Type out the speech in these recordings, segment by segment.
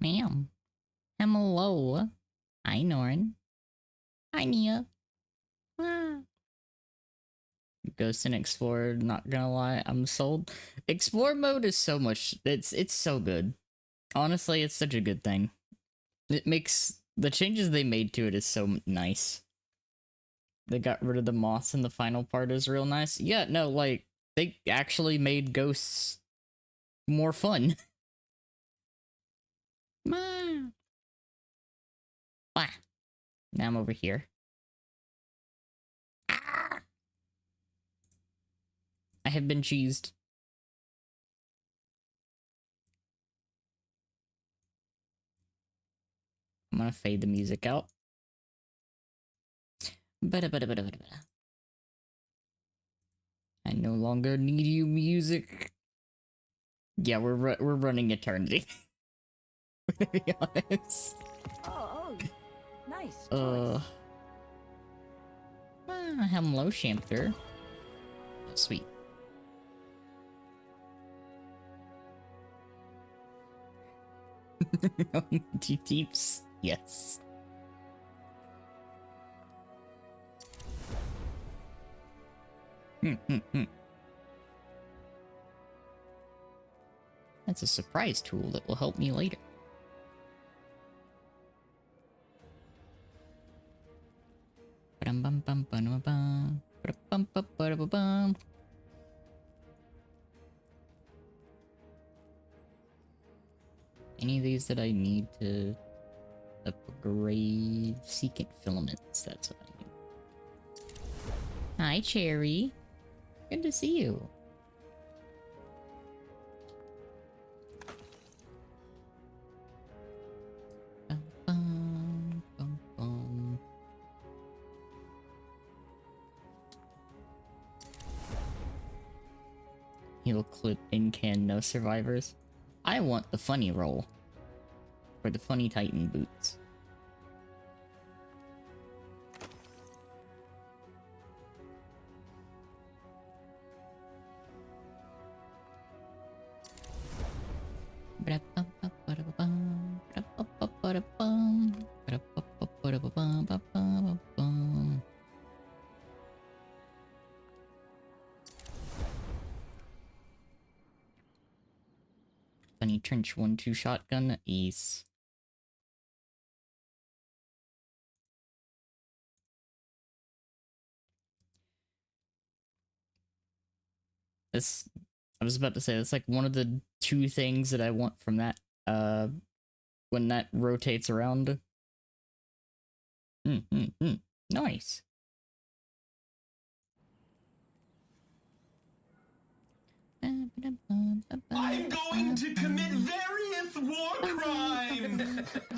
Ma'am. Hello. Hi, Norin. Hi, Nia. Ah. Ghost and Explorer, not gonna lie, I'm sold. Explore mode is so much, it's so good. Honestly, it's such a good thing. It makes, the changes they made to it is so nice. They got rid of the moths in the final part is real nice. Yeah, no, like, they actually made ghosts more fun. Ah. Now I'm over here. Ah. I have been cheesed. I'm gonna fade the music out. I no longer need you, music. Yeah, we're running eternity. To be honest. Oh, nice choice. Hello, Shamter. Oh, sweet. Two teeps. Yes. That's a surprise tool that will help me later. Any of these that I need to upgrade? Secant filaments, that's what I need. Hi, Cherry. Good to see you. He'll clip in can, no survivors. I want the funny roll. For the funny Titan boots. Funny trench 1-2 shotgun, ace. This, I was about to say, that's like one of the two things that I want from that, when that rotates around. Nice. I'm going to commit various war crimes!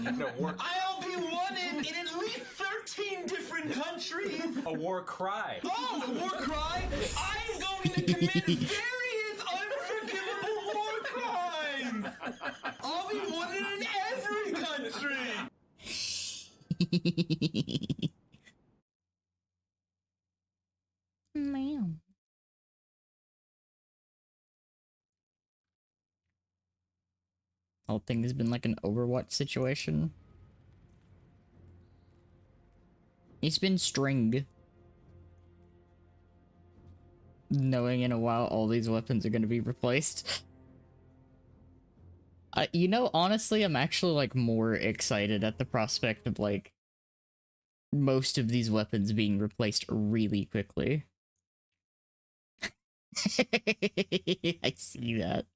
No, war... I'll be wanted in at least 13 different countries! A war cry. Oh, a war cry? I'm going to commit various unforgivable war crimes! I'll be wanted in every country! Man. Whole thing has been like an Overwatch situation. It's been string. Knowing in a while all these weapons are gonna be replaced. You know, honestly, I'm actually like more excited at the prospect of like most of these weapons being replaced really quickly. I see that.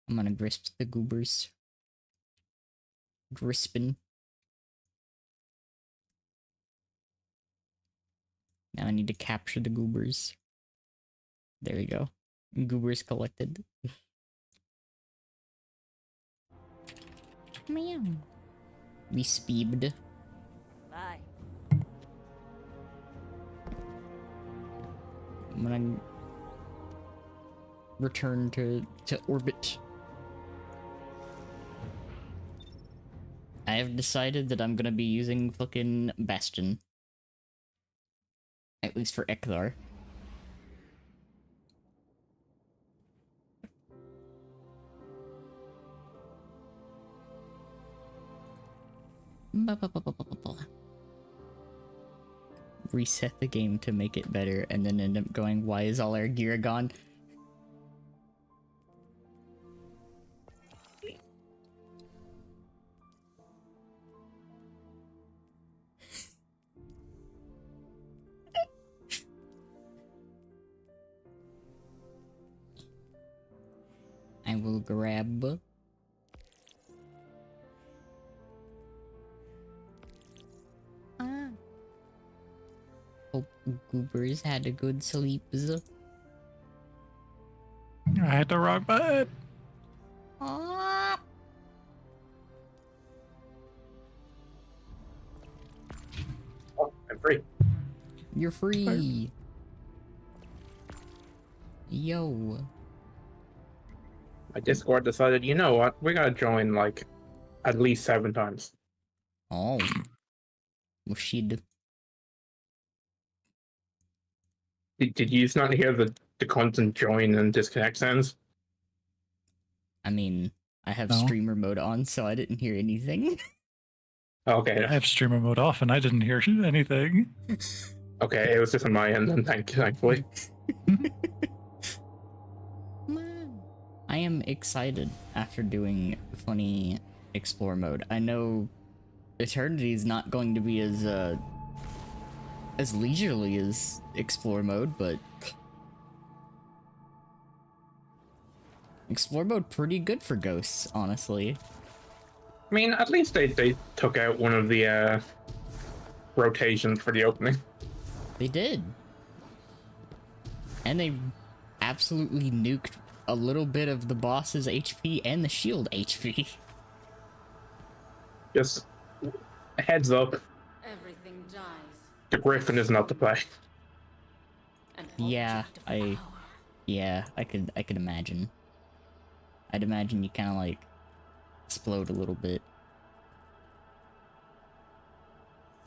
I'm gonna grisp the goobers. Grispin. Now I need to capture the goobers. There we go. Goobers collected. Meow. We speed. Bye. I'm gonna return to orbit. I have decided that I'm gonna be using fucking Bastion. At least for Ekthar. Reset the game to make it better, and then end up going, why is all our gear gone? I will grab... Hope Goobers had a good sleep. I hit the wrong button. Ah. Oh, I'm free. You're free. Yo. My Discord decided, you know what? We gotta join like at least 7 times. Oh. Well, she'd... Did you just not hear the constant join and disconnect sounds? I mean, I have No. streamer mode on, so I didn't hear anything. Okay, I have streamer mode off and I didn't hear anything. okay, it was just on my end, and thankfully. I am excited after doing funny explore mode. I know Eternity is not going to be as leisurely as explore mode, but explore mode pretty good for ghosts, honestly. I mean, at least they took out one of the rotations for the opening. They did. And they absolutely nuked a little bit of the boss's HP and the shield HP. Just heads up, Everything dies. the Griffin is not the play. An Yeah, object of power. Yeah, I could imagine. I'd imagine you kind of like explode a little bit.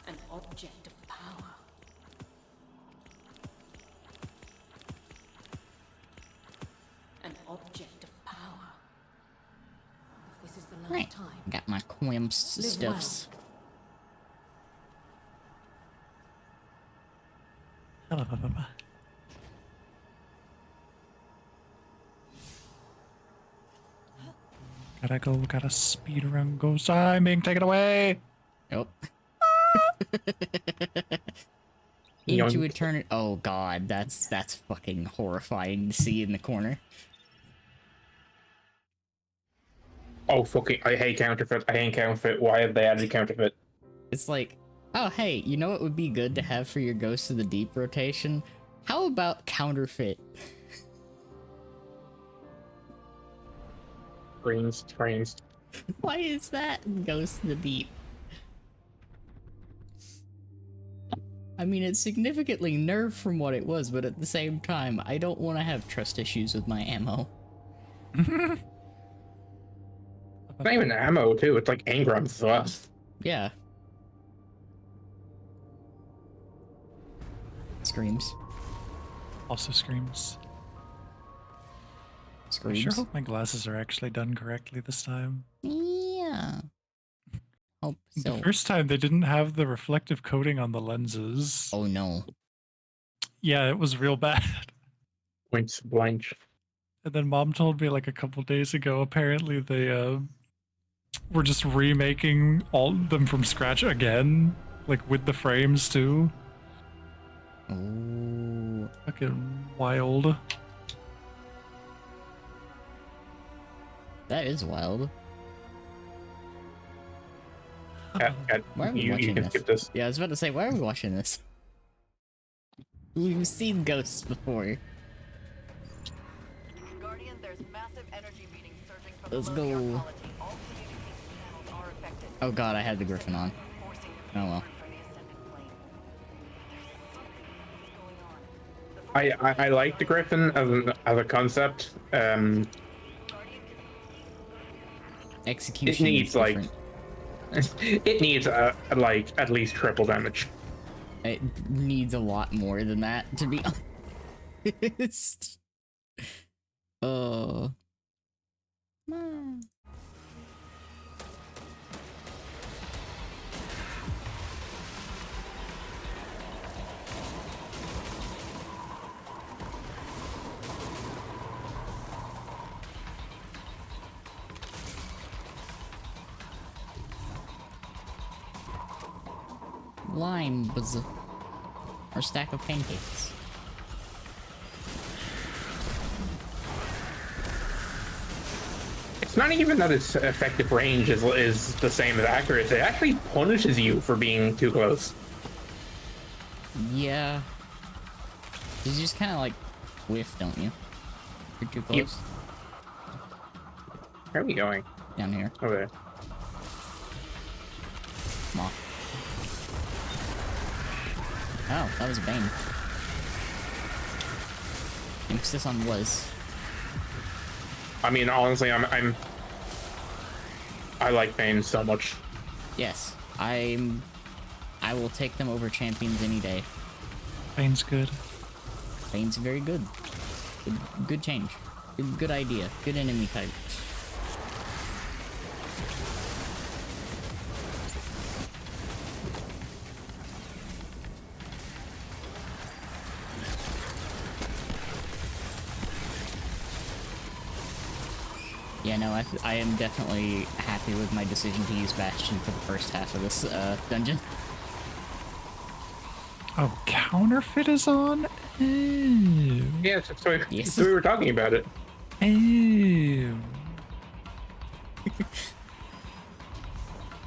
An object of power. An object of power. This is the last Right. time. Got my Quim stuffs. Gotta speed around ghost. I'm being taken away. Oh. Yoink. Into eternity. Oh god, that's fucking horrifying to see in the corner. Oh, fucking, I hate counterfeit. I hate counterfeit. Why have they added counterfeit? It's like, oh hey, you know what would be good to have for your Ghost of the Deep rotation? How about counterfeit? Trains. Why is that in Ghost of the Deep? I mean, it's significantly nerfed from what it was, but at the same time, I don't want to have trust issues with my ammo. It's not even ammo, too. It's like engrams as well. Yeah. Screams. Also screams. I Screams. sure hope my glasses are actually done correctly this time. Yeah. Hope so. The first time they didn't have the reflective coating on the lenses. Oh no. Yeah, it was real bad. Points blank. And then Mom told me like a couple days ago, apparently they were just remaking all of them from scratch again, like with the frames too. Oh. Fucking wild. That is wild. Why are we You watching can this? skip this. Yeah, I was about to say, why are we watching this? We've seen ghosts before. Guardian, there's massive energy readings surging from Let's below the go. arcology. All communication channels are affected. Oh god, I had the Griffin on. Forcing the Oh well. from the ascended plane. There's something that's going on. I like the Griffin as a concept. Execution It needs, is like, different. it needs like at least triple damage. It needs a lot more than that, to be honest. Oh. limes. Or stack of pancakes. It's not even that its effective range is the same as accuracy. It actually punishes you for being too close. Yeah. You just kind of like whiff, don't you? You're too close. Yep. Where are we going? Down here. Okay. Come on. Oh, that was a Bane. Emphasis on was. I mean, honestly, I like Bane so much. Yes, I will take them over champions any day. Bane's good. Bane's very good. Good change. Good idea. Good enemy type. Yeah, no, I am definitely happy with my decision to use Bastion for the first half of this dungeon. Oh, counterfeit is on? Ew. Yeah, so Yes. we were talking about it. Ew.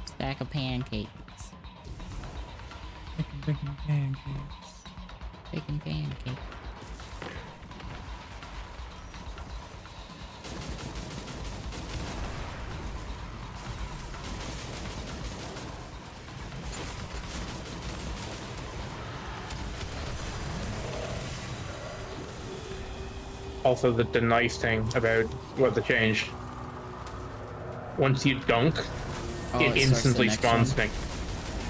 Stack of pancakes. Bacon pancakes. Bacon pancakes. Also, the nice thing about what the change. Once you dunk, Oh, it starts the instantly next spawns one? thing.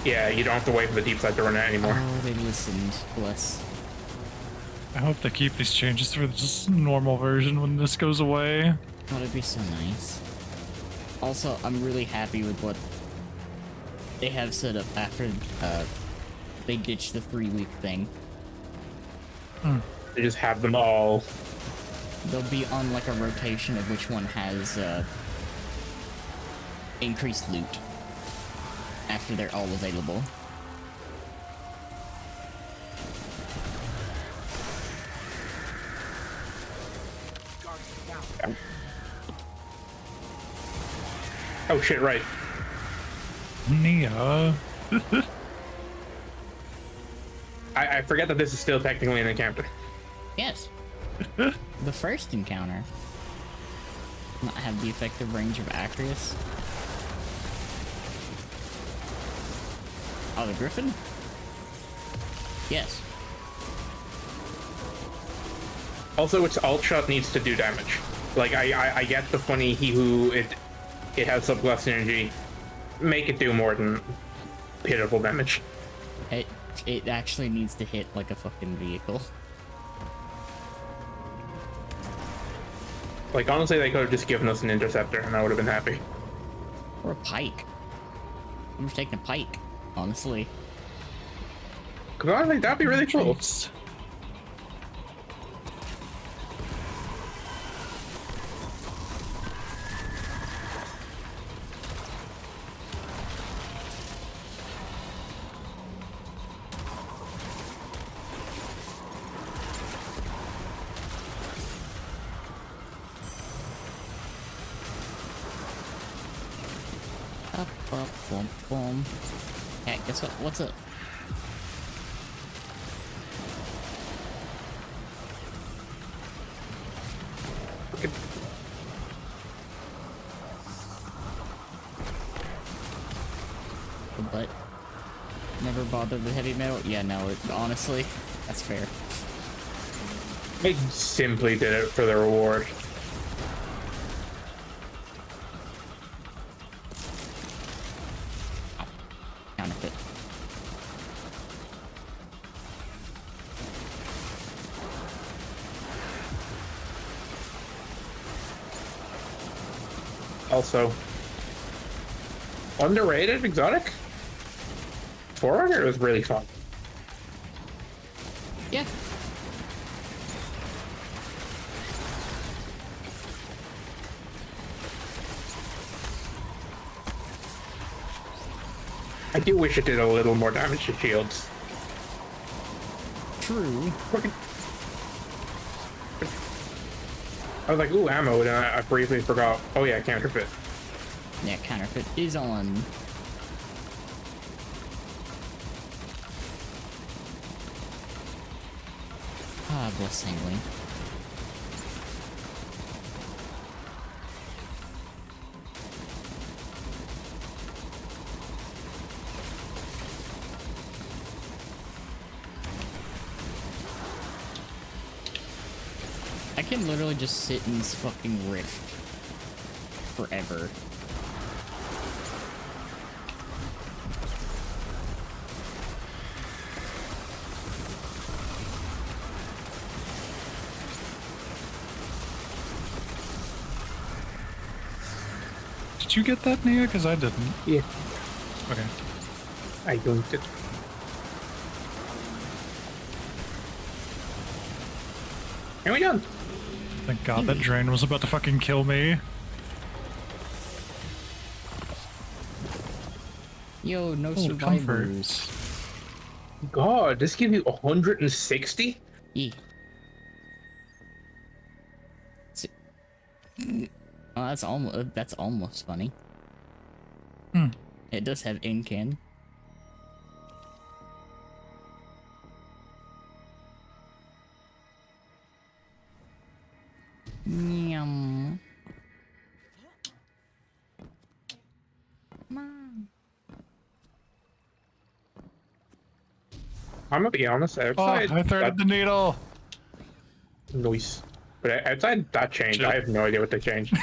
Yeah, you don't have to wait for the deep side to run out anymore. Oh, they listened. Bless. I hope they keep these changes for this normal version when this goes away. Oh, that'd be so nice. Also, I'm really happy with what they have set up after they ditched the 3-week thing. They just have them all. They'll be on like a rotation of which one has increased loot after they're all available. Oh shit! Right. Nia. I forget that this is still technically an encounter. Yes. The first encounter not have the effective range of accuracy. Oh, the Griffin? Yes. Also, its alt shot needs to do damage. Like I get the funny it has subclass synergy. Make it do more than pitiful damage. It actually needs to hit like a fucking vehicle. Like honestly, they could have just given us an interceptor, and I would have been happy. Or a pike. I'm just taking a pike, honestly. Cause honestly, that'd be really cool. Jeez. Up, boom, boom. Hey, guess what? What's up? But never bothered with heavy metal. Yeah, no. Honestly, that's fair. They simply did it for the reward. Counterfeit. Also, underrated exotic. Forerunner was really fun. Yeah. I do wish it did a little more damage to shields. True. I was like, ooh, ammo, and then I briefly forgot. Oh yeah, counterfeit. Yeah, counterfeit is on. Ah, blessingly. I can literally just sit in this fucking rift forever. Did you get that, Nia? Because I didn't. Yeah, Okay. I don't it. And we done. Thank God that drain was about to fucking kill me. Yo, no Oh, comfort. survivors. God, this gives you 160? E. Oh, that's almost funny. Hmm. It does have incan. Yum. Mom. I'm gonna be honest, Oh, outside I threaded the needle. noise. But outside that change, Chill. I have no idea what they changed.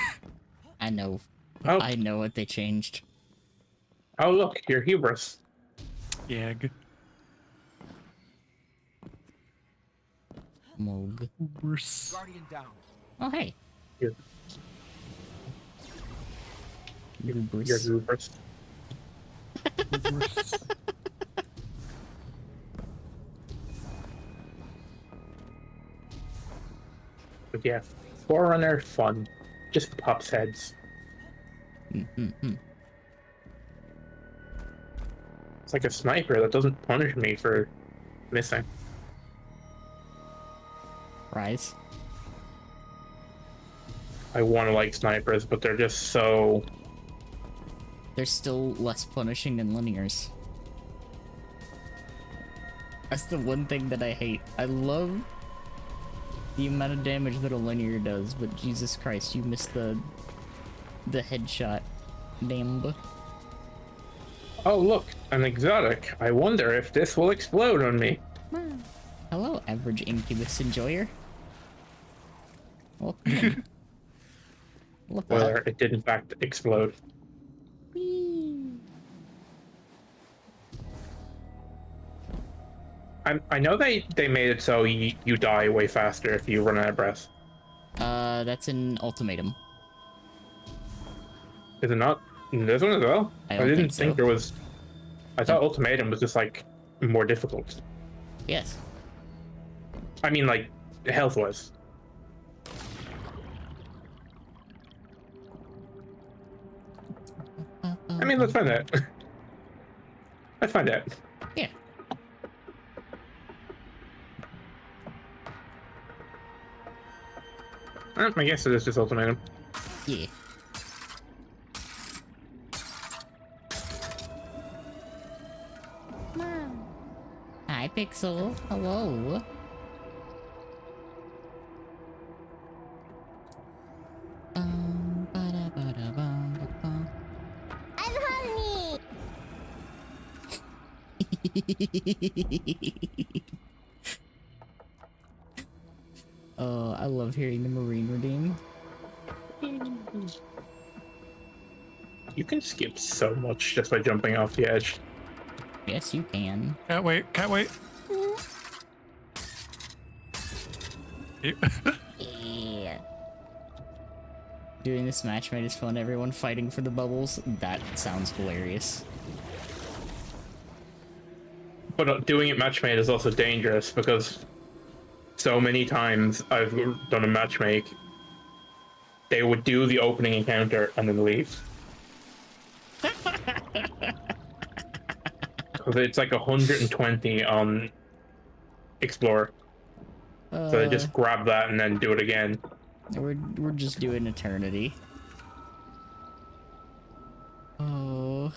I know. Oh. I know what they changed. Oh look, your hubris. Yeah. Moog. Worse. Oh, hey. Your, Goobers. your hubris. Worse. But yeah, Forerunner fun. Just pops heads. It's like a sniper that doesn't punish me for missing. Rise. I want to like snipers, but they're just so... They're still less punishing than linears. That's the one thing that I hate. I love the amount of damage that a linear does, but Jesus Christ, you missed the headshot. Damn. Oh look, an exotic. I wonder if this will explode on me. Hello, average incubus enjoyer. Welcome in. Look Well, up. it did in fact explode. Whee! I know they made it so you die way faster if you run out of breath. That's an ultimatum. Is it not in this one as well? I don't didn't think so. there was... I thought ultimatum was just like more difficult. Yes. I mean, like, health-wise. I mean, let's find out. Let's find out. Yeah. I guess it is just ultimatum. Yeah. Hi, Pixel. Hello. Ba-da-ba-da-bum-ba-bum. I'm hungry. Oh, I love hearing the Marine redeem. You can skip so much just by jumping off the edge. Yes, you can. Can't wait. Can't wait. Yeah. Doing this matchmate is fun. Everyone fighting for the bubbles. That sounds hilarious. But doing it matchmade is also dangerous because so many times I've done a matchmake, they would do the opening encounter and then leave. It's like 120 on Explorer. So just grab that and then do it again. we're just doing eternity. Oh,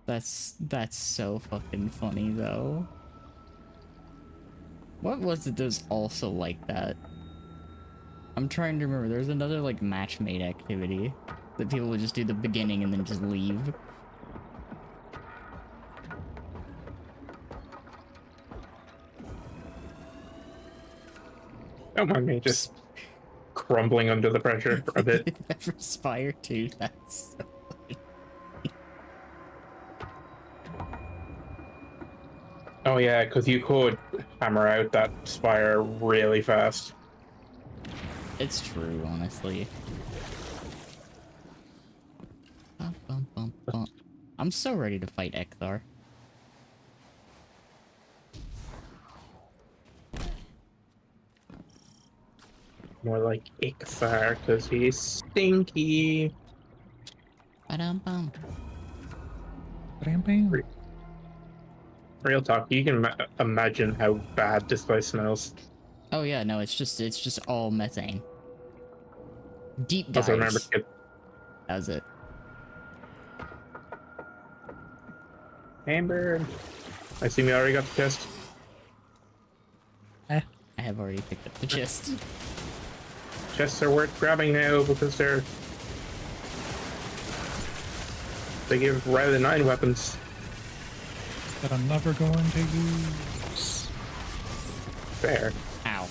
that's so fucking funny though. What was it that was also like that? I'm trying to remember. There's another like match-made activity that people would just do the beginning and then just leave. Don't mind me just crumbling under the pressure for a bit. Spire 2, that's so funny. Oh yeah, because you could hammer out that spire really fast. It's true, honestly. Bum, bum, bum, bum. I'm so ready to fight Ekthar. More like Ixar, because he's stinky. Ba-dum-bum. Bam. Real talk, you can imagine how bad this place smells. Oh yeah, no, it's just all methane. Deep dives. Also remember, kid, That was it. Amber. I assume you already got the chest. I have already picked up the chest. Chests are worth grabbing now because they give rather 9 weapons. That I'm never going to use. Fair. Ow.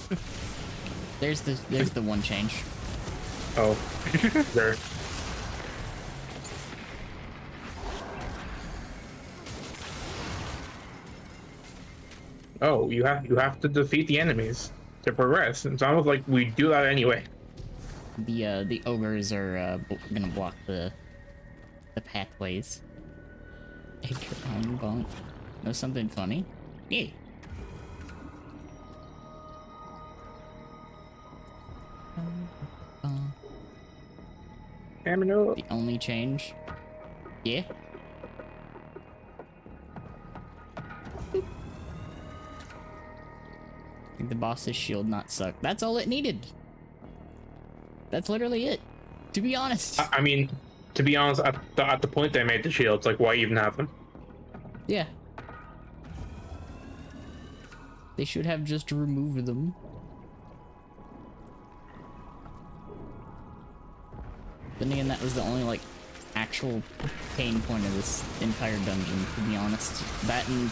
There's the one change. Oh, there. Oh, you have to defeat the enemies to progress. It's almost like we do that anyway. The ogres are gonna block the pathways. Bonk. Know something funny? Yeah. Amino. The only change. Yeah. Think the boss's shield not suck. That's all it needed. That's literally it. To be honest. I mean, to be honest, at the point they made the shields, like, why even have them? Yeah. They should have just removed them. Then again, that was the only, like, actual pain point of this entire dungeon, to be honest. That and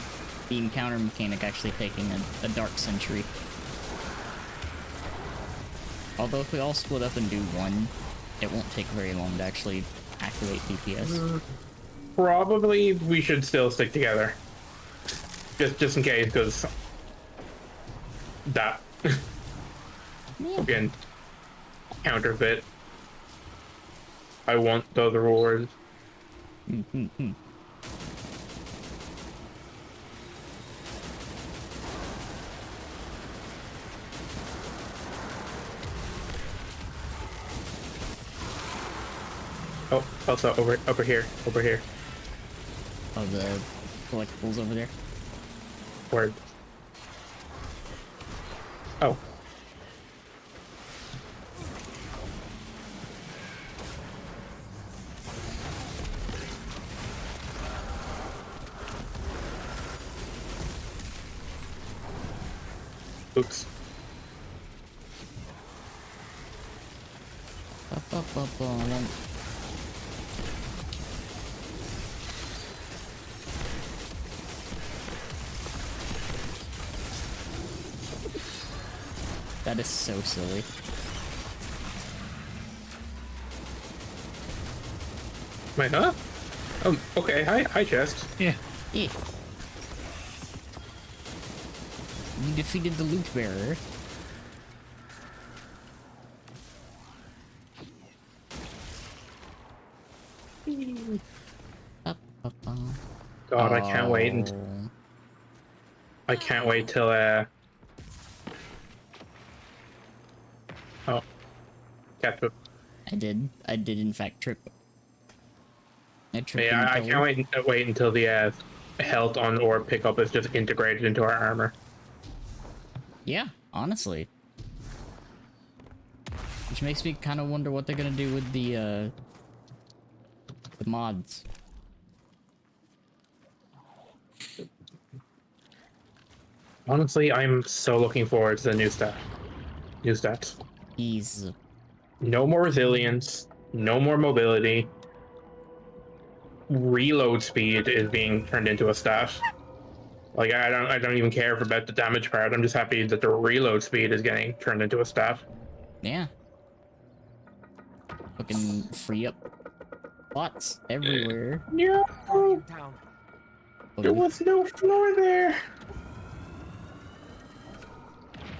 the encounter mechanic actually taking a dark century. Although if we all split up and do one, it won't take very long to actually activate DPS. Probably we should still stick together. Just in case, because that Yeah. again counterfeit. I want the other rewards. Oh, also over here. Oh, the collectibles over there. Word. Oh. Oops. Ba-ba-ba-ba. That is so silly. Wait, huh? Okay. Hi, chest. Yeah. Yeah. You defeated the loot bearer. Ba-ba-ba. God, I can't wait. And Oh. I can't wait till Oh, catch up. I did in fact trip. Yeah, I can't wait until the health on orb pickup is just integrated into our armor. Yeah, honestly. Which makes me kind of wonder what they're gonna do with the mods. Honestly, I'm so looking forward to the new stuff. New stats. Ease. No more resilience. No more mobility. Reload speed is being turned into a stat. Like I don't even care about the damage part. I'm just happy that the reload speed is getting turned into a stat. Yeah. Fucking free up spots everywhere. No, Down. there was no floor there.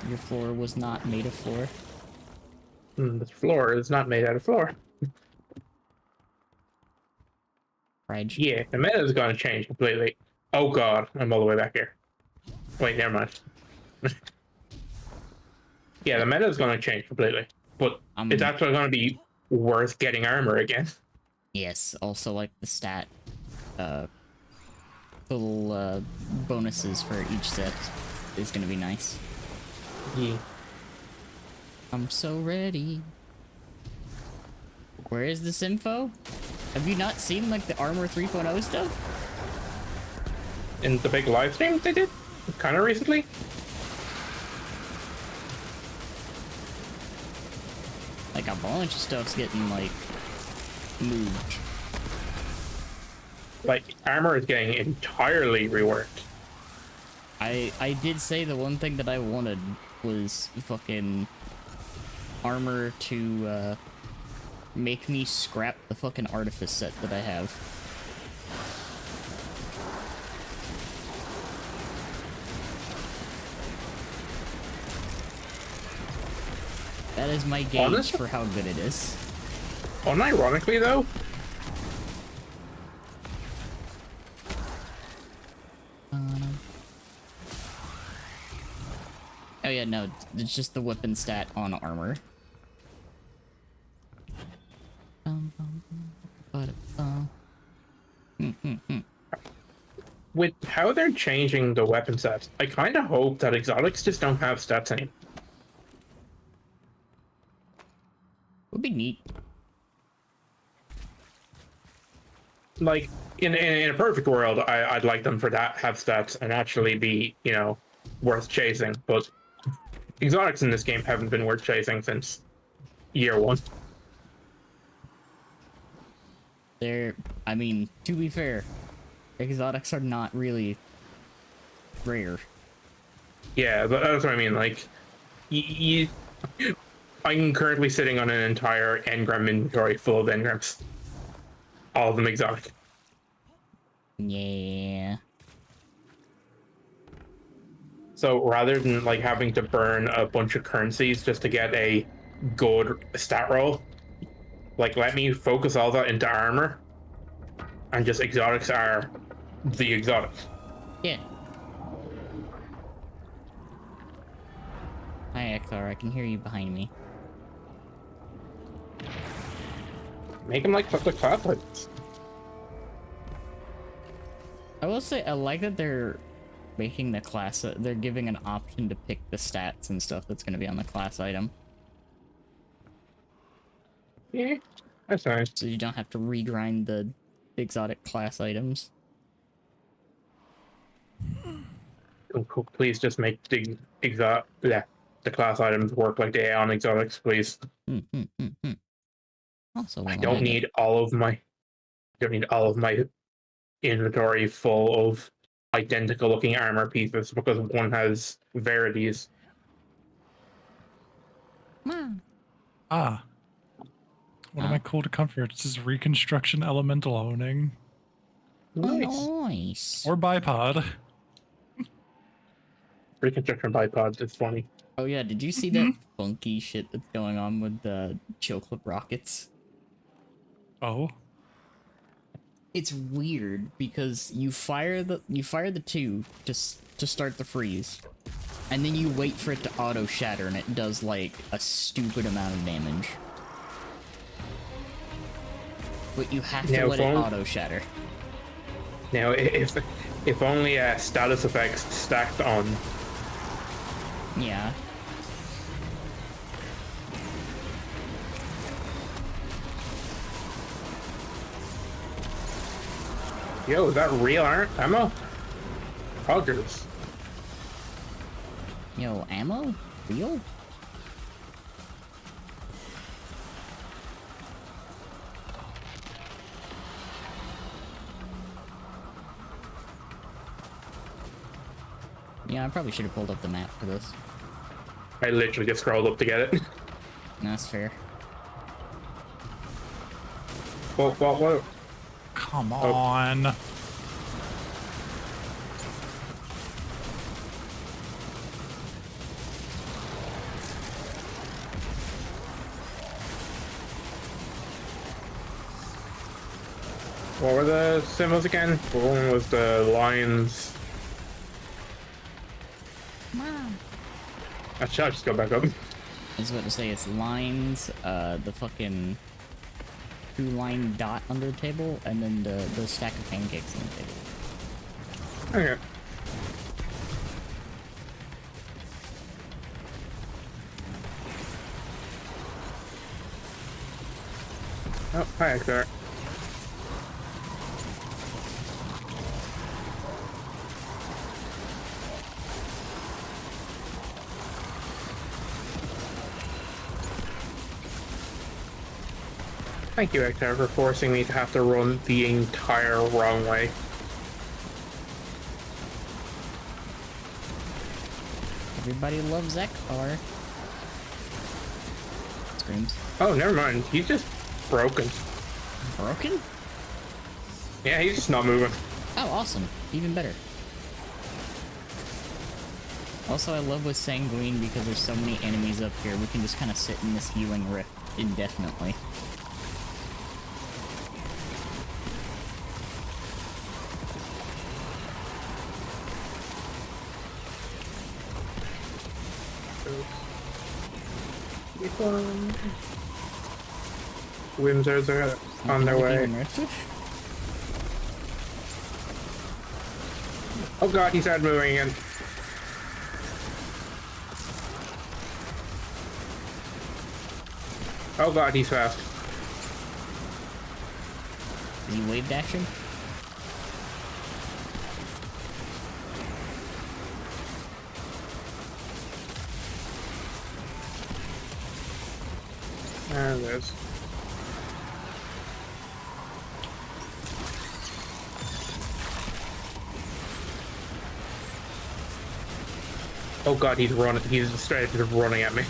Your floor was not made of floor. The floor is not made out of floor. Pride. Yeah, the meta is going to change completely. Oh god, I'm all the way back here. Wait, never mind. Yeah, the meta is going to change completely, but it's actually going to be worth getting armor again. Yes, also like the stat, little bonuses for each set is gonna be nice. Yeah. I'm so ready. Where is this info? Have you not seen like the Armor 3.0 stuff? In the big live stream they did kind of recently. Like a bunch of stuff's getting like moved. Like armor is getting entirely reworked. I did say the one thing that I wanted was fucking armor to make me scrap the fucking artifice set that I have. That is my gauge Honestly? for how good it is. Unironically though, Oh yeah, no, it's just the weapon stat on armor. with how they're changing the weapon sets, I kind of hope that exotics just don't have stats anymore. Would be neat. Like in a perfect world, I'd like them for that have stats and actually be, you know, worth chasing. But exotics in this game haven't been worth chasing since year one. I mean, to be fair, exotics are not really rare. Yeah, but that's what I mean. Like, I'm currently sitting on an entire engram inventory full of engrams, all of them exotic. Yeah. So rather than like having to burn a bunch of currencies just to get a good stat roll, like let me focus all that into armor, and just exotics are the exotics. Yeah. Hi, Ekthar, I can hear you behind me. Make them like the class items. I will say, I like that they're making the class, they're giving an option to pick the stats and stuff that's going to be on the class item. Yeah, that's nice. So you don't have to regrind the exotic class items. Please just make the the class items work like they are on exotics, please. Also, I don't need all of my inventory full of identical looking armor pieces because one has verities. Ah. One of my cool comforts is reconstruction elemental owning. Nice. Nice. Or bipod. Reconstruction bipod is funny. Oh yeah, did you see that funky shit that's going on with the chill clip rockets? Oh. It's weird because you fire the two to start the freeze, and then you wait for it to auto shatter, and it does like a stupid amount of damage. But you have Yeah, to let it phone- auto shatter. Now, if only status effects stacked on. Yeah. Yo, is that real ammo? Poggers. Yo, ammo? Real? Yeah, I probably should have pulled up the map for this. I literally just scrolled up to get it. That's fair. What? Come on. What were the symbols again? One was the lions. Mom. I'll just go back up. I was about to say it's lines, the fucking 2-line dot under the table, and then the stack of pancakes on the table. Okay. Oh, hi, Hector. Thank you, Hector, for forcing me to have to run the entire wrong way. Everybody loves Ektar. Screams. Oh, never mind. He's just broken. Broken? Yeah, he's just not moving. Oh, awesome. Even better. Also, I love with Sanguine because there's so many enemies up here. We can just kind of sit in this healing rift indefinitely. Windsors are on their way. Oh god, he started moving again. Oh god, he's fast. Is he wave dashing? And there's... Oh god, he's running. He's straight just running at me.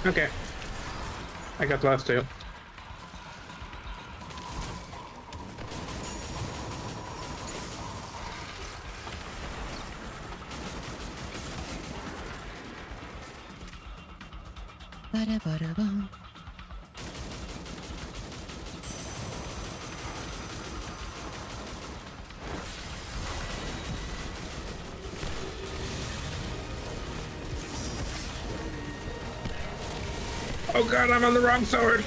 Okay. I got the last two. Ba-da-ba-da-bum. Oh god, I'm on the wrong sword.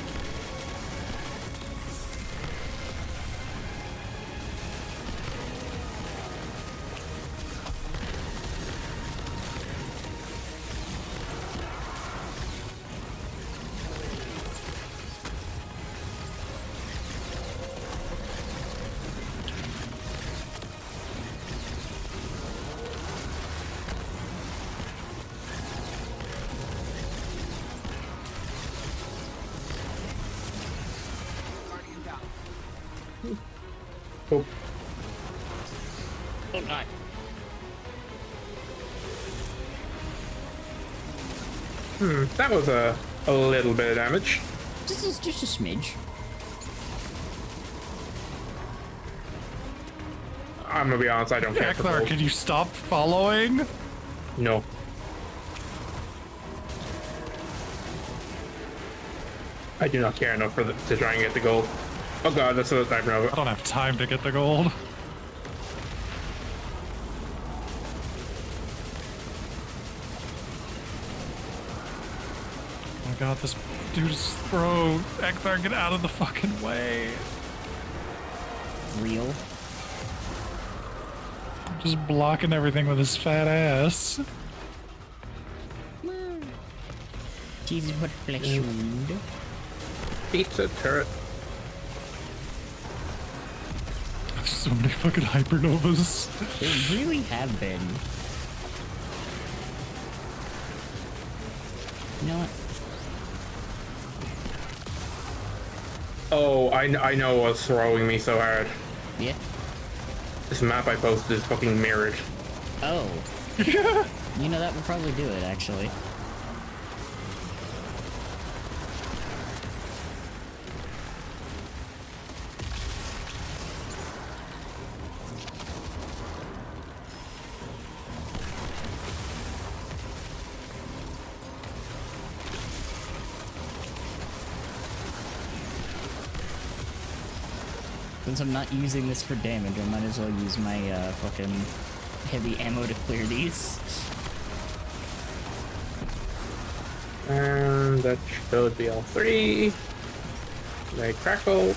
Oh, Oh god. that was a little bit of damage. This is just a smidge. I'm gonna be honest, I don't care for Ekthar, gold. can you stop following? No. I do not care enough to try and get the gold. Oh god, that's a sniper I nova. don't have time to get the gold. Oh my god, this dude's bro. Ekthar, get out of the fucking way. Real. Just blocking everything with his fat ass. Cheesy put flesh wound. Pizza turret. There's so many fucking hypernovas. They really have been. You know what? Oh, I know what's throwing me so hard. Yeah. This map I posted is fucking mirrored. Oh. You know, that would probably do it, actually. Since I'm not using this for damage, I might as well use my fucking heavy ammo to clear these. And that should be all three. They crackle.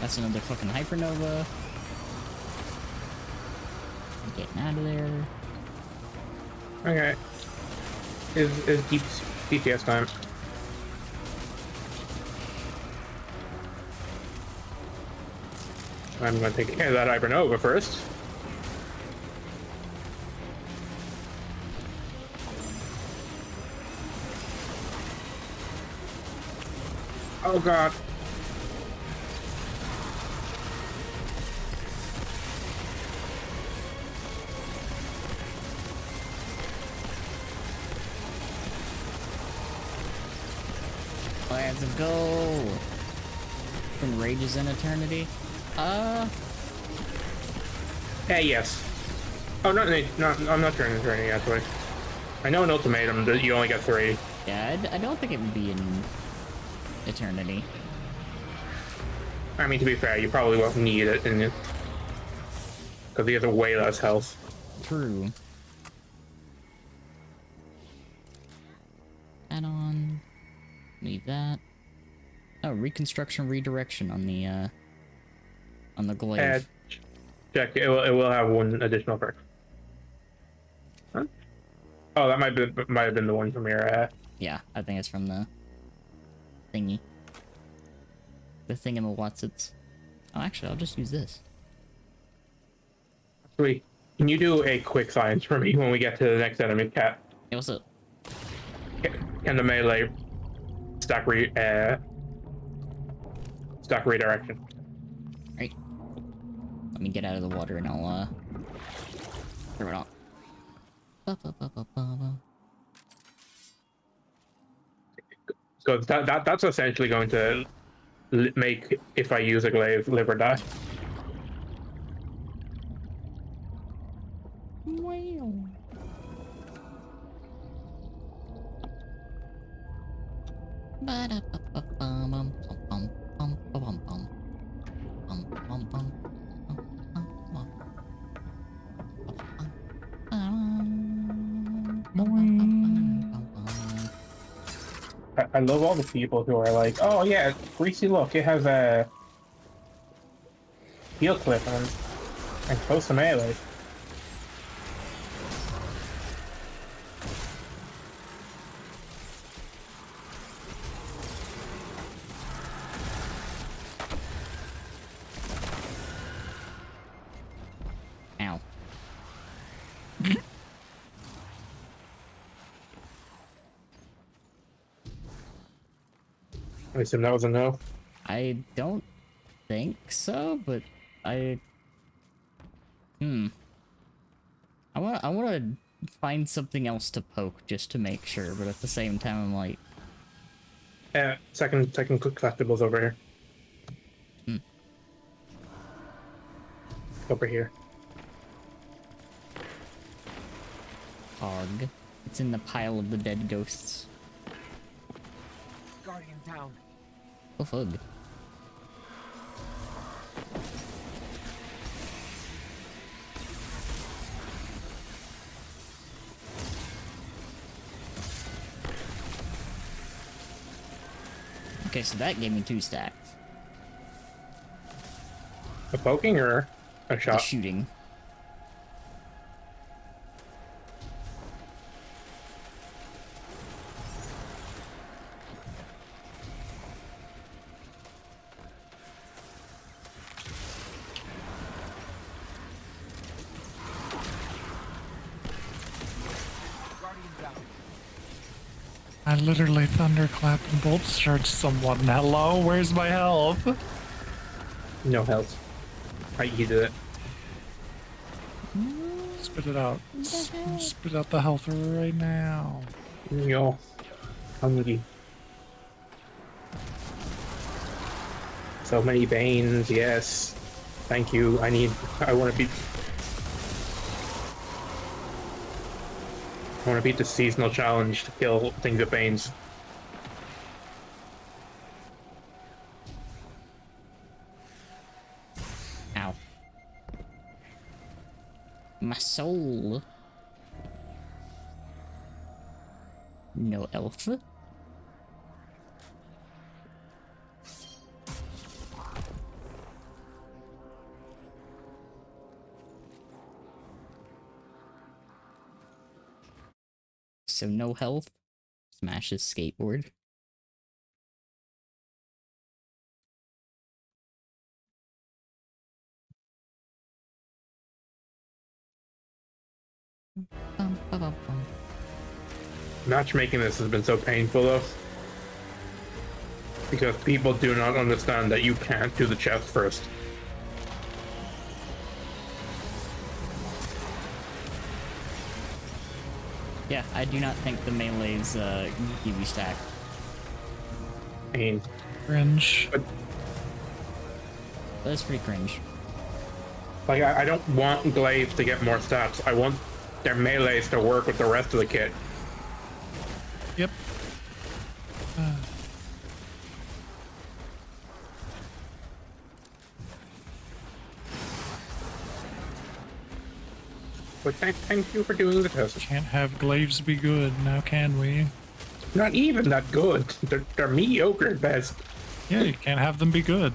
That's another fucking hypernova. I'm getting out of there. Okay. Is deep DPS time. I'm gonna take care of that hypernova first. Oh god. Let's go. From Rages in Eternity. Hey, yes. Oh, I'm not turning turning actually. I know an ultimatum that you only get 3. Yeah, I don't think it would be in Eternity. I mean, to be fair, you probably won't need it in it. Because he has a way less health. True. Add on. Leave that. Oh, reconstruction redirection on the glaive. Check. It will have 1 additional perk. Huh? Oh, that might have been the one from your. Yeah, I think it's from the thingy. The thingamawhatsits. Oh, actually, I'll just use this. Sweet. Can you do a quick science for me when we get to the next enemy, Cat? Hey, what's up? Can the melee stack redirection? Right. Let me get out of the water and I'll throw it on. Ba-ba-ba-ba-ba-ba. So that's essentially going to make if I use a glaive live or die. Wow. Ba-da-ba-ba-bum, bum, bum, bum, bum, bum, bum, bum, bum, bum, I love all the people who are like, oh yeah, Greasy, look, it has a heel clip and close to melee. Ow. I assume that was a no. I don't think so, but I I wanna find something else to poke just to make sure, but at the same time I'm like, Second collectibles over here. Hmm. Over here. hog. It's in the pile of the dead ghosts. Guardian down. Oh fug. Okay, so that gave me 2 stacks. A poking or a The shot? shooting. Guardian down. I literally thunderclap and bolt charge someone. Hello, where's my health? No health. I eated it. Spit it out. Spit out the health right now. Yo. Hungry. So many veins, yes. Thank you. I wanna beat the seasonal challenge to kill things with veins. Ow. My soul. No elf. So no health. Smash his skateboard. Bum, bum, bum, bum. Matchmaking this has been so painful though. Because people do not understand that you can't do the chest first. Yeah, I do not think the melee's give you stack. And Cringe. That's pretty cringe. like I don't want glaives to get more stats. I want their melees to work with the rest of the kit. Yep. But thank you for doing the test. Can't have glaives be good, now can we? Not even that good. They're mediocre at best. Yeah, you can't have them be good.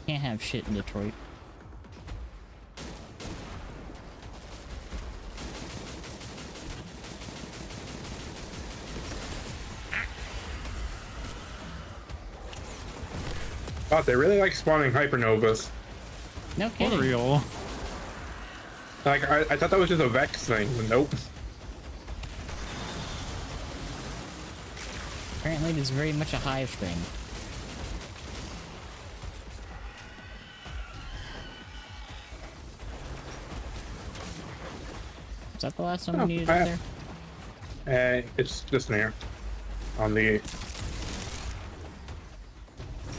Can't have shit in Detroit. God, they really like spawning hypernovas. No kidding. Real. Like I thought that was just a Vex thing, but nope. Apparently it is very much a hive thing. Is that the last one we needed up there? It's just in here. On the.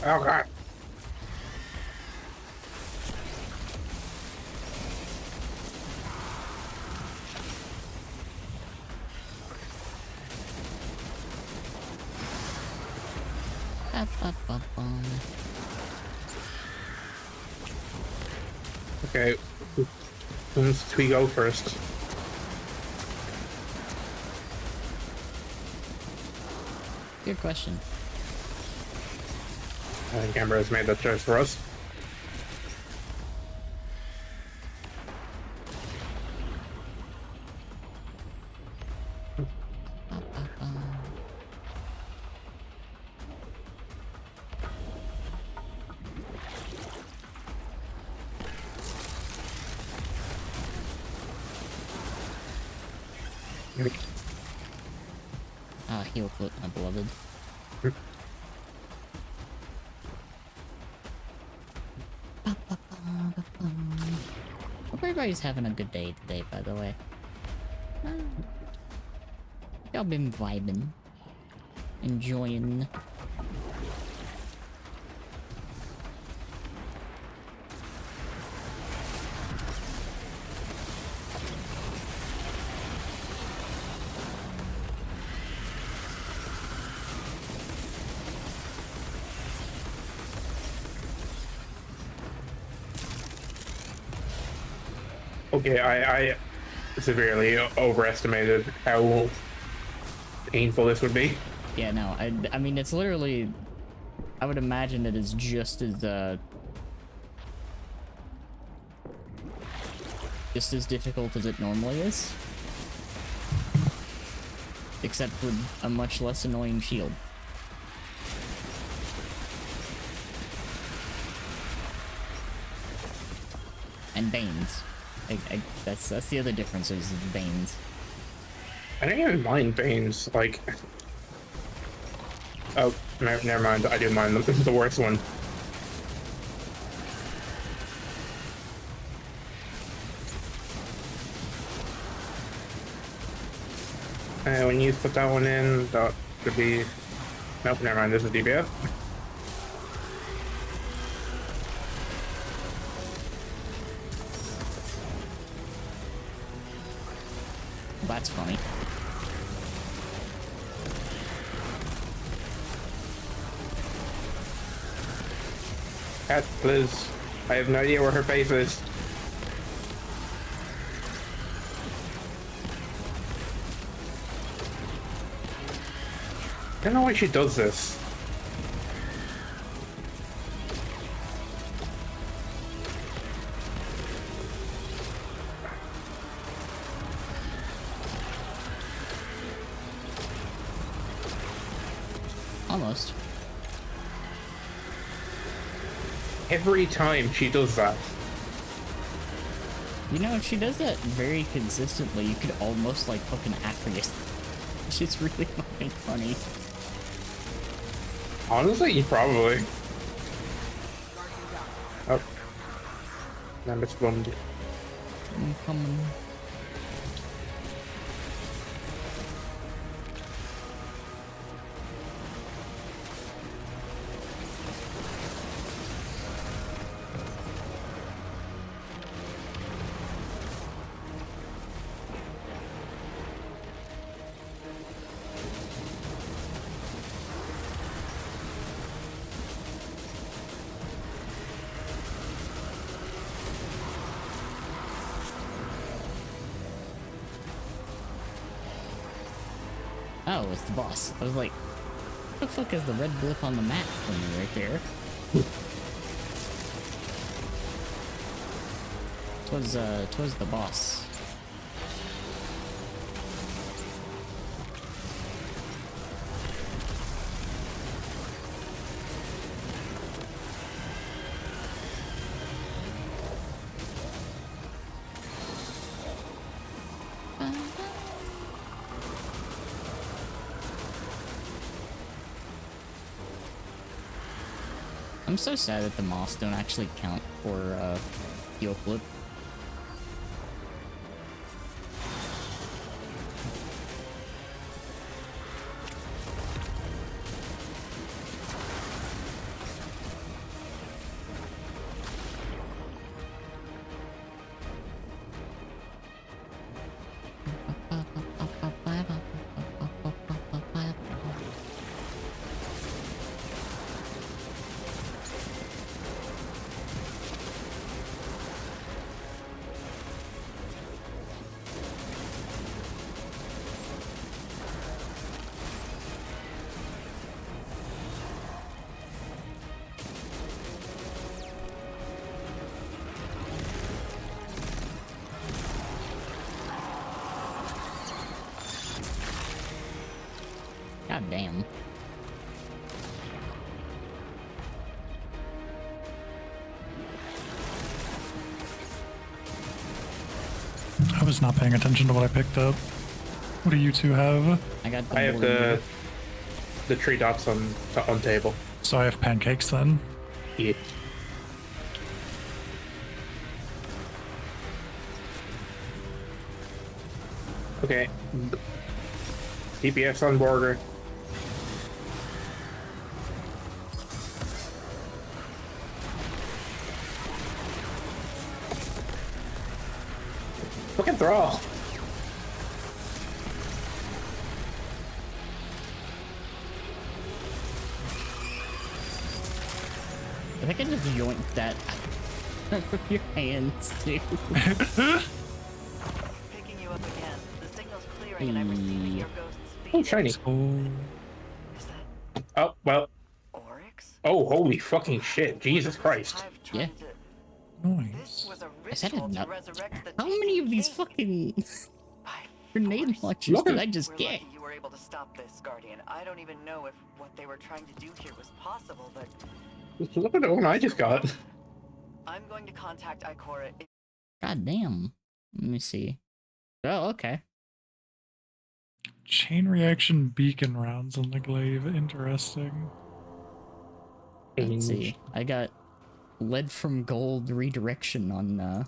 Oh god. Ba, ba, ba, bum. Okay. Who's we go first? Good question. I think Amber has made that choice for us. Ba, ba, bum. Ah, heal clip, my beloved. Hope everybody's having a good day today, by the way. Y'all been vibing. Enjoying. Okay, I severely overestimated how painful this would be. Yeah, no, I mean, it's literally, I would imagine it is just as difficult as it normally is. Except with a much less annoying shield. And Banes. That's the other difference is the Banes. I don't even mind Banes, like... Oh, never mind, I do mind them. This is the worst one. When you put that one in, that should be... Nope, never mind, this is DBF. That's funny. Cat, Liz. I have no idea where her face is. I don't know why she does this. Almost. Every time she does that. You know, if she does that very consistently, you could almost like fucking Aphrius. She's really fucking funny. Honestly, probably. Oh. Now it's bummed. I'm coming. Oh, it's the boss. I was like, what the fuck is the red blip on the map for me right there? Twas the boss. I'm so sad that the moss don't actually count for heel flip. God damn. I was not paying attention to what I picked up. What do you two have? I got I have the 3 dots on table. So I have pancakes then. Yeah. Okay. DPS on border. Fucking thrall. I think I just yoinked that with your hands too. Picking you up again. The signal's clearing and I'm receiving your ghost's feed. Oh, shiny. Oh, Is that Oh, well. Oryx? Oh, holy fucking shit. Jesus Christ. Hive trying Yeah. to- nice. This was a Is that ritual to enough? resurrect the How many of these taken fucking king. By grenade force. launchers Look did at- I just We're get? lucky you were able to stop this, Guardian. I don't even know if what they were trying to do here was possible, but Look at the one I just got. I'm going to contact Ikora. God damn. Let me see. Oh, okay. Chain reaction beacon rounds on the glaive. Interesting. Let's see. I got lead from gold redirection on the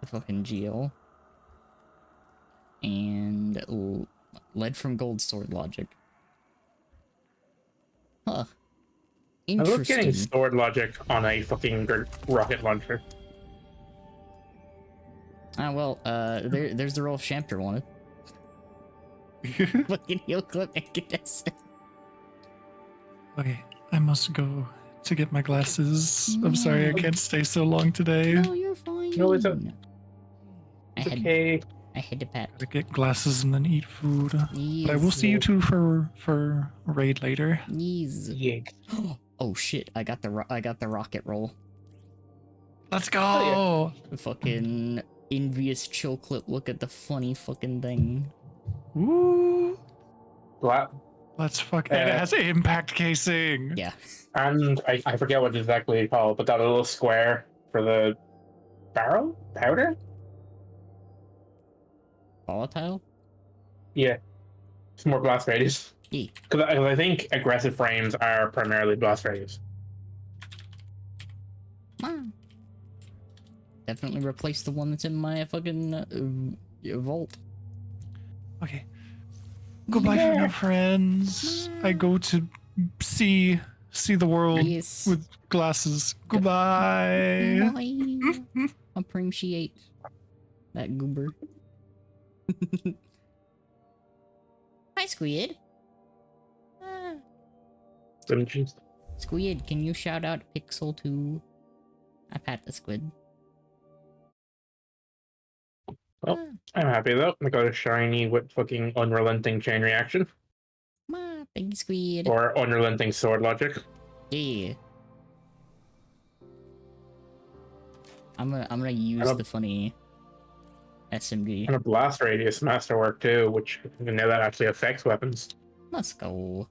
fucking GL. And lead from gold sword logic. Huh. I love getting Interesting. sword logic on a fucking rocket launcher. Ah, well, there's the roll Shampter wanted. Fucking heel clip and guess. Okay, I must go to get my glasses. I'm sorry I can't stay so long today. No, you're fine. No, it's I okay. had to pat. Gotta get glasses and then eat food. But I will Yes. see you two for raid later. Yes. Yeah. Oh shit! I got the rocket roll. Let's go. Oh, Fucking envious chill clip. Look at the funny fucking thing. Ooh. Well, Let's fuck. And it has impact casing. Yeah. and I forget what it's exactly called, but that little square for the barrel? Powder? Volatile. Yeah. It's more blast radius. Yeah. Because I think aggressive frames are primarily blast radius. Ah. Definitely replace the one that's in my fucking vault. Okay. Goodbye for now, friends. I go to see the world Yes. with glasses. Goodbye. Bye. Appreciate that goober. Hi, Squid. Ah. Squid, can you shout out Pixel 2? I pat the squid. Well, I'm happy though. I got a shiny with fucking unrelenting chain reaction. Thank you, Squid. Or unrelenting sword logic. Yeah. I'm gonna use the funny SMG. And a blast radius masterwork too, which you know that actually affects weapons. Let's go.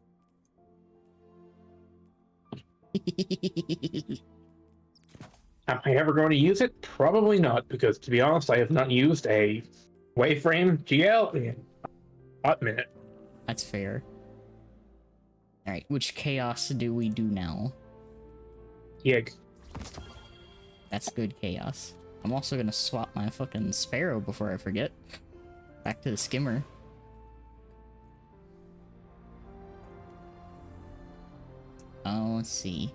Am I ever going to use it? Probably not, because to be honest, I have not used a Waveframe GL in a hot minute. That's fair. Alright, which chaos do we do now? Yig. That's good chaos. I'm also gonna swap my fucking sparrow before I forget. Back to the skimmer. Oh, let's see.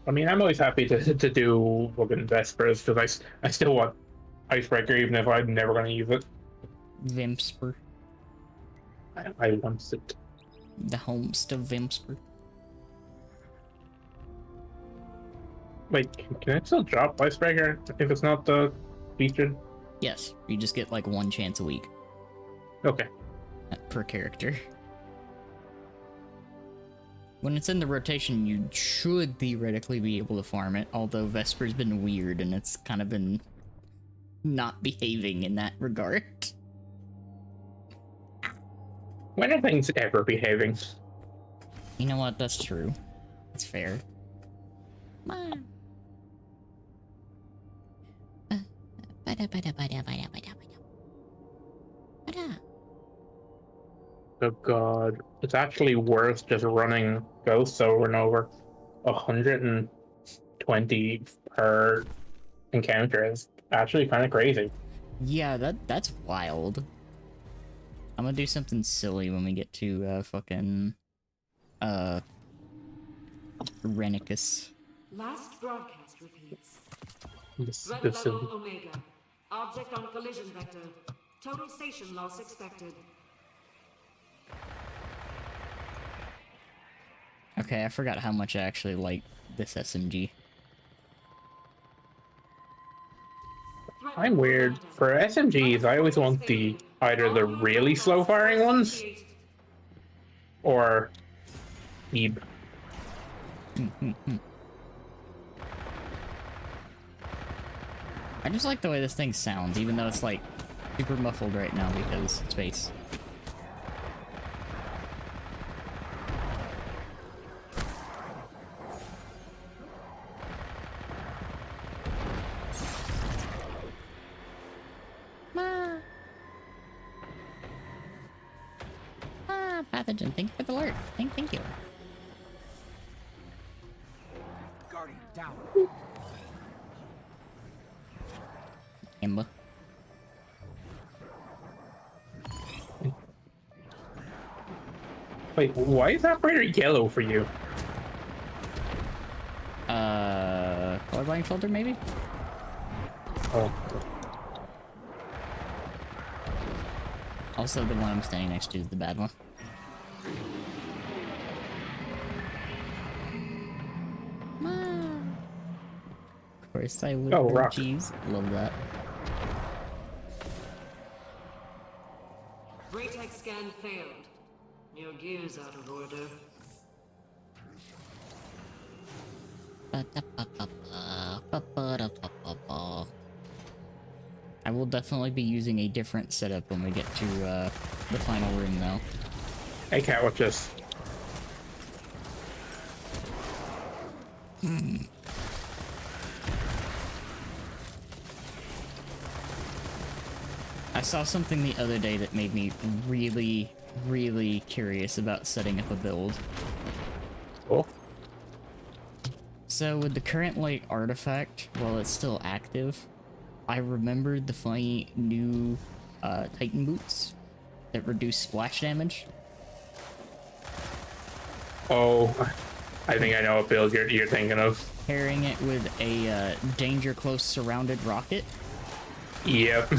I mean, I'm always happy to do fucking Vespers, because I still want Icebreaker, even if I'm never going to use it. Vimsper. I want it. The homest of Vimsper. Wait, can I still drop Icebreaker if it's not the featured? Yes, you just get like one chance a week Okay. per character. When it's in the rotation, you should theoretically be able to farm it, although Vesper's been weird and it's kind of been not behaving in that regard. When are things ever behaving? You know what? That's true. That's fair. Oh god. It's actually worth just running Ghosts over and over. 120 per encounter is actually kind of crazy. Yeah, that's wild. I'm gonna do something silly when we get to fucking Renicus. Last broadcast repeats. This, Threat this, level Omega. Object on collision vector. Total station loss expected. Okay, I forgot how much I actually like this SMG. Threat I'm level weird. Lambda. For SMGs, I always want the either the really slow firing ones or Goob. I just like the way this thing sounds, even though it's like super muffled right now because space. Pathogen, thank you for the alert. Thank you. Guardian down. Kimba. Wait, why is that brighter yellow for you? Colorblind filter maybe? Oh, Also, the one I'm standing next to is the bad one. Of course, I would. Oh, rock. Cheese. Love that. Raytech scan failed. Your gear's out of order. I will definitely be using a different setup when we get to the final room, though. Hey, cat, watch this. I saw something the other day that made me really, really curious about setting up a build. Cool. So with the current light artifact, while it's still active, I remembered the funny new Titan boots that reduce splash damage. Oh, I think I know what build you're thinking of. Pairing it with a danger close surrounded rocket. Yep.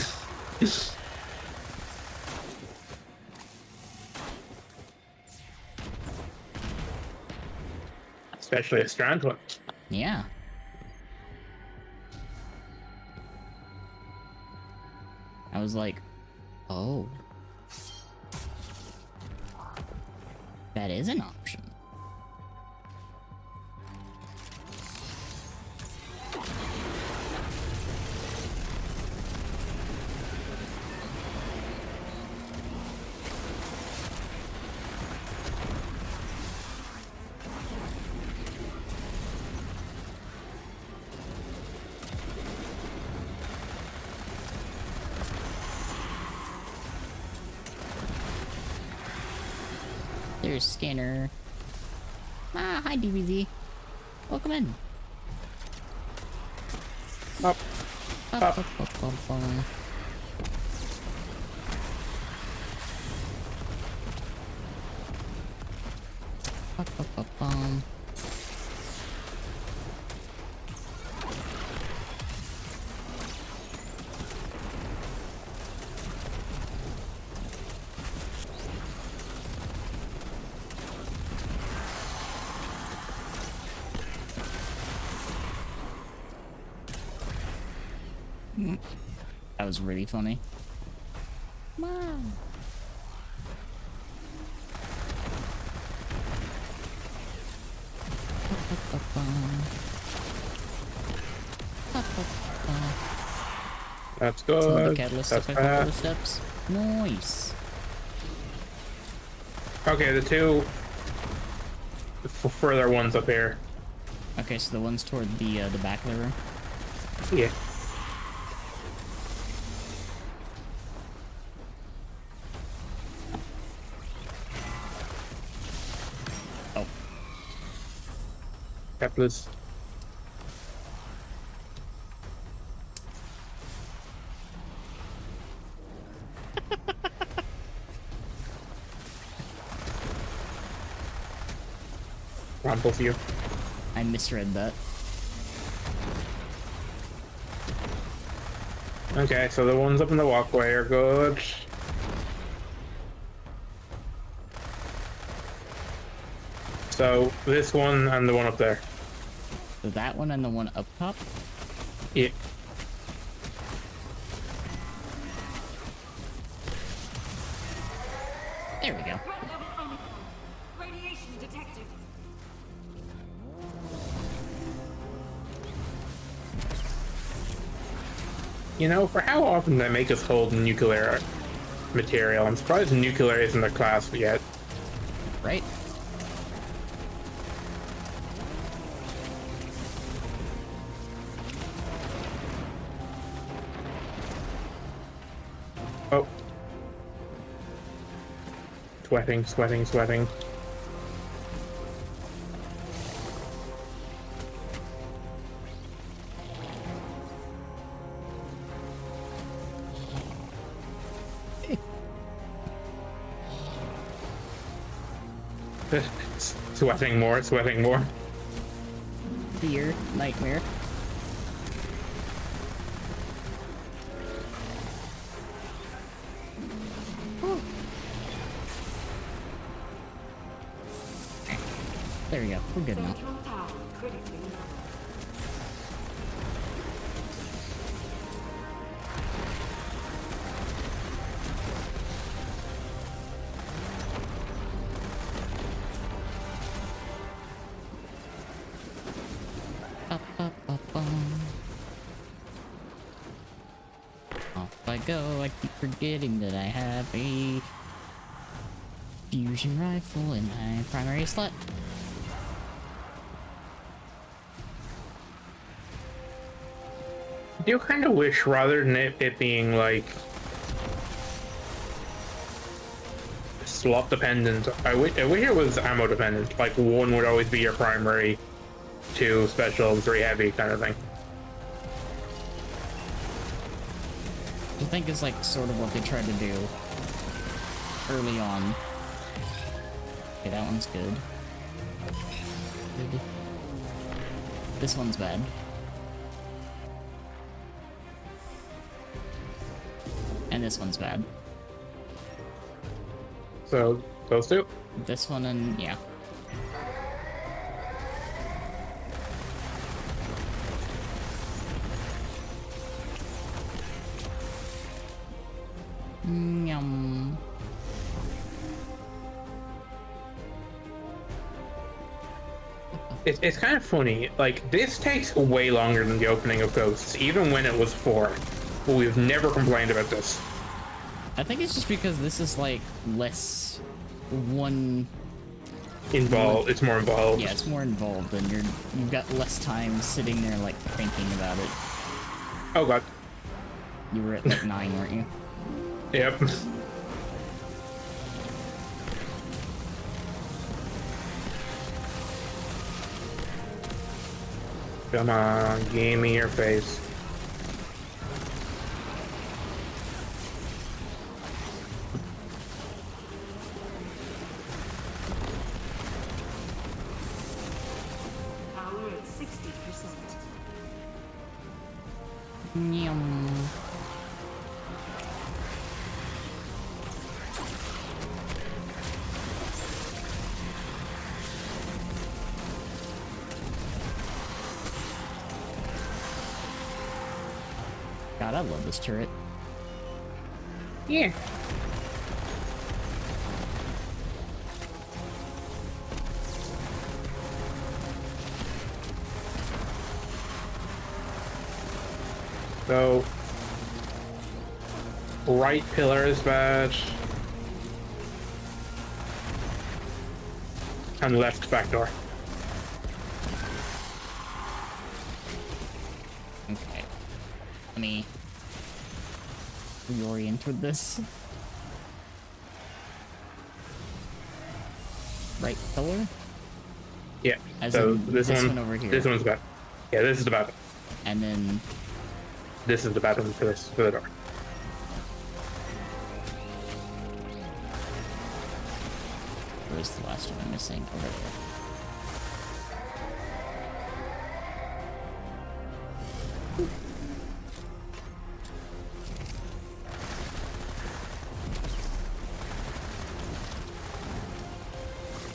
Especially a strand one. Yeah. I was like, oh. That is an option. There's Scanner. Ah, hi DBZ. Welcome in. Up. Up. That was really funny. Wow. That's Some of the good. catalyst That's stuff I couple bad. of steps. Nice. Okay, the two further ones up here. Okay, so the ones toward the back of the room. Yeah. Oh. Kepler's. On both of you. I misread that. Okay, so the ones up in the walkway are good. So this one and the one up there. So that one and the one up top? Yeah. There we go. Threat level Omicron. Radiation detected. You know, for how often they make us hold nuclear material, I'm surprised nuclear isn't a class yet. Right? Oh. Sweating, sweating, sweating. Sweating more, sweating more. Fear, nightmare. There we go. We're good now. Central power critically low. Off I go. I keep forgetting that I have a fusion rifle in my primary slot. I do kind of wish, rather than it being like slot dependent, I wish it was ammo dependent. Like one would always be your primary, 2 special, 3 heavy kind of thing. I think is like sort of what they tried to do early on. Okay, that one's good. Good. This one's bad. And this one's bad. So those 2. This one and yeah. Yum. It's kind of funny. Like this takes way longer than the opening of Ghosts, even when it was 4. But we've never complained about this. I think it's just because this is like less one. Involved. It's more involved. Yeah, it's more involved, and you've got less time sitting there like thinking about it. Oh god. You were at like 9, weren't you? Yep. Come on, give me your face. Power at 60%. Yum. God, I love this turret. Yeah. So, right pillar is bad. And left back door. Okay. Let me reorient with this. Right pillar? Yeah. As so in this one over here. This one's bad. Yeah, this is the bad one. And then This is the bad one for the door. was the last one I'm missing? Over there.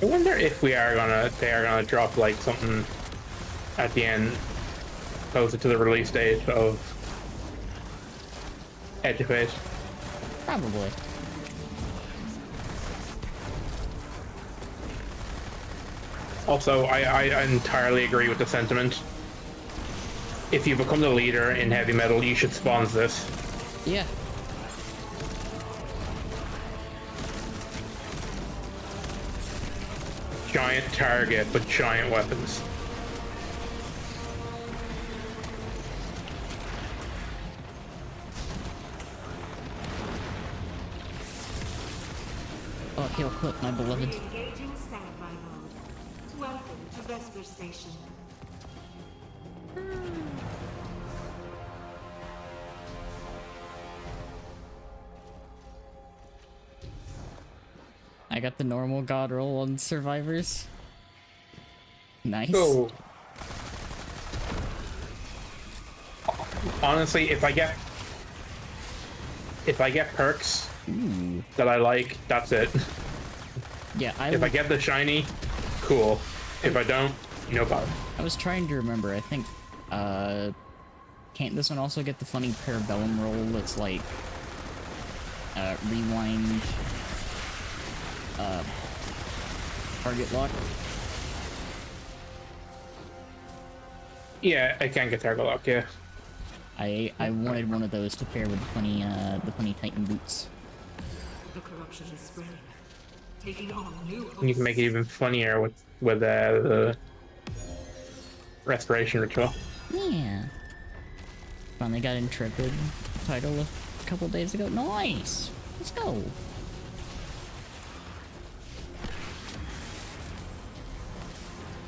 I wonder if they are gonna drop like something at the end closer to the release date of Edge of Fate. Probably. Also, I entirely agree with the sentiment. If you become the leader in heavy metal, you should sponsor this. Yeah. Giant target, but giant weapons. Oh, he'll quit, my beloved. Engaging standby mode. Welcome to Vesper Station. I got the normal god roll on survivors. Nice. So, honestly, if I get perks that I like, that's it. Yeah, If I get the shiny, cool. If I don't, no problem. I was trying to remember. I think, can't this one also get the funny parabellum roll that's like, rewind, target lock? Yeah, I can get target lock, yeah. I wanted one of those to pair with the funny Titan boots. The corruption is spreading, taking on new You can make it even funnier with the restoration ritual. Yeah. Finally got Intrepid title a couple days ago. Nice! Let's go!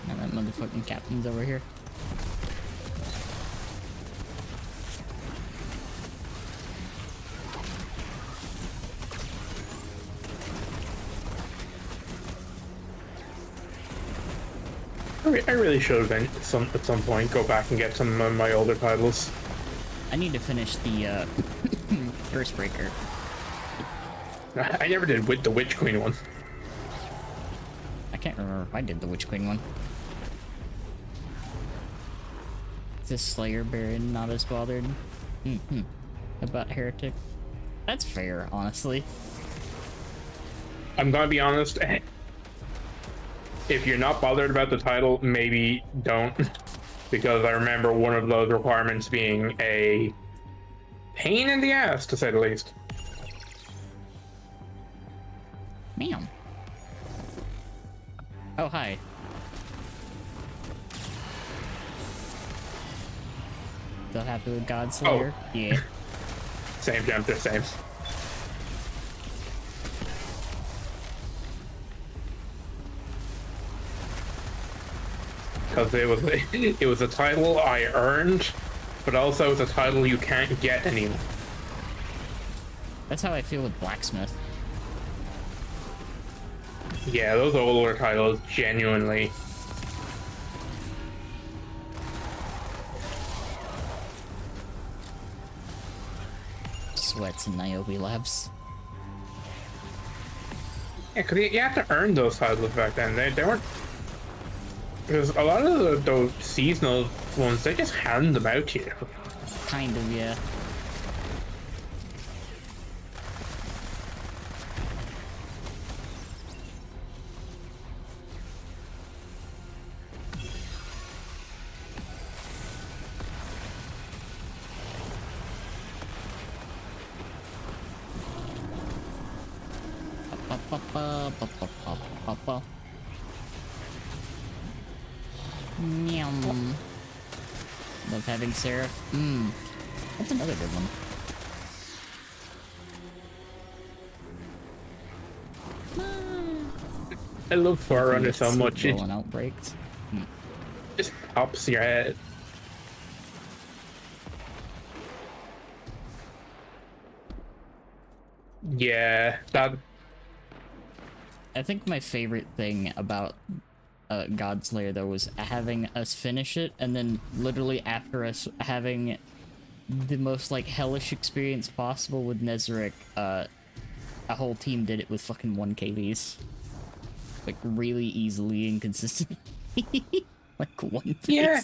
Now that motherfucking captain's over here. I really should at some point go back and get some of my older titles. I need to finish the Curse Breaker. I never did with the Witch Queen one. I can't remember if I did the Witch Queen one. This Slayer Baron not as bothered about Heretic. That's fair, honestly. I'm gonna be honest. If you're not bothered about the title, maybe don't. Because I remember one of those requirements being a pain in the ass, to say the least. Ma'am. Oh, hi. Still happy with God Slayer? Oh. Yeah. Same chapter, same. Because it was a title I earned, but also it's a title you can't get anymore. That's how I feel with Blacksmith. Yeah, those older titles genuinely. Sweats and Niobe Labs. Yeah, because you have to earn those titles back then. They weren't. Because a lot of those seasonal ones, they just hand them out to you. Kind of, yeah. Meow. Love having Seraph. That's another good one. I love Forerunner so much. It Rolling outbreaks. just pops your head. Yeah, that I think my favorite thing about Godslayer though was having us finish it, and then literally after us having the most like hellish experience possible with Nezarec, a whole team did it with fucking 1 KVs. Like really easily and consistently. Like one face. Yeah.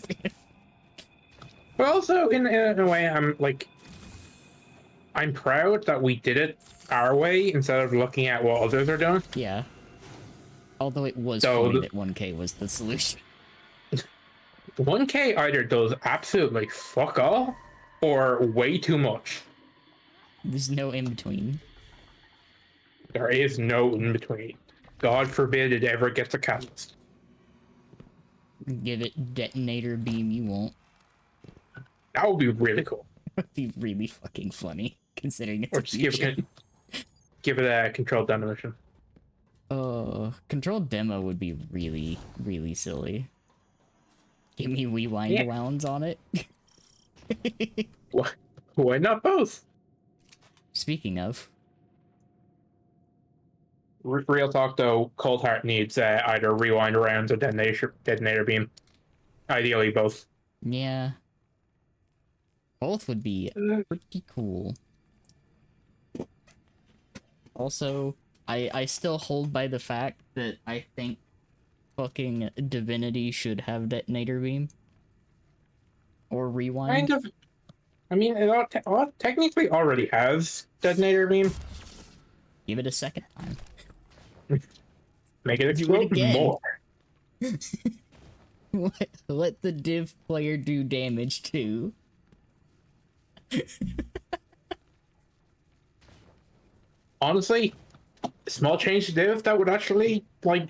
But also in a way I'm proud that we did it our way instead of looking at what others are doing. Yeah. Although it was So funny that 1K was the solution. 1K either does absolutely fuck all or way too much. There's no in between. There is no in between. God forbid it ever gets a catalyst. Give it detonator beam, you won't. That would be really cool. That'd be really fucking funny, considering it's Or a just future. give it a controlled demolition. Controlled demo would be really, really silly. Give me rewind rounds on it. Why not both? Speaking of, Real talk though, Cold Heart needs either rewind rounds or detonator beam. Ideally both. yeah, both would be pretty cool. Also, I still hold by the fact that I think fucking Divinity should have detonator beam or rewind. Kind of. I mean, it technically already has detonator beam. Give it a second time. Make it Do it explode again. more. Let the div player do damage too. Honestly, small change to div that would actually like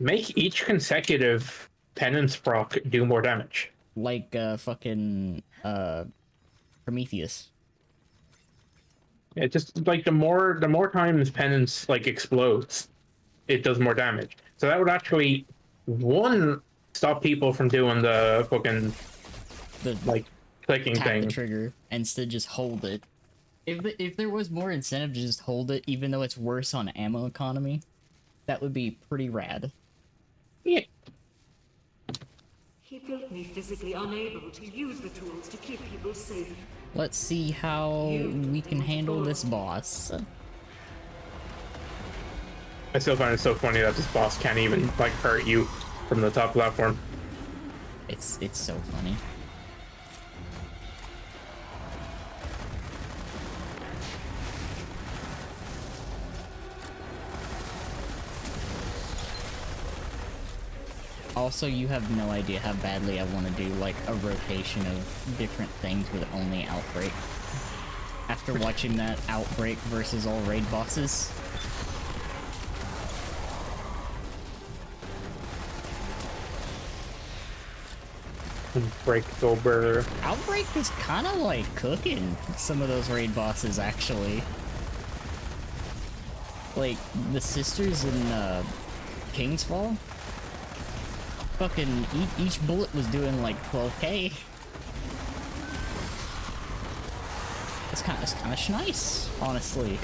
make each consecutive penance proc do more damage. Like fucking Prometheus. It just like the more times penance like explodes, it does more damage. So that would actually stop people from doing the fucking The like clicking tap the thing. trigger instead just hold it. If there was more incentive to just hold it, even though it's worse on ammo economy, that would be pretty rad. Yeah. He built me physically unable to use the tools to keep people safe. Let's see how we can handle this boss. I still find it so funny that this boss can't even like hurt you from the top platform. It's so funny. Also, you have no idea how badly I want to do like a rotation of different things with only Outbreak. After watching that Outbreak versus all raid bosses. Break Goober. Outbreak is kind of like cooking some of those raid bosses, actually. Like, the sisters in King's Fall? Fucking, each bullet was doing like 12k. It's kind of nice, honestly.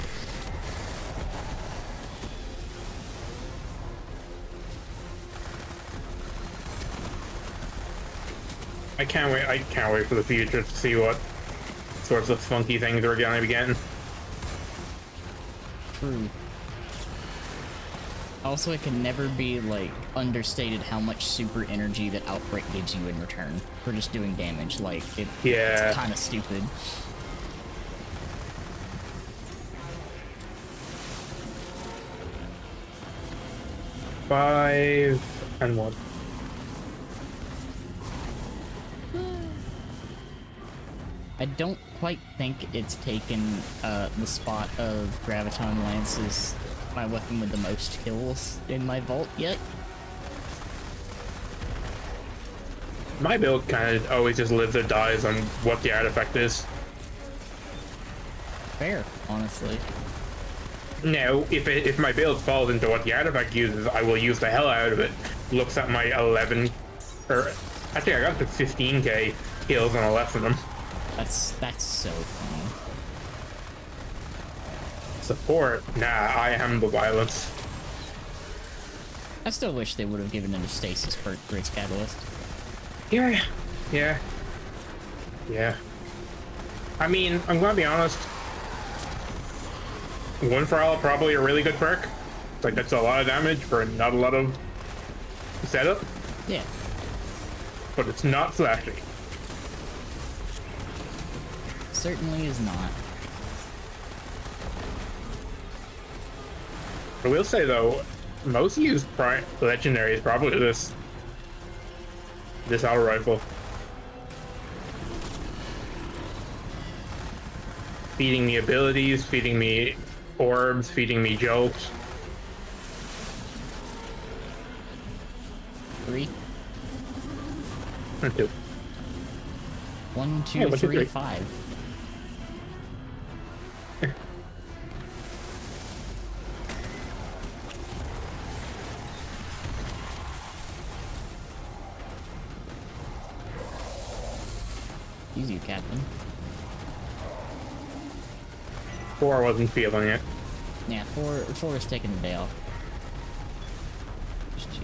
I can't wait for the future to see what sorts of funky things we're gonna be getting. True. Also, it can never be, like, understated how much super energy that Outbreak gives you in return for just doing damage. Like, Yeah. it's kind of stupid. Five and one. I don't quite think it's taken the spot of Graviton Lance as my weapon with the most kills in my vault yet. My build kind of always just lives or dies on what the artifact is. Fair, honestly. Now, if my build falls into what the artifact uses, I will use the hell out of it. Looks at my 11, or actually I got to 15k kills on 11 of them. That's so funny. Support? Nah, I am the violence. I still wish they would have given it a stasis perk for its catalyst. Yeah. I mean, I'm gonna be honest. One for all, probably a really good perk. Like, that's a lot of damage for not a lot of setup. Yeah. But it's not flashy. Certainly is not. I will say though, most used legendary is probably this auto rifle. Feeding me abilities, feeding me orbs, feeding me jokes. 3. And 2. 1, 2, Yeah, 1, 2, 3, 3. 5. Use you, Captain. 4 wasn't feeling it. Yeah, 4 is taking the day off. Just 2.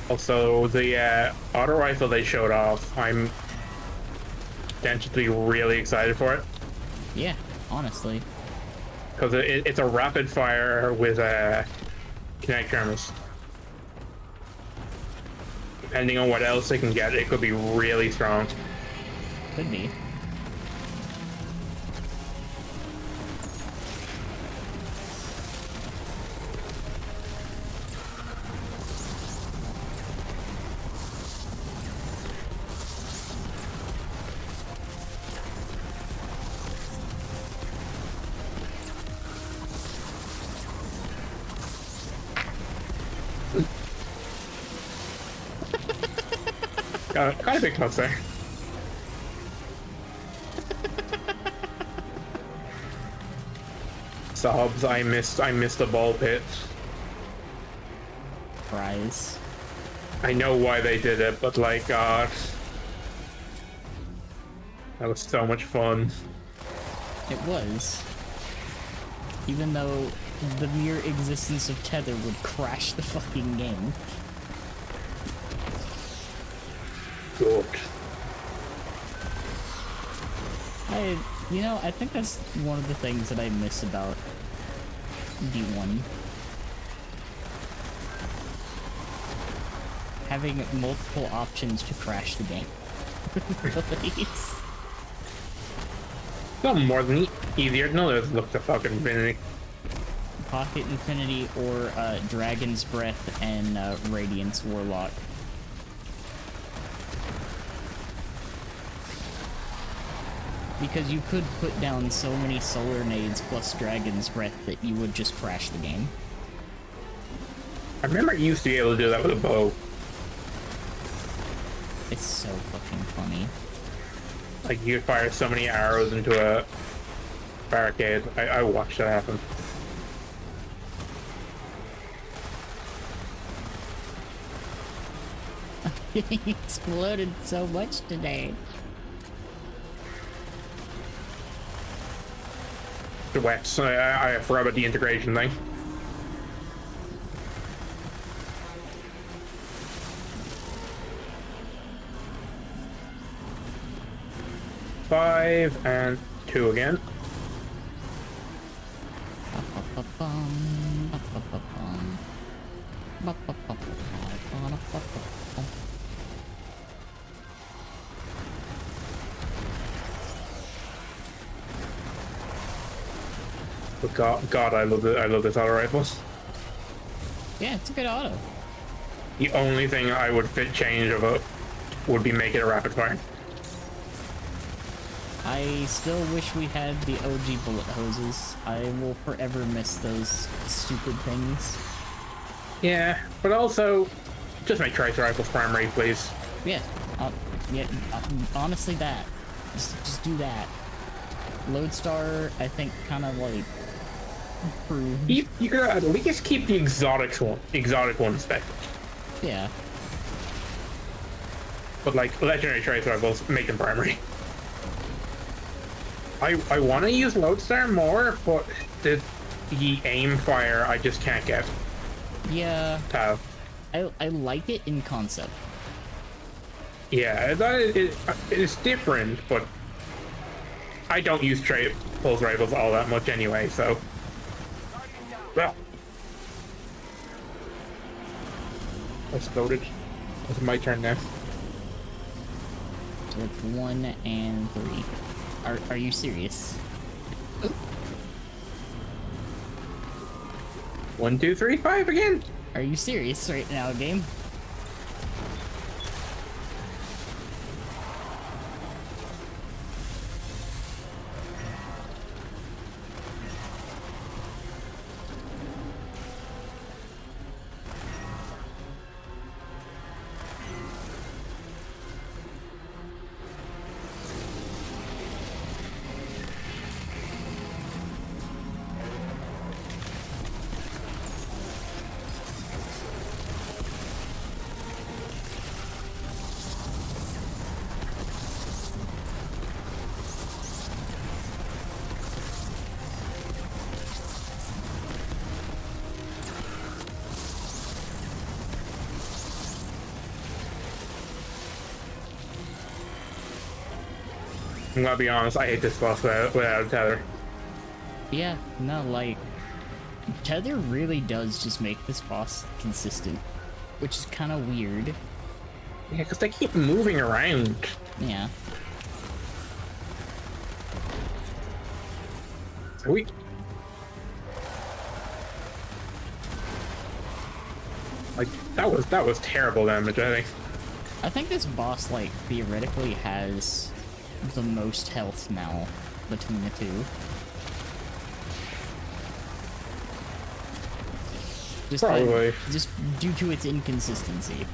Also, the auto rifle they showed off, I'm potentially really excited for it. Yeah, honestly. Because it's a rapid fire with kinetic tremors. Depending on what else they can get, it could be really strong. Could be. Got a big plus there. Sobs, I missed the ball pit. Prize. I know why they did it, but like, that was so much fun. It was. Even though the mere existence of Tether would crash the fucking game. Good. I think that's one of the things that I miss about D1. Having multiple options to crash the game. Please. Something more than easier. No, let's look to fucking Infinity. Pocket Infinity or Dragon's Breath and Radiance Warlock. Because you could put down so many solar nades plus Dragon's Breath that you would just crash the game. I remember you used to be able to do that with a bow. It's so fucking funny. Like, you could fire so many arrows into a barricade. I watched that happen. He exploded so much today. The wets. I forgot about the integration thing. Five and 2 again. But God, I love it. I love this auto rifles. Yeah, it's a good auto. The only thing I would change of it would be make it a rapid fire. I still wish we had the OG bullet hoses. I will forever miss those stupid things. Yeah, but also, just make tracer rifles primary, please. Yeah, honestly, that. Just do that. Lodestar, I think, kind of like improved. You could at least keep the exotic one spec. Yeah. But like legendary tracer rifles, make them primary. I want to use Lodestar more, but the aim fire I just can't get. Yeah, To. I like it in concept. Yeah, it's different, but I don't use pulse rifles all that much anyway, so. Well, that's loaded. It's my turn next. So it's 1 and 3. Are you serious? 1, 2, 3, 5 again. Are you serious right now, game? I'm gonna be honest, I hate this boss without a tether. Yeah, no, like, Tether really does just make this boss consistent, which is kind of weird. Yeah, because they keep moving around. Yeah. Sweet. Like, that was terrible damage, I think. I think this boss, like, theoretically has the most health now between the two. Probably. Just due to its inconsistency.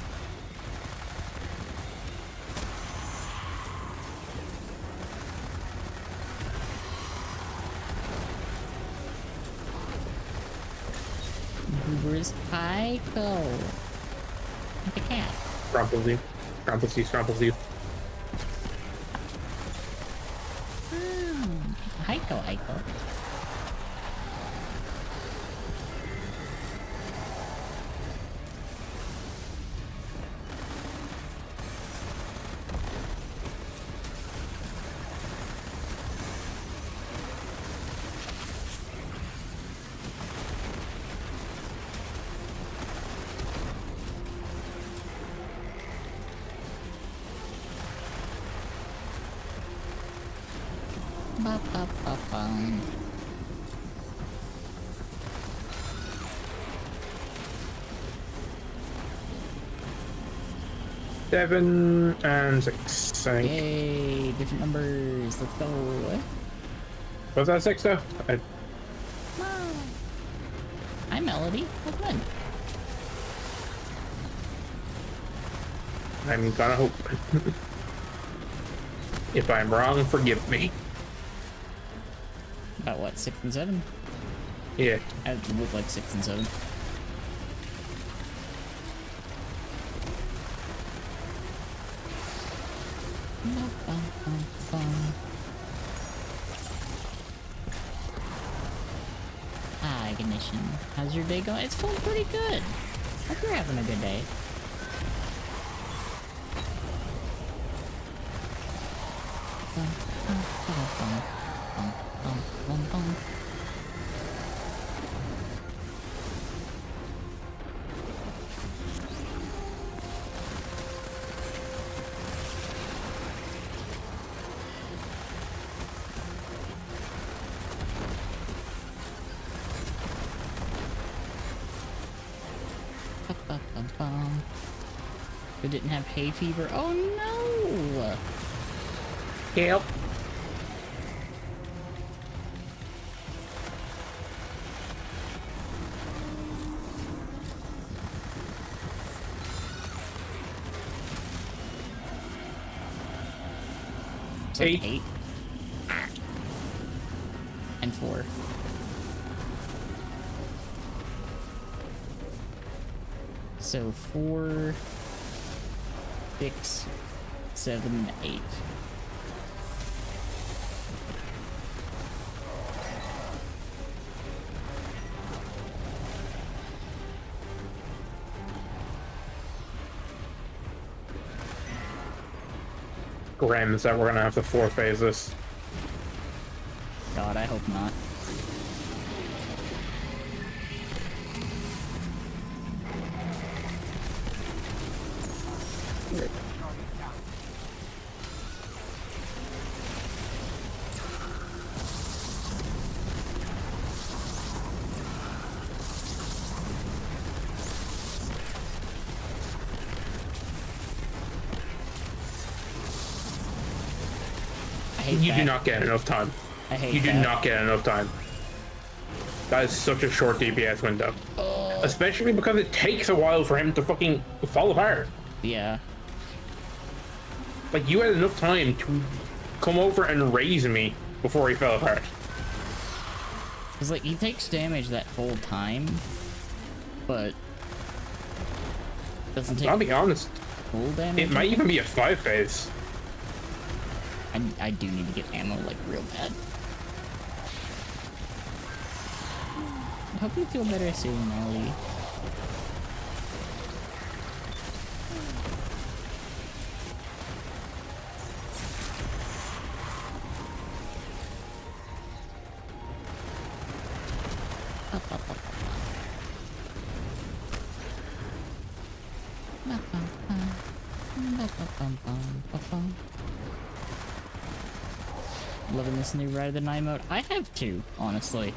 Goober's Heiko. Like a cat. Rumpelstiltskin. Rumpelstiltskin. Heiko. Seven and 6, I think. Yay, different numbers. Let's go. Was that 6 though? Hi, Melody. Well done. I'm gonna hope. If I'm wrong, forgive me. About what, 6 and 7? Yeah. I look like 6 and 7. Hi, Ignition. How's your day going? It's going pretty good. Hope you're having a good day. Who didn't have hay fever? Oh no! Help. So 8 and 4. So 4, 6, 7, 8. scrims that we're gonna have to four-phase this. God, I hope not. I hate You that. do not get enough time. I hate You do that. not get enough time. That is such a short DPS window. Especially because it takes a while for him to fucking fall apart. Yeah. Like, you had enough time to come over and raise me before he fell apart. Cause like he takes damage that whole time, but doesn't take I'll be honest, full damage. it might even be a 5-phase. I do need to get ammo like real bad. I hope you feel better soon, Molly. Loving this new Ride of the Night mode. I have two, honestly.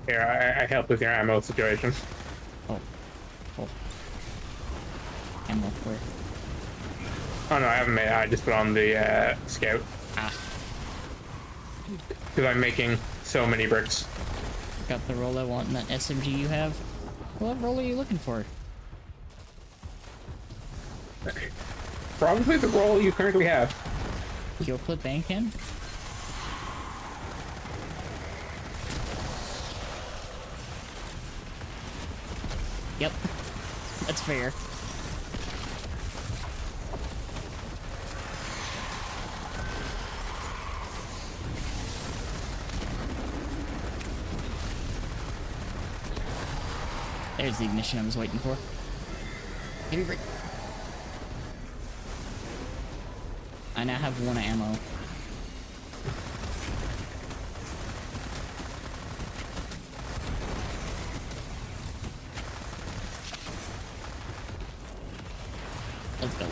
Here, I help with your ammo situation. Oh. Ammo where? Oh no, I haven't made it. I just put on the scout. Ah. Because I'm making so many bricks. Got the roll I want in that SMG you have. What roll are you looking for? Probably the role you currently have. Kill clip and can? Yep. That's fair. There's the ignition I was waiting for. Give me a break. I now have one ammo. Let's go.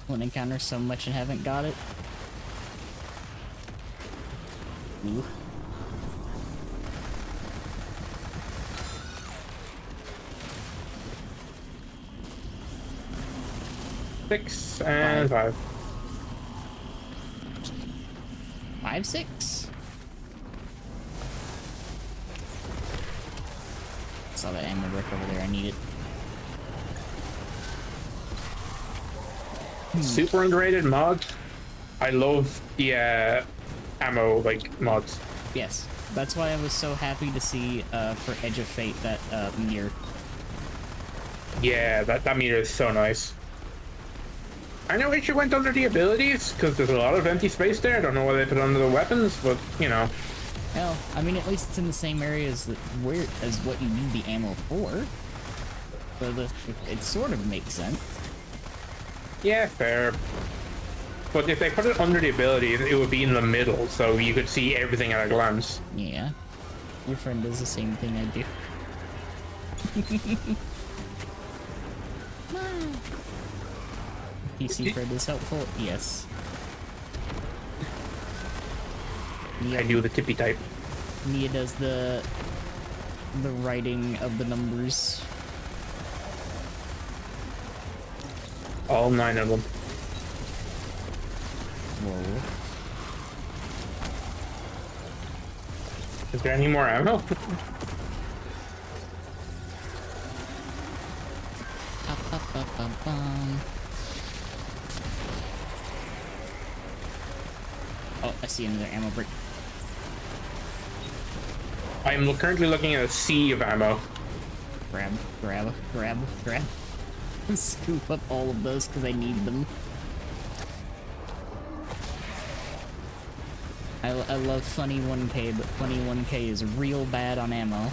One encounter so much and haven't got it. Ooh. Six and five. 5, 6. Saw that ammo brick over there. I need it. Super underrated mod. I love the ammo like mods. Yes, that's why I was so happy to see for Edge of Fate that meteor. Yeah, that meter is so nice. I know it should went under the abilities because there's a lot of empty space there. I don't know why they put it under the weapons, but you know. Well, I mean, at least it's in the same area as as what you need the ammo for. So it sort of makes sense. Yeah, fair. But if they put it under the abilities, it would be in the middle, so you could see everything at a glance. Yeah. Your friend does the same thing I do. PC Fred is helpful? Yes. I do the tippy type. Mia does the writing of the numbers. All 9 of them. Whoa. Is there any more ammo? Oh, I see another ammo brick. I am currently looking at a sea of ammo. Grab. Scoop up all of those because I need them. I love funny 1K, but funny 1K is real bad on ammo.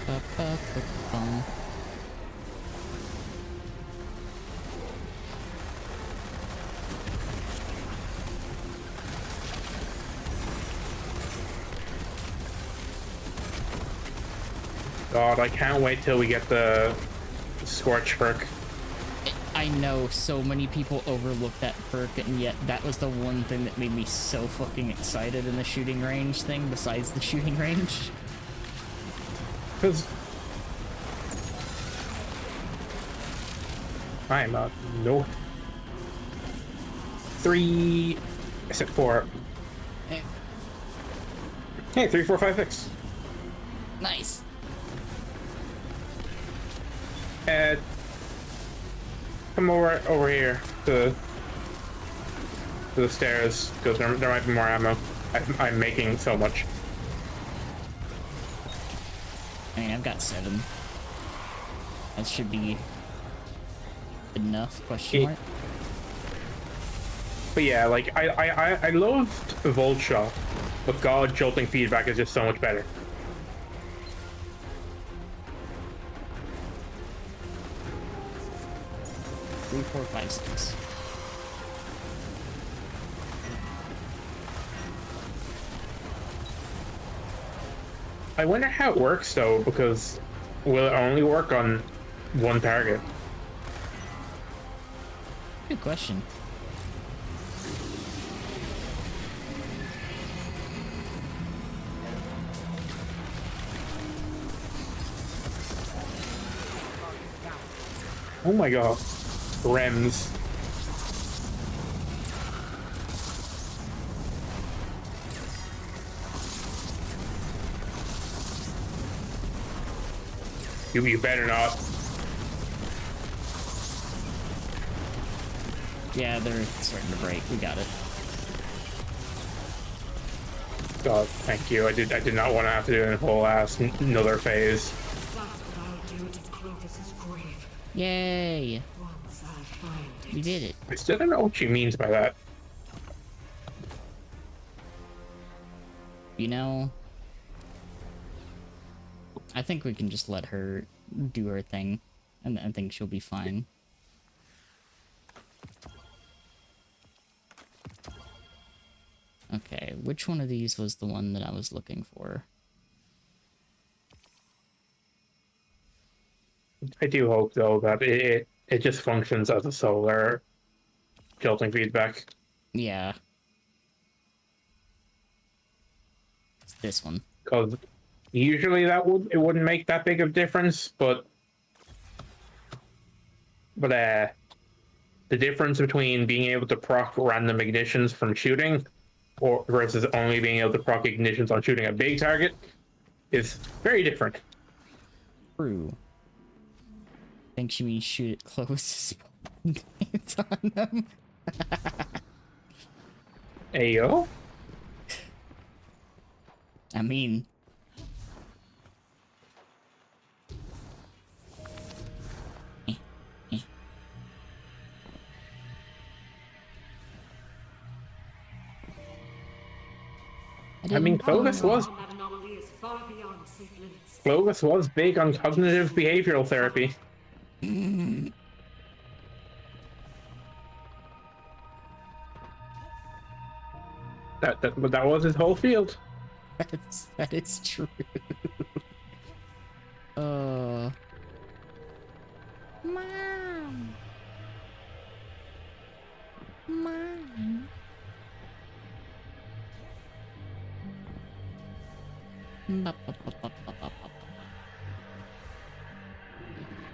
Ba-ba-ba-bum. God, I can't wait till we get the Scorch perk. I know so many people overlook that perk, and yet that was the one thing that made me so fucking excited in the shooting range thing, besides the shooting range. Because I'm no 3. I said 4. Eh, Hey, 3, 4, 5, 6. nice. Ed, come over here to the stairs because there might be more ammo. I'm making so much. I mean, I've got 7. That should be enough, question mark. But yeah, like I loved Volt Shot, but God, jolting feedback is just so much better. 3, 4, 5, 6. I wonder how it works though, because will it only work on one target? Good question. Oh my God, Rems. You better not. Yeah, they're starting to break. We got it. God, thank you. I did not want to have to do a whole ass another phase. That's what I'll do to Clotus's grave. Yay! Once I find it. We did it. I still don't know what she means by that. You know, I think we can just let her do her thing, and I think she'll be fine. Okay, which one of these was the one that I was looking for? I do hope though that it just functions as a solar jolting feedback. Yeah. It's this one. Because usually it wouldn't make that big of a difference, but the difference between being able to proc random ignitions from shooting or versus only being able to proc ignitions on shooting a big target is very different. True. I think she means shoot it close. It's on them. Ayo. I mean, I mean, Clovis was That anomaly is far beyond safe limits. Clovis was big on cognitive behavioral therapy. That was his whole field. that is true. Mom. Mom.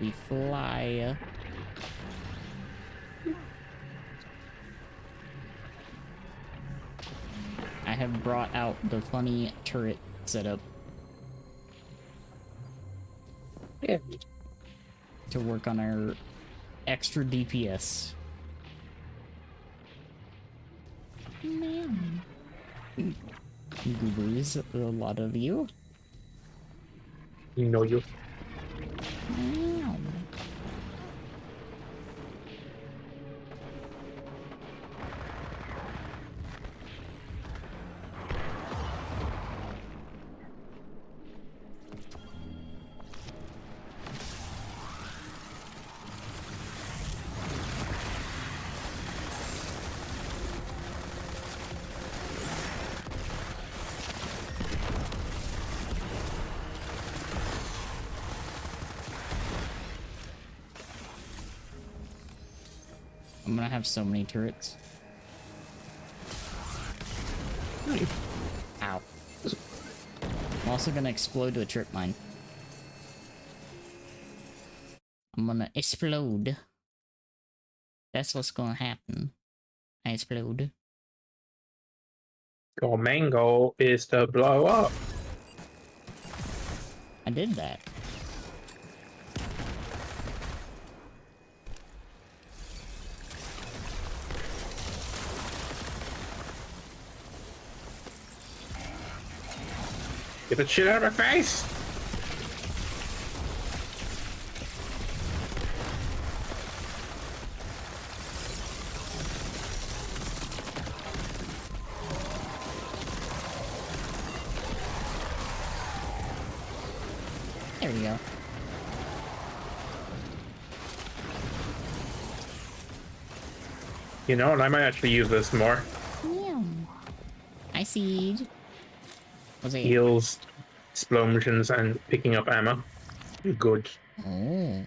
We fly. I have brought out the funny turret setup Yeah. to work on our extra DPS. Man. Goobers, a lot of you. You know you. Meow. gonna have so many turrets. Ow. I'm also gonna explode to a trip mine. I'm gonna explode. That's what's gonna happen. I explode. Your main goal is to blow up. I did that. Get the shit out of my face! There we go. You know, and I might actually use this more. Yeah. I see. Was it? Heals, explosions, and picking up ammo. Good. Oh.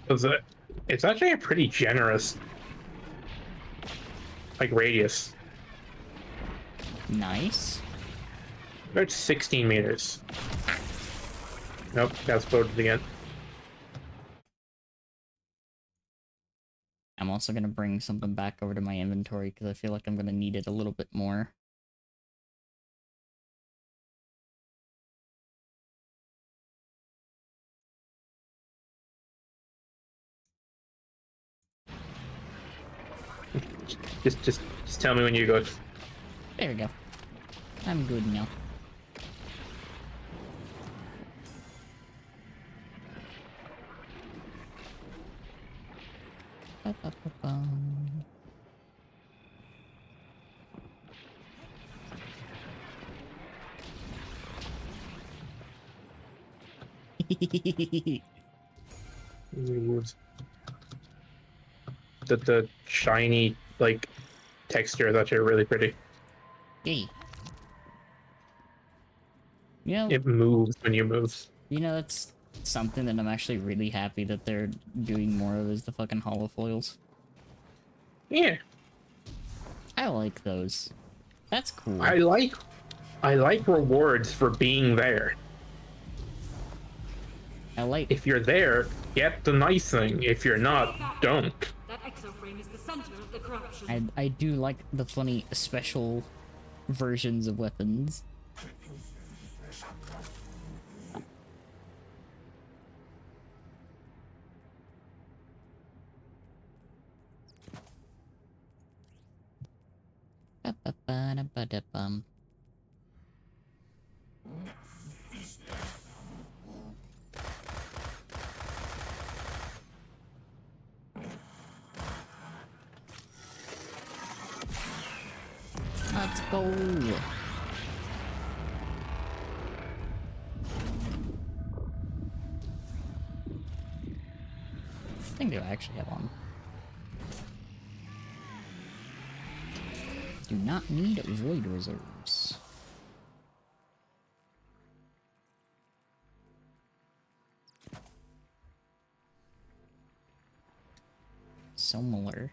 Because it's actually a pretty generous, like, radius. Nice. About 16 meters. Nope, got exploded again. I'm also gonna bring something back over to my inventory because I feel like I'm gonna need it a little bit more. Just tell me when you go. There we go. I'm good now. Ba-ba-ba-bum. The shiny, like, texture is actually really pretty. Hey. You know, It moves when you move. that's something that I'm actually really happy that they're doing more of is the fucking holofoils. Yeah, I like those. That's cool. I like rewards for being there. I like. If you're there, get the nice thing. If you're not, don't. That exoframe is the center of the corruption. I do like the funny special versions of weapons. Ba-ba-ba-da-ba-da-bum. Let's go. I think do I actually have one? Do not need void reserves. Similar.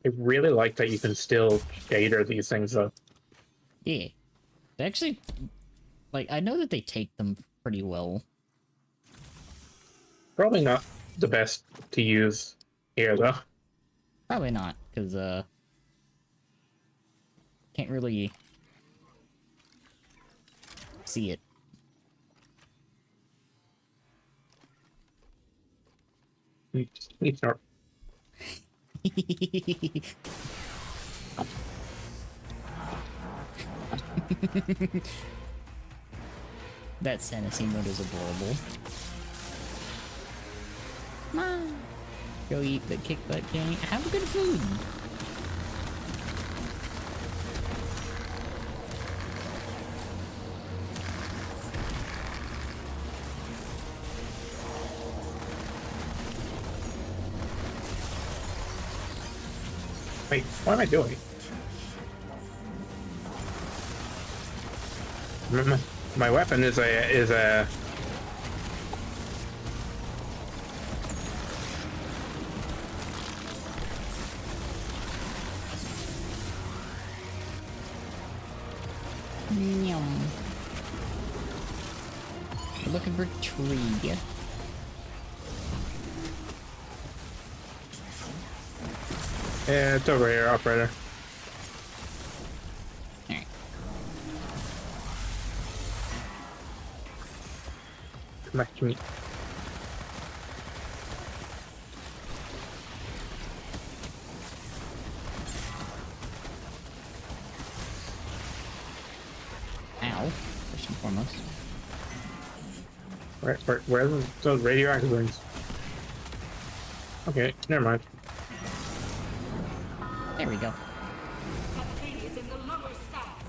I really like that you can still shader these things up. Yeah. They actually, like, I know that they take them pretty well. Probably not the best to use here, though. Probably not, because, can't really see it. It's not. That fantasy mode is adorable. Come on. Go eat the kick butt Jenny. Have good food. Wait, what am I doing? My weapon is a Yum. We're looking for tree. yeah, it's over here, operator. Alright. Come back to me. Ow. First and foremost. Where are those radioactive rings? Okay, never mind. There we go. Cascade is in the lower stacks.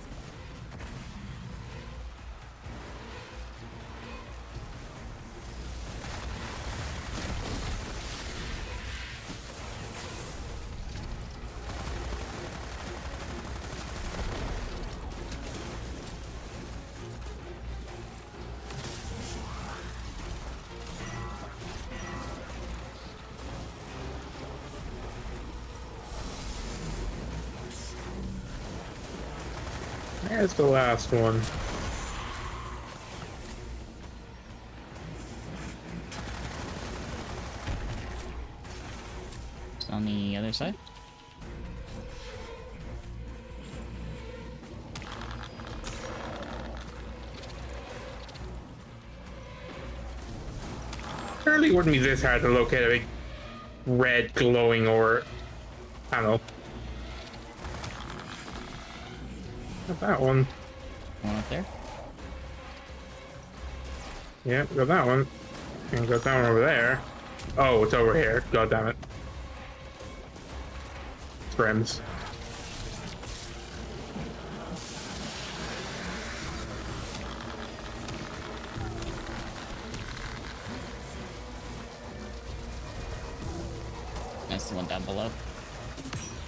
There's the last one. It's on the other side. Surely wouldn't be this hard to locate a big red glowing or panel. Got that one. One up there. Yeah, got that one. And got that one over there. Oh, it's over here. God damn it. Friends. That's the one down below.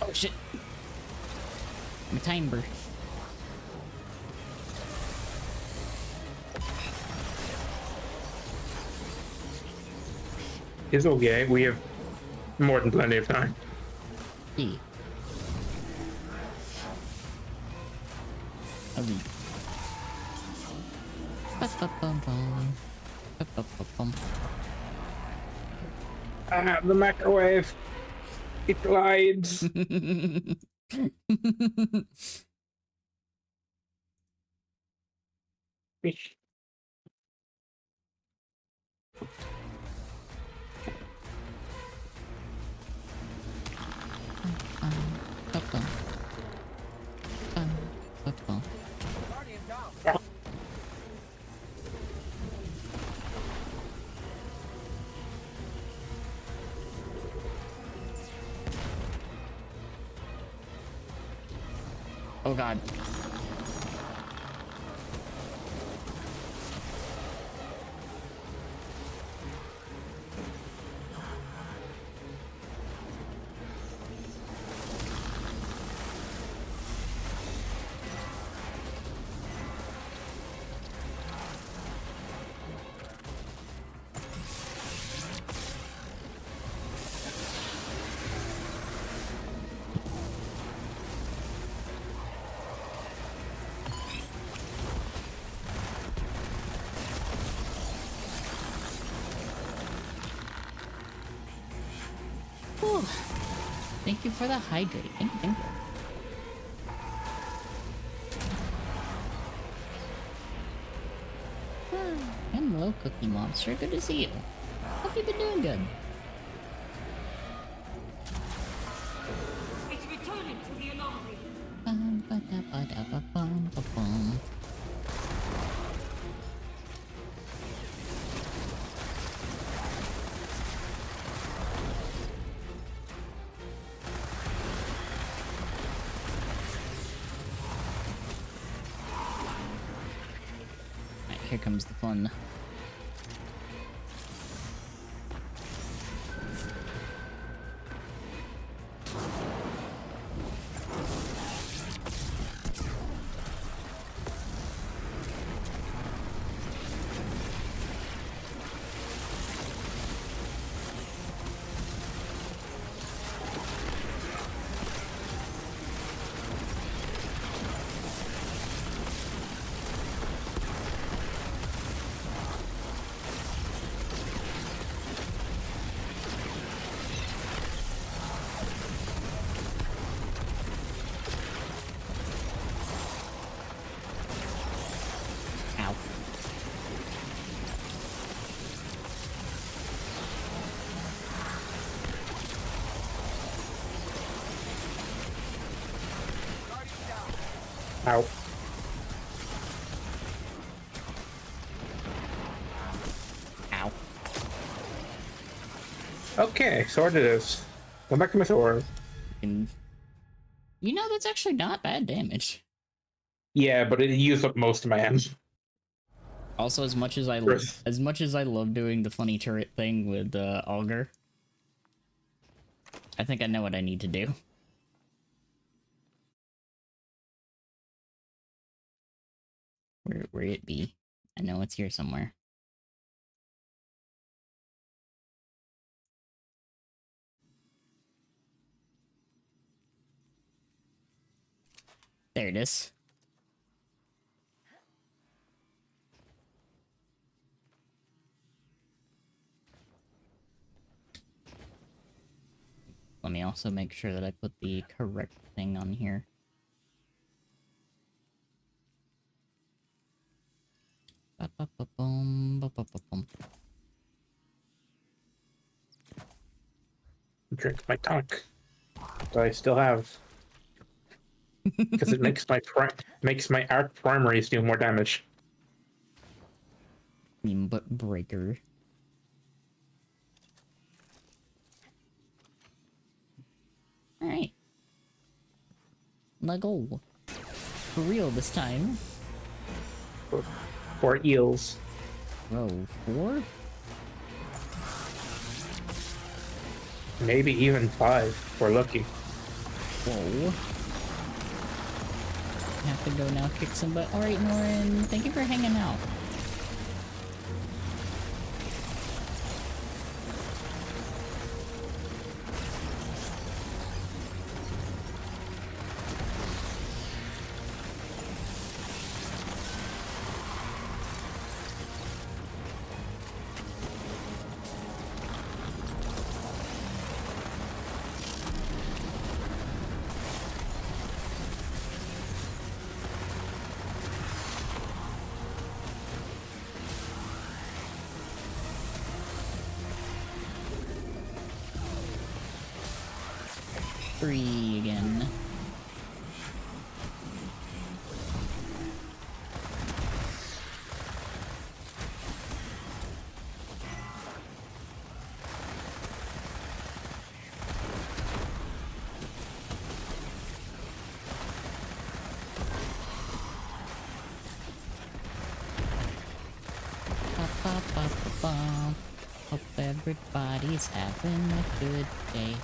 Oh shit. My timber. It's okay. We have more than plenty of time. E. Ali. Ba-ba-bum-bum. Ba-ba-bum-bum. Ah, the microwave. It glides. Fish. Ba-bum. Ba-bum. Guardian down. Oh god. Whew. Thank you for the hydrate. Thank you, thank you. Hello, Cookie Monster. Good to see you. Hope you've been doing good. It's returning to the anomaly. Bum-ba-da-ba-da-ba-bum-ba-bum. Alright, here comes the fun. Ow. Ow. Okay, sword it is. Go back to my sword. And you know that's actually not bad damage. Yeah, but it used up most of my ammo. Also, as much as I love doing the funny turret thing with Augur, I think I know what I need to do. Where it be? I know it's here somewhere. There it is. Let me also make sure that I put the correct thing on here. Ba-ba-ba-boom, ba-ba-ba-boom. Drink my tonic that I still have. Because it makes my arc primaries do more damage. But breaker. Alright. Let go. For real this time. For eels. Bro, 4? Maybe even 5 if we're lucky. Whoa. Have to go now kick some butt. Alright, Norin, thank you for hanging out. Three again. Ba-ba-ba-ba-bum. Hope everybody's having a good day.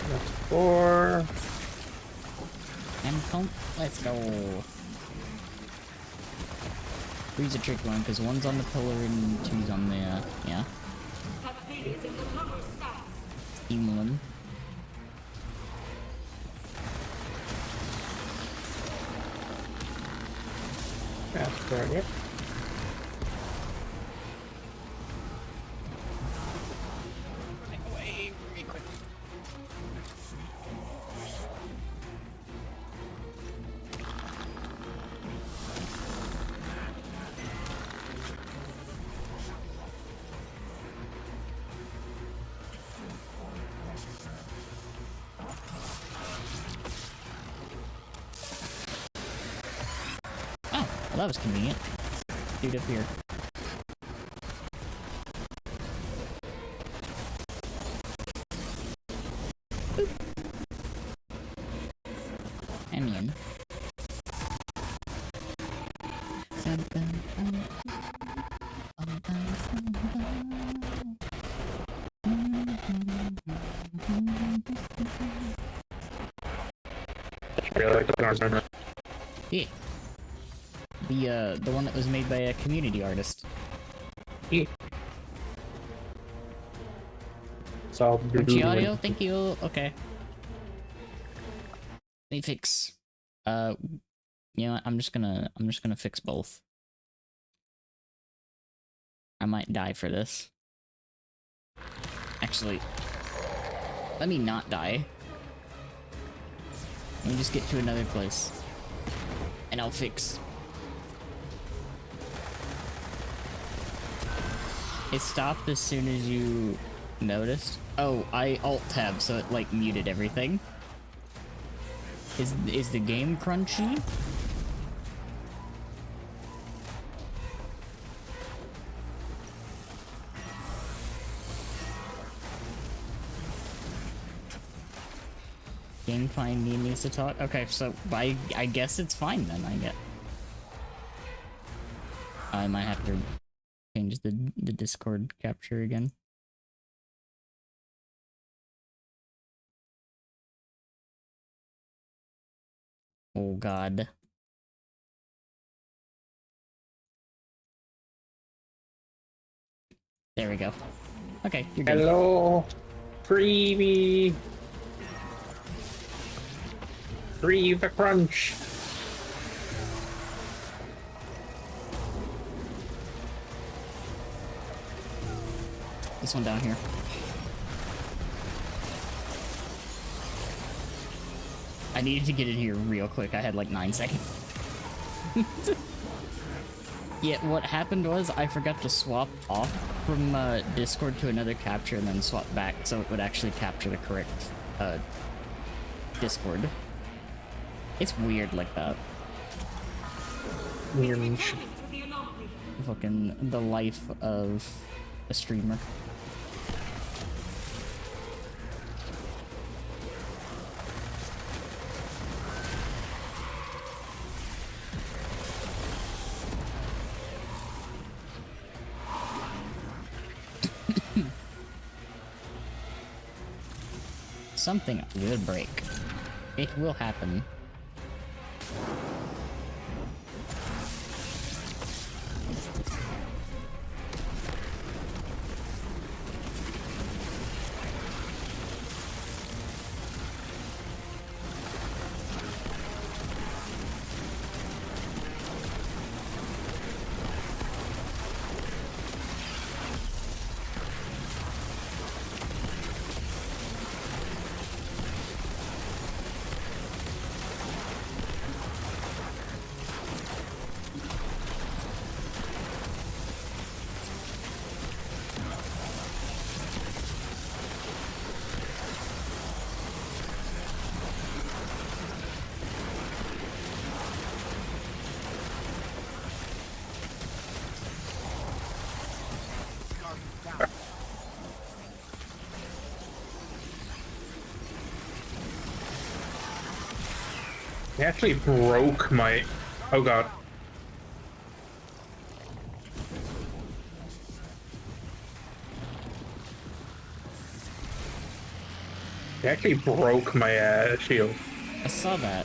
That's 4. And count. Let's go. 3's a tricky one because 1's on the pillar and 2's on the yeah. Team 1. That's target. Oh, well that was convenient. Dude up here. Boop. I'm in. Really like the armor. Yeah. The one that was made by a community artist. Yeah. So Punchy audio, thank you. Okay. Let me fix. You know what? I'm just gonna fix both. I might die for this. Actually, let me not die. Let me just get to another place. And I'll fix. It stopped as soon as you noticed. Oh, I alt-tab, so it, like, muted everything. Is the game crunchy? Game fine needs to talk? Okay, so I guess it's fine then, I get. I might have to change the Discord capture again. Oh god. There we go. Okay, you're good. Hello, freebie. Free the crunch. This one down here. I needed to get in here real quick. I had like 9 seconds. Yeah, what happened was I forgot to swap off from Discord to another capture and then swap back so it would actually capture the correct Discord. It's weird like that. Weird. Coming through the anomaly. Fucking the life of a streamer. Something will break. It will happen. It actually broke my... Oh god. It actually broke my shield. I saw that.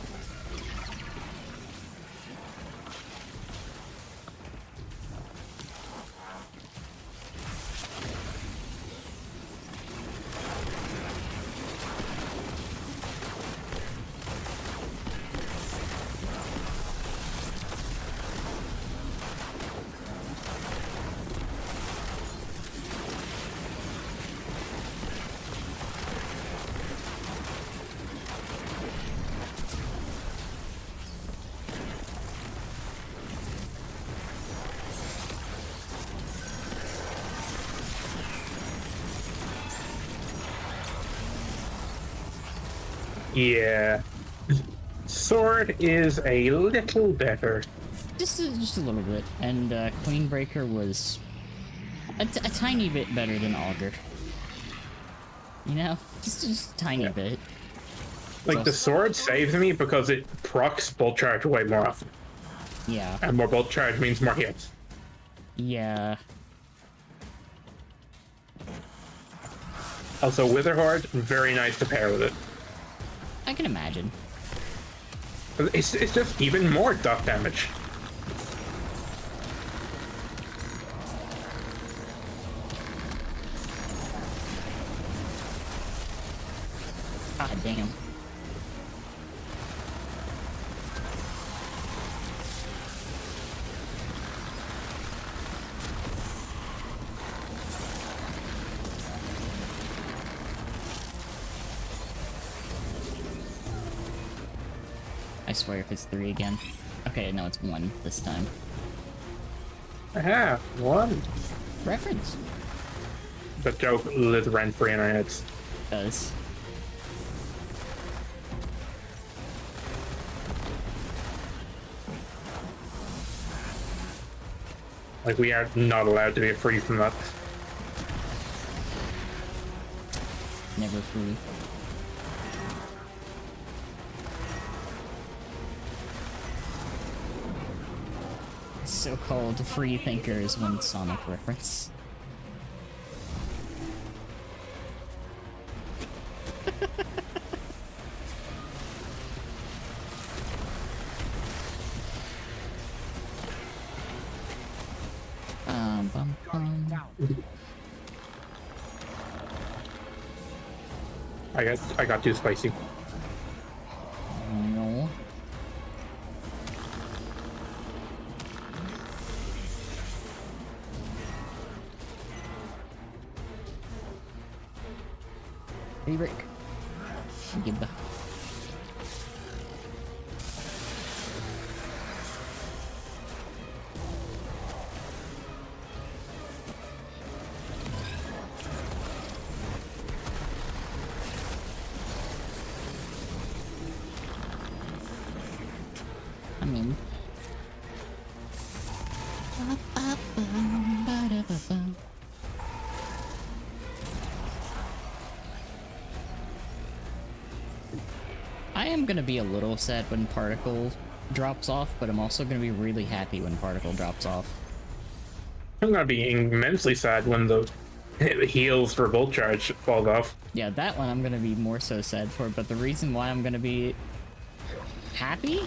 Yeah. Sword is a little better. Just a little bit. And Queenbreaker was a tiny bit better than Augur. You know? Just a tiny bit. Like, the sword saves me because it procs bolt charge way more often. Yeah. And more bolt charge means more hits. Yeah. Also, Witherhoard, very nice to pair with it. I can imagine. It's just even more duck damage. God damn. I swear if it's 3 again. Okay, no, it's 1 this time. Aha, one. Reference. The joke lives rent free in our heads. Does. Like, we are not allowed to be free from that. Never free. So-called free thinkers when Sonic reference. Bum, Guardian bum. down. I got too spicy. No. Hey, Rick. Goob. I'm in. I am gonna be a little sad when Particle drops off, but I'm also gonna be really happy when Particle drops off. I'm gonna be immensely sad when the heals for Volt Charge falls off. Yeah, that one I'm gonna be more so sad for, but the reason why I'm gonna be happy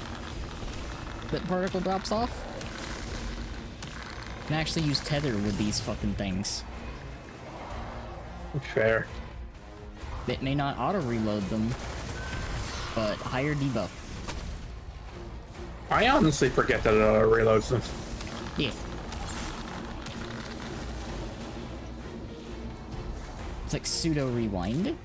that Particle drops off, I can actually use Tether with these fucking things. Fair. It may not auto-reload them, but higher debuff. I honestly forget that it reloads them. Yeah. It's like pseudo-rewind.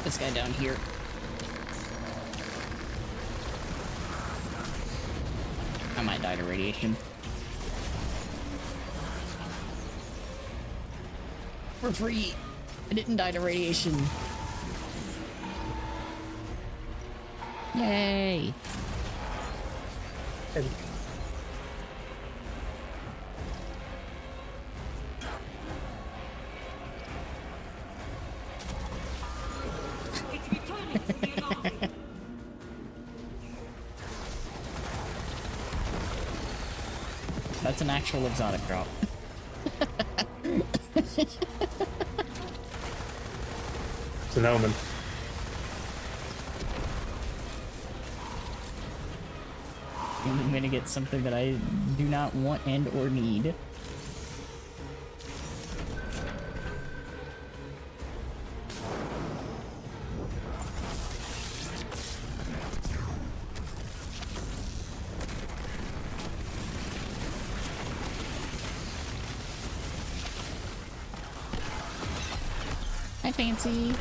This guy down here. I might die to radiation. We're free! I didn't die to radiation. Yay! It's returning to the anomaly. That's an actual exotic drop. It's an omen. I'm gonna get something that I do not want and or need. Hi, Fancy.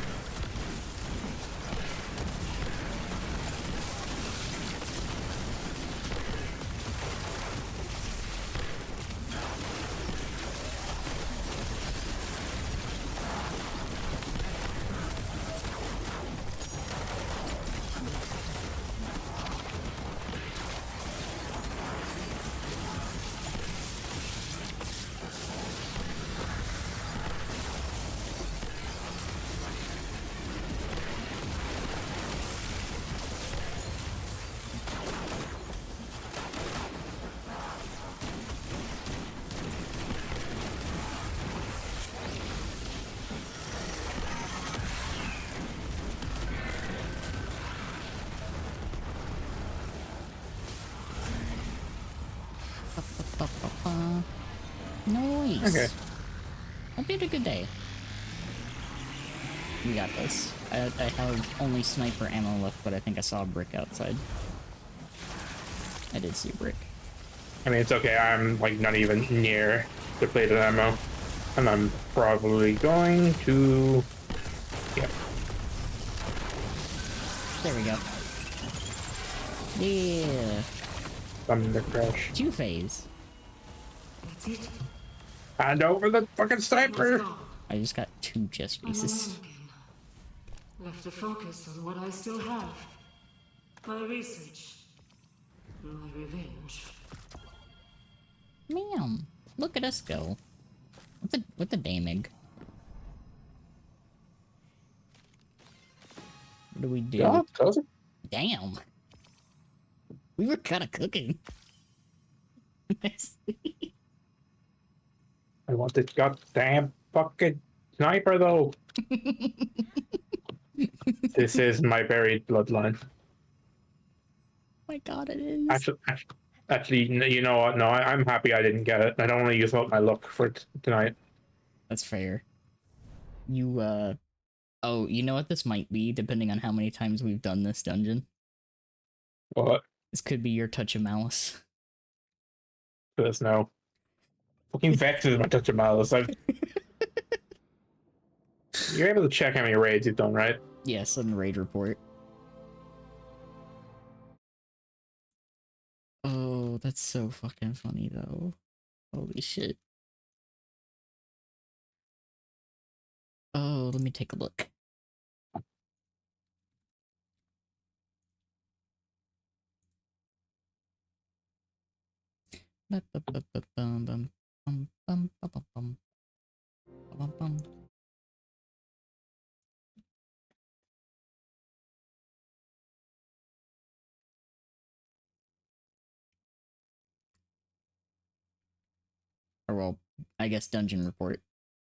Nice. Okay. Hope you had a good day. We got this. I have only sniper ammo left, but I think I saw a brick outside. I did see a brick. I mean, it's okay. I'm like not even near depleted ammo, and I'm probably going to. Yeah. There we go. Yeah. Thunder crash. Two-phase. That's it. Hand over the fucking It's sniper. gone. I just got 2 chest I'm alone pieces. again. Left to focus on what I still have. My research. My revenge. Ma'am, look at us go. With the damage. What do we do? God, closer. Damn. We were kind of cooking. I want this goddamn fucking sniper though. This is my buried bloodline. My god, it is. Actually, you know what? No, I'm happy I didn't get it. I don't want to use up my luck for tonight. That's fair. You, oh, you know what this might be, depending on how many times we've done this dungeon? What? This could be your touch of malice. There's no. Fucking Vex is my touch of malice. You're able to check how many raids you've done, right? Yes, on the raid report. Oh, that's so fucking funny, though. Holy shit. Oh, let me take a look. Or, well, I guess dungeon report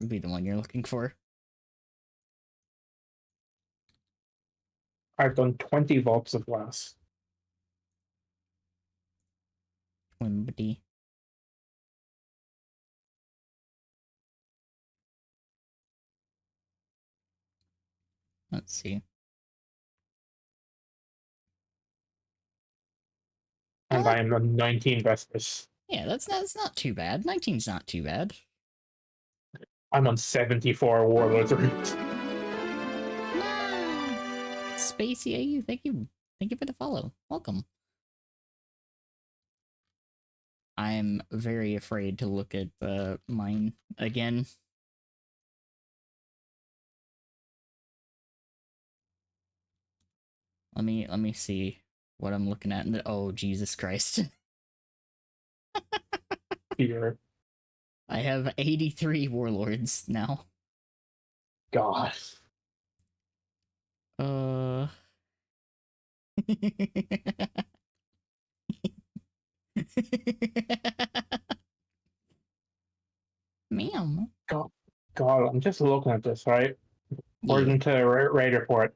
would be the one you're looking for. I've done 20 vaults of glass. Wimbity. Let's see. And I am on 19 Vespers. Yeah, that's not too bad. 19's not too bad. I'm on 74 Warlords roots. Spacey AU, thank you. Thank you for the follow. Welcome. I'm very afraid to look at mine again. Let me see what I'm looking at. Oh, Jesus Christ. Here. I have 83 warlords now. God. Ma'am. God, I'm just looking at this, right? According to raid report,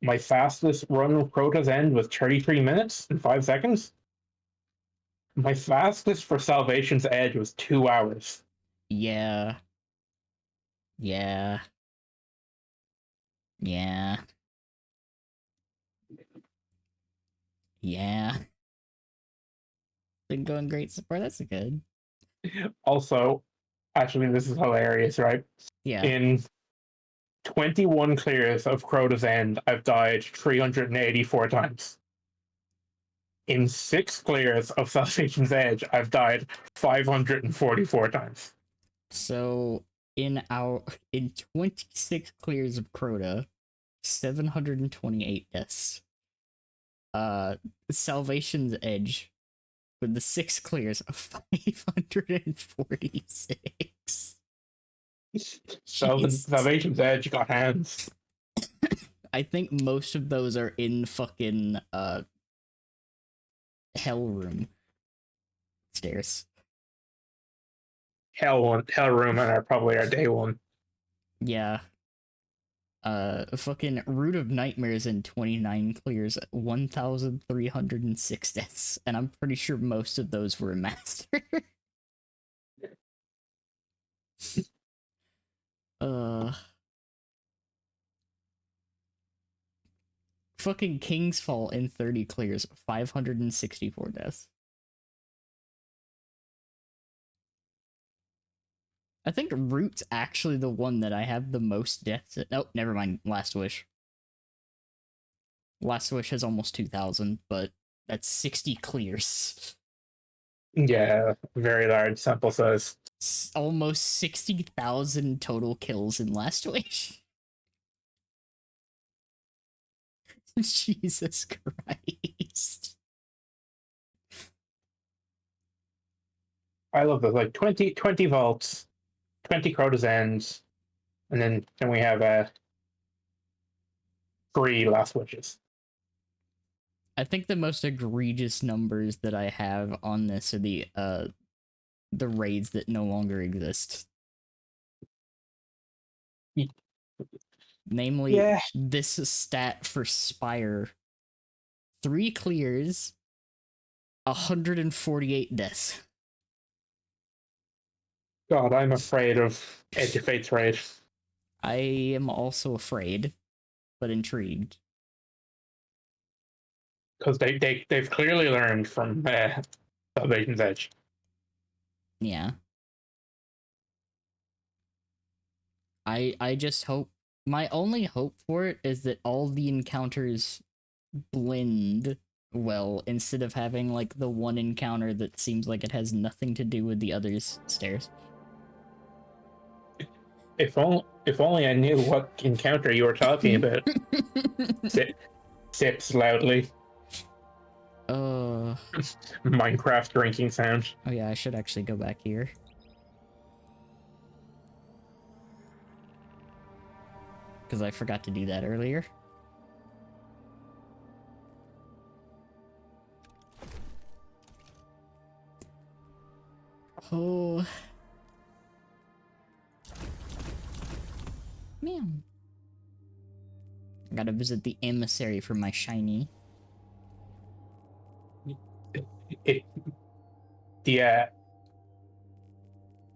my fastest run of Crota's End was 33 minutes and 5 seconds. My fastest for Salvation's Edge was 2 hours. Yeah. Yeah. Yeah. Yeah. Been going great so far. That's good. Also, actually, this is hilarious, right? Yeah. In 21 clears of Crota's End, I've died 384 times. In 6 clears of Salvation's Edge, I've died 544 times. So in 26 clears of Crota, 728 deaths. Salvation's Edge with the 6 clears of 546. Salvation's Edge got hands. I think most of those are in fucking Hell Room stairs. Hell Room and are probably our day one. Yeah. Fucking Root of Nightmares in 29 clears, 1,306 deaths, and I'm pretty sure most of those were in Master. Fucking King's Fall in 30 clears, 564 deaths. I think Root's actually the one that I have the most deaths in. Oh, never mind. Last Wish. Last Wish has almost 2,000, but that's 60 clears. Yeah, very large sample size. Almost 60,000 total kills in Last Wish. Jesus Christ. I love those, like 20 vaults, 20 Crota's ends, and then we have 3 last wishes. I think the most egregious numbers that I have on this are the raids that no longer exist. Namely, Yeah. this stat for Spire. 3 clears, 148 deaths. God, I'm afraid of Edge of Fate's raid. I am also afraid, but intrigued. Because they've clearly learned from Salvation's Edge. Yeah. I just hope, my only hope for it is that all the encounters blend well instead of having like the one encounter that seems like it has nothing to do with the others stairs. If only I knew what encounter you were talking about. Sips loudly. Minecraft drinking sound. Oh yeah, I should actually go back here. Because I forgot to do that earlier. Oh. Man. I gotta visit the emissary for my shiny.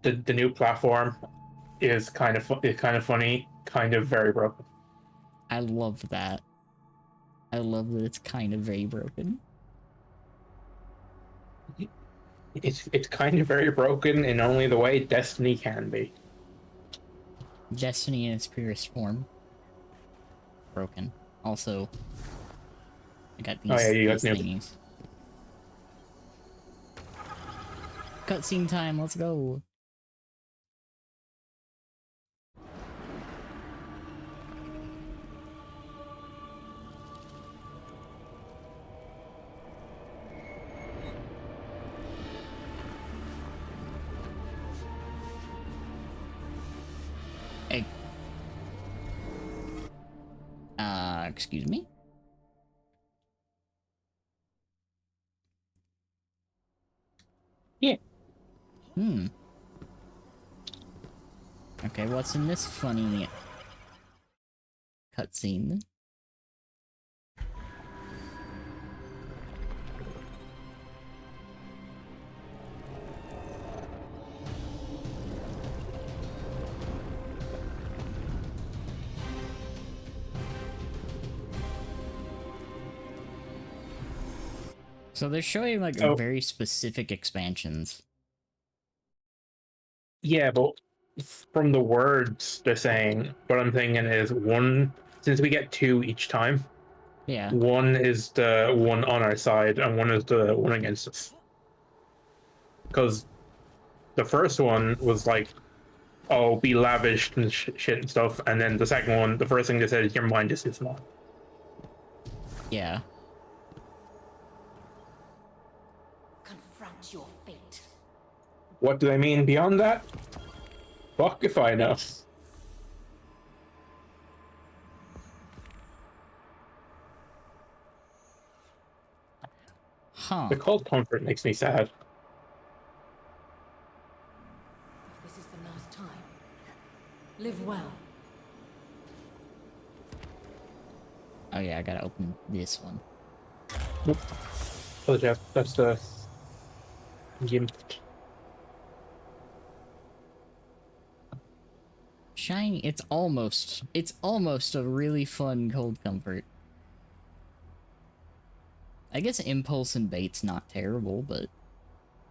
The new platform is kind of funny, kind of very broken. I love that. I love that it's kind of very broken. It's kind of very broken in only the way Destiny can be. Destiny in its purest form. Broken. Also, I got these, you got these thingies. Cutscene time, let's go. Hey. Excuse me? Yeah. Okay, what's in this funny cutscene? So they're showing like very specific expansions. Yeah, but from the words they're saying, what I'm thinking is one, since we get 2 each time. Yeah. One is the one on our side, and one is the one against us. Because the first one was like, "Oh, be lavish and shit and stuff," and then the second one, the first thing they said is, "Your mind is too small." Yeah. Confront your fate. What do they mean beyond that? Fuck if I know. Huh. The cold comfort makes me sad. If this is the last time, live well. Oh yeah, I gotta open this one. Nope. Oh, Jeff, that's the gimp. Shiny, it's almost a really fun cold comfort. I guess Impulse and Bait's not terrible, but...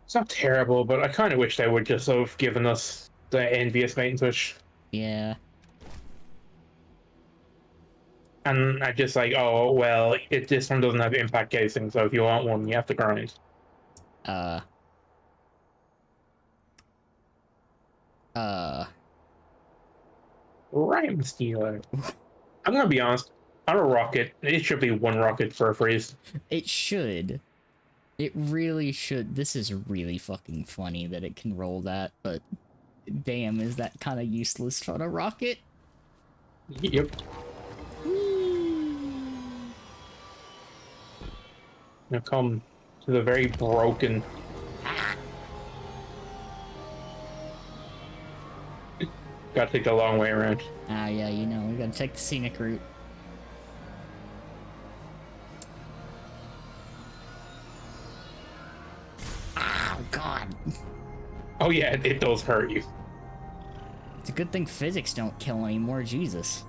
It's not terrible, but I kind of wish they would just have given us The envious bait and switch. Yeah. And I just like, oh well, this one doesn't have impact casing, so if you want one, you have to grind. Uh. Rhyme stealer. I'm gonna be honest. On a rocket, it should be one rocket for a freeze. It should. It really should. This is really fucking funny that it can roll that, but damn, is that kind of useless on a rocket? Yep. Now come to the very broken. Gotta take the long way around. Ah, yeah, you know, we gotta take the scenic route. Oh, God. Oh yeah, it does hurt you. It's a good thing physics don't kill anymore, Jesus.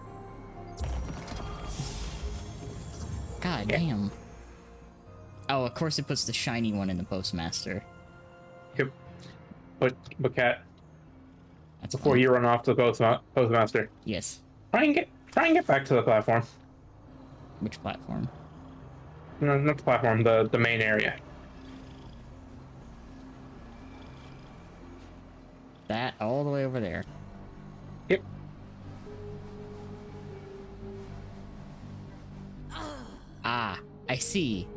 God damn. Oh, of course it puts the shiny one in the postmaster. Yep. But cat, That's before fine. you run off to the postmaster, Yes. try and get back to the platform. Which platform? No, not the platform, the main area. That all the way over there. Yep. Ah, I see.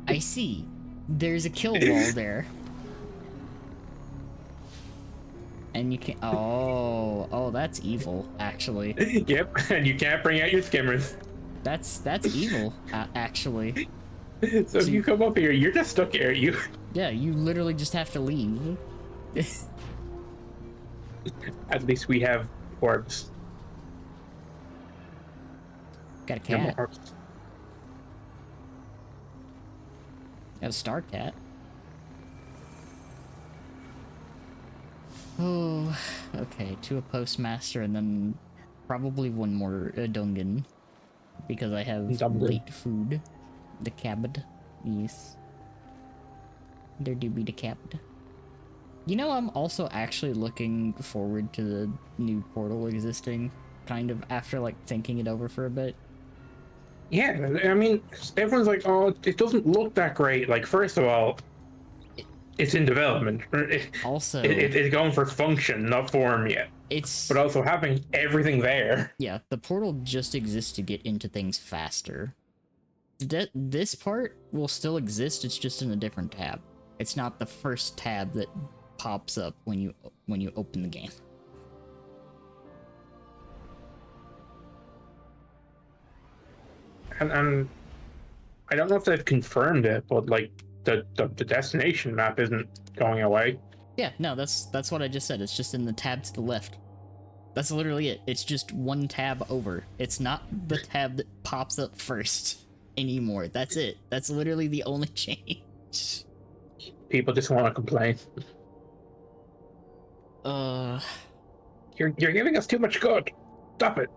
I see. There's a kill wall there. And you can oh, that's evil, actually. Yep, and you can't bring out your skimmers. That's evil, actually. So if you come up here, you're just stuck here. Yeah, you literally just have to leave. At least we have orbs. Got a No more cat. orbs. Got a star cat. Oh, okay. To a postmaster and then probably one more dungeon. Because I have Dungeon. late food. The cabin. Yes. There do be the cabin. You know, I'm also actually looking forward to the new portal existing, kind of, after, like, thinking it over for a bit. Yeah, I mean, everyone's like, oh, it doesn't look that great. Like, first of all, it's in development. Also, It's going for function, not form yet. it's... But also having everything there. Yeah, the portal just exists to get into things faster. This part will still exist, it's just in a different tab. It's not the first tab that pops up when you open the game. And I don't know if they've confirmed it, but like the destination map isn't going away. Yeah, no, that's what I just said. It's just in the tab to the left. That's literally it. It's just one tab over. It's not the tab that pops up first anymore. That's it. That's literally the only change. People just want to complain. You're giving us too much good. Stop it.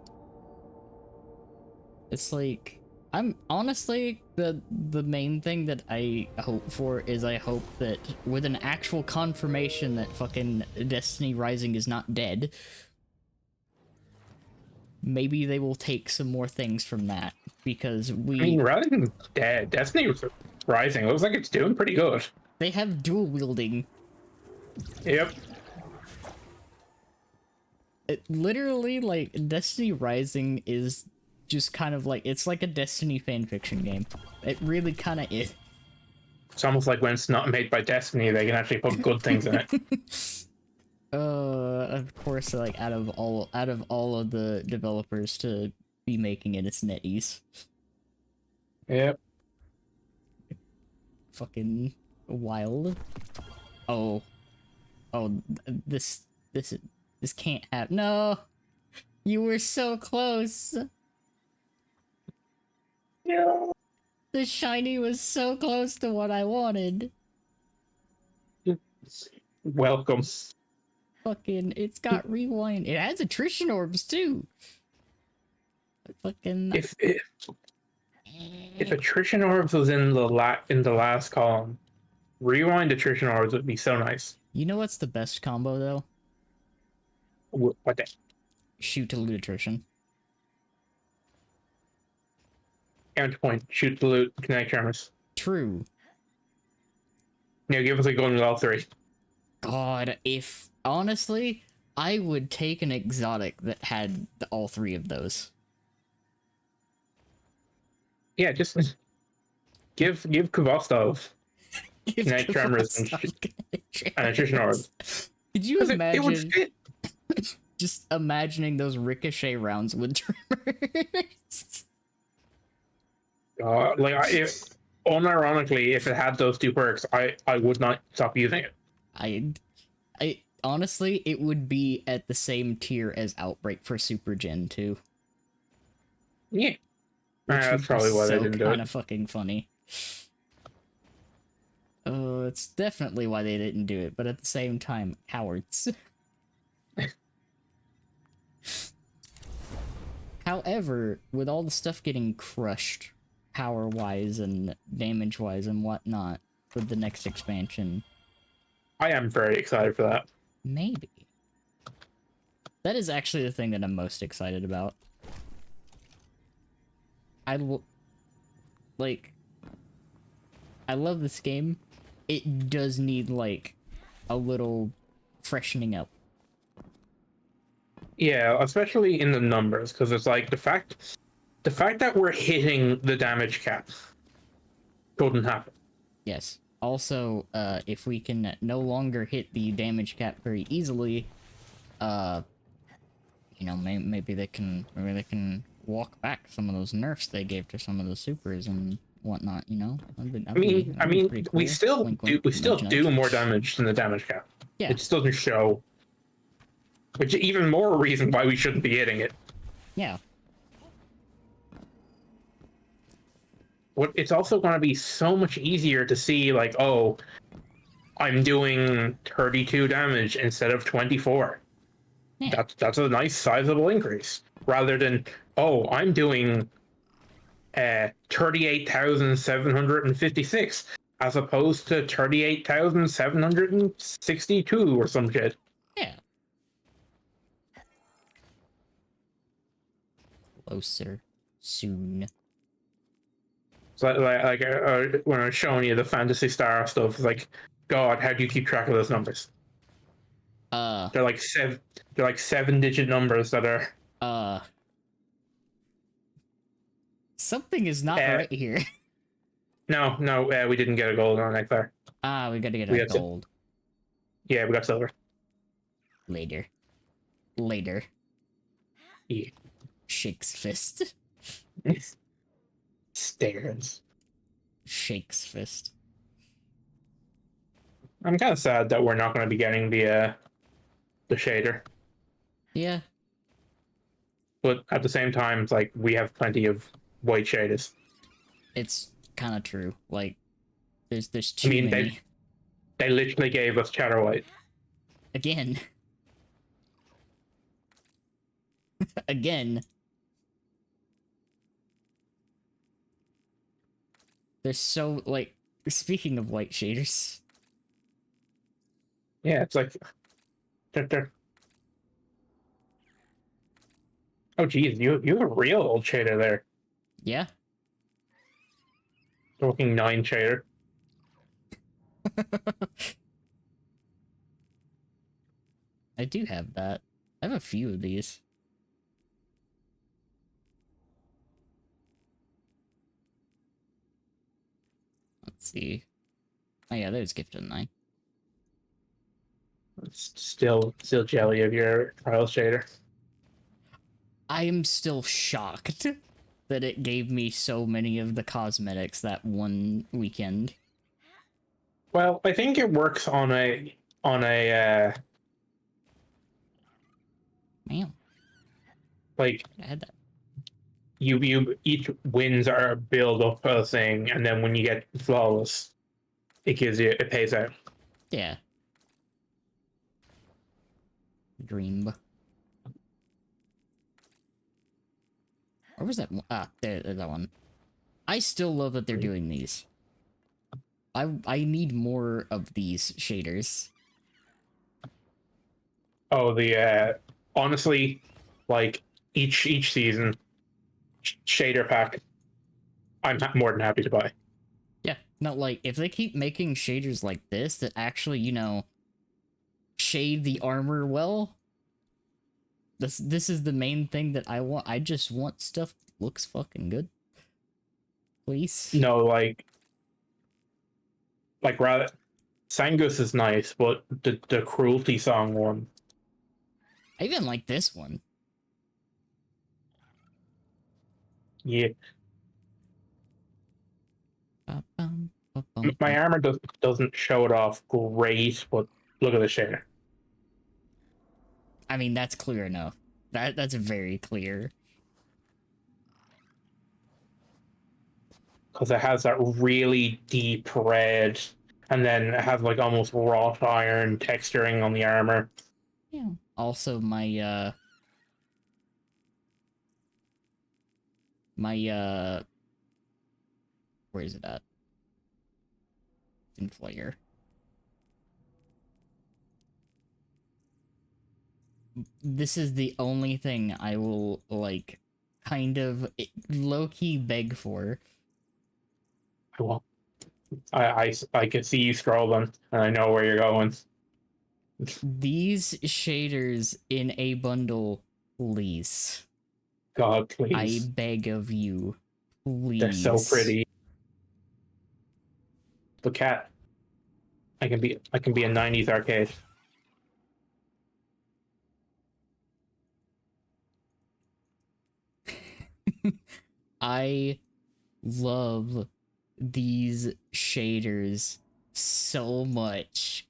It's like, I'm honestly, the main thing that I hope for is I hope that with an actual confirmation that fucking Destiny Rising is not dead, maybe they will take some more things from that, because I mean, rather than dead, Destiny Rising looks like it's doing pretty good. they have dual wielding. Yep. It literally, like, Destiny Rising is just kind of like, it's like a Destiny fanfiction game. It really kind of is. It's almost like when it's not made by Destiny, they can actually put good things in it. Of course, like, out of all of the developers to be making it, it's NetEase. Yep. Fucking wild. Oh, this can't happen. No, you were so close. Yeah. The shiny was so close to what I wanted. Welcome. Fucking, it's got rewind. It has attrition orbs too. Fucking. If attrition orbs was in the last column, rewind attrition orbs would be so nice. You know what's the best combo though? What the? Shoot to loot attrition. Counterpoint. Shoot the loot. Kinetic tremors. True. Now give us a gun with all three. God, if honestly, I would take an exotic that had all three of those. Yeah, just give Kvostov kinetic tremors and attrition orbs. Could you It would imagine fit. just imagining those ricochet rounds with tremors? Unironically, if it had those two perks, I would not stop using it. I honestly, it would be at the same tier as Outbreak for Super Gen 2. Yeah. Which That's would be probably why they so didn't do kind it. of fucking funny. Oh, it's definitely why they didn't do it, but at the same time, cowards. However, with all the stuff getting crushed, power-wise and damage-wise and whatnot, with the next expansion, I am very excited for that. maybe. That is actually the thing that I'm most excited about. I love this game. It does need, like, a little freshening up. Yeah, especially in the numbers, because it's like the fact that we're hitting the damage cap couldn't happen. Yes. Also, if we can no longer hit the damage cap very easily, you know, maybe they can walk back some of those nerfs they gave to some of the supers and whatnot. You know, We still do more damage than the damage cap. Yeah. It still doesn't show, which is even more reason why we shouldn't be hitting it. Yeah. It's also going to be so much easier to see, like, oh, I'm doing 32 damage instead of 24. Yeah. That's a nice sizable increase, rather than, oh, I'm doing 38,756 as opposed to 38,762 or some shit. Yeah. Closer. Soon. So when I was showing you the Fantasy Star stuff, it's like, God, how do you keep track of those numbers? They're like 7-digit numbers that are. Something is not right here. No, we didn't get a gold on it there. We gotta get We a got gold. Yeah, we got silver. Later. Yeah. Shakes fist. Stairs. Shakes fist. I'm kind of sad that we're not going to be getting the shader. Yeah. But at the same time, it's like we have plenty of white shaders. It's kind of true. Like, there's too many. They literally gave us Chatter White. Again. Again. There's so, like, speaking of white shaders. Yeah, it's like. Oh, geez, you have a real old shader there. Yeah. Talking 9 shader. I do have that. I have a few of these. Let's see. Oh yeah, there's Gifted 9. It's still jelly of your trial shader. I am still shocked that it gave me so many of the cosmetics that one weekend. Well, I think it works on a Man, like I had that. you each wins are a build up a thing, and then when you get flawless, it pays out. Yeah. Dream. Where was that one? Ah, there's that one. I still love that they're doing these. I need more of these shaders. Oh, the honestly, like each season shader pack, I'm more than happy to buy. Yeah, no, like, if they keep making shaders like this that actually, you know, shade the armor well, this is the main thing that I want. I just want stuff that looks fucking good. Please. No, like rather, Sangus is nice, but the cruelty song one, I even like this one. yeah. Ba-bum, ba-bum, My bum. armor doesn't show it off great, but look at the shader. I mean, that's clear enough. That's very clear. Because it has that really deep red, and then it has like almost wrought iron texturing on the armor. Yeah. Also, my where is it at? Inflator. This is the only thing I will, like, kind of low-key beg for. I won't. I can see you scrolling, and I know where you're going. These shaders in a bundle, please. God, I please. beg of you. Please. They're so pretty. But cat, I can be a '90s arcade. I love these shaders so much.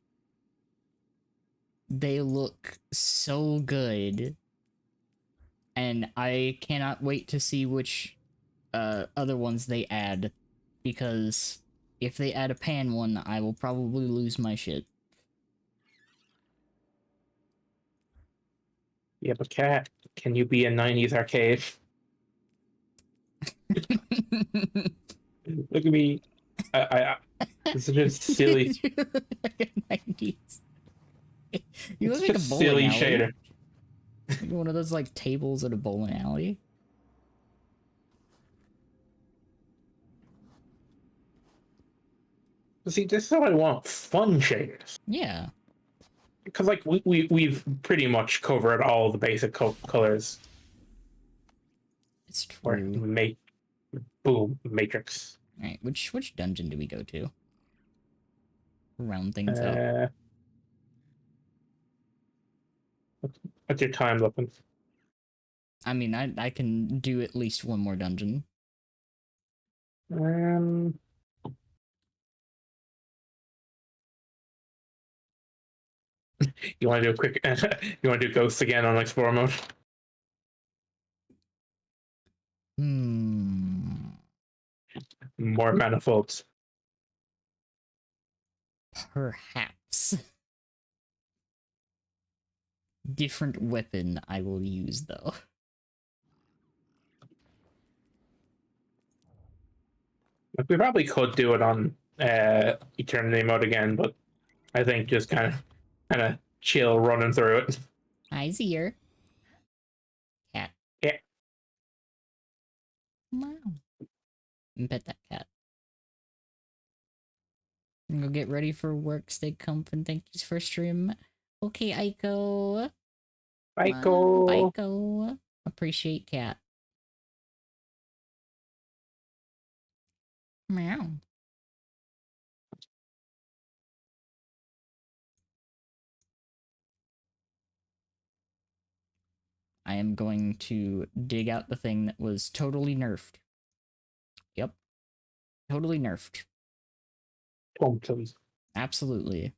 They look so good. And I cannot wait to see which other ones they add, because if they add a pan one, I will probably lose my shit. Yeah, but cat, can you be a '90s arcade? Look at me. This is just silly. You It's look like a just bowling silly alley. shader. Like one of those like tables at a bowling alley. See, this is what I want: fun shaders. Yeah. Because like we've pretty much covered all the basic colors. It's Or true. boom, Matrix. Alright, which dungeon do we go to? Round things up. What's your time looking? I mean, I can do at least one more dungeon. Um, you want to do a quick? You want to do Ghosts again on Explore mode? Hmm. More manifolds. Perhaps. Different weapon I will use, though. Like, we probably could do it on Eternity mode again, but I think just kind of chill running through it. Hi, Zier. Cat. Yeah. Wow. Pet that cat. And go get ready for work. Stay comfy and thank you for stream. Okay, Aiko. Aiko. Wow, Aiko. Appreciate cat. Meow. I am going to dig out the thing that was totally nerfed. Yep. Totally nerfed. Please. Absolutely.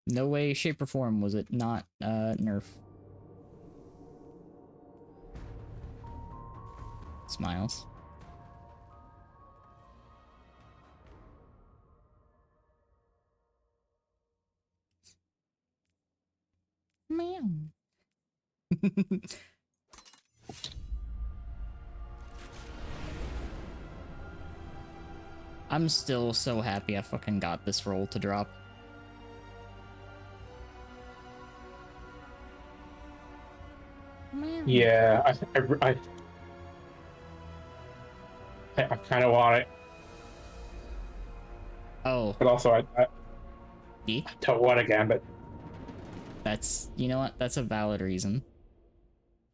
No way, shape, or form was it not nerf. Smiles. Meow. I'm still so happy I fucking got this roll to drop. Yeah, I kind of want it, Oh, but also yeah. I don't want a Gambit. That's, you know what? That's a valid reason.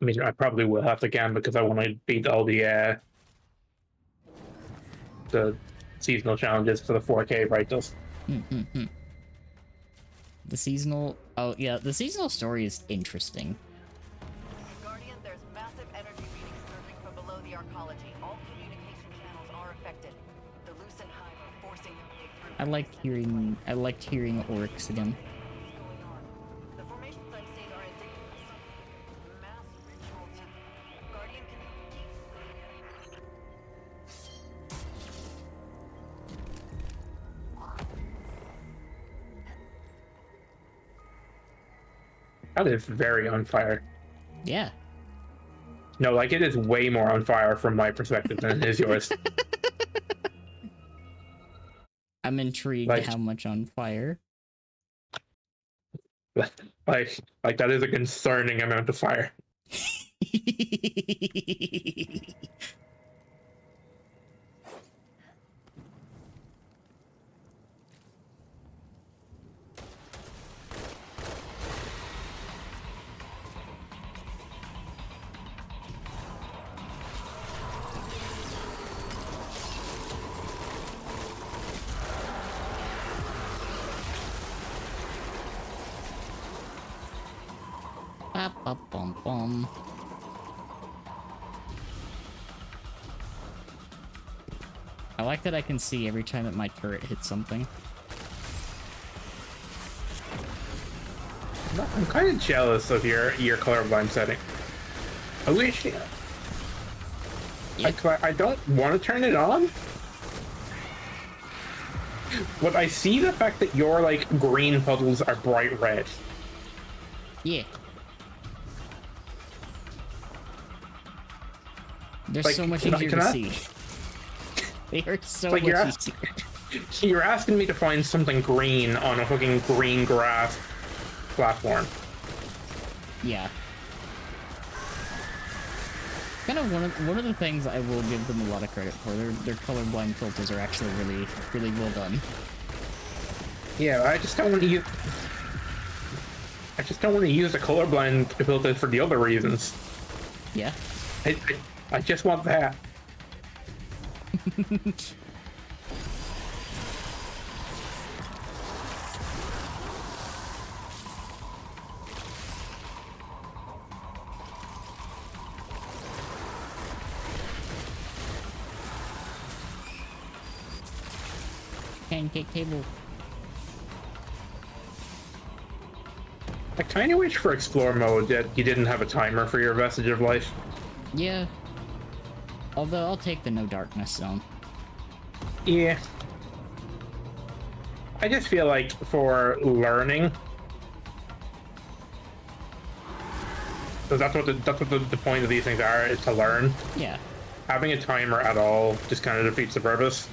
I mean, I probably will have to Gambit because I want to beat all the seasonal challenges for the 4K brightness. Mm-hmm. The seasonal... Oh, yeah, the seasonal story is interesting. Guardian, there's massive energy readings surging from below the arcology. All communication channels are affected. The Lucent Hive are forcing their way through. I liked hearing orcs again. What's going on? The formations I've seen are indicative of some mass ritual to... Guardian, can you... That is very on fire. Yeah. No, like it is way more on fire from my perspective than it is yours. I'm intrigued Like- how much on fire. Like that is a concerning amount of fire. Ba-ba-bum-bum. I like that I can see every time that my turret hits something. I'm kind of jealous of your colorblind setting. I wish I don't want to turn it on, but I see the fact that your like green puddles are bright red. Yeah. They're Like, so much can I- easier can to I- see. They are so Like much you're, easier. you're asking me to find something green on a fucking green grass platform. Yeah. Kind of one of the things I will give them a lot of credit for. Their colorblind filters are actually really well done. Yeah, I just don't want to use. I just don't want to use the colorblind filter for the other reasons. Yeah. I just want that. Pancake table. I kind of wish for Explore mode that you didn't have a timer for your Vestige of Life. Yeah. Although I'll take the no darkness zone. Yeah. I just feel like for learning, so that's what the point of these things are, is to learn. Yeah. Having a timer at all just kind of defeats the purpose.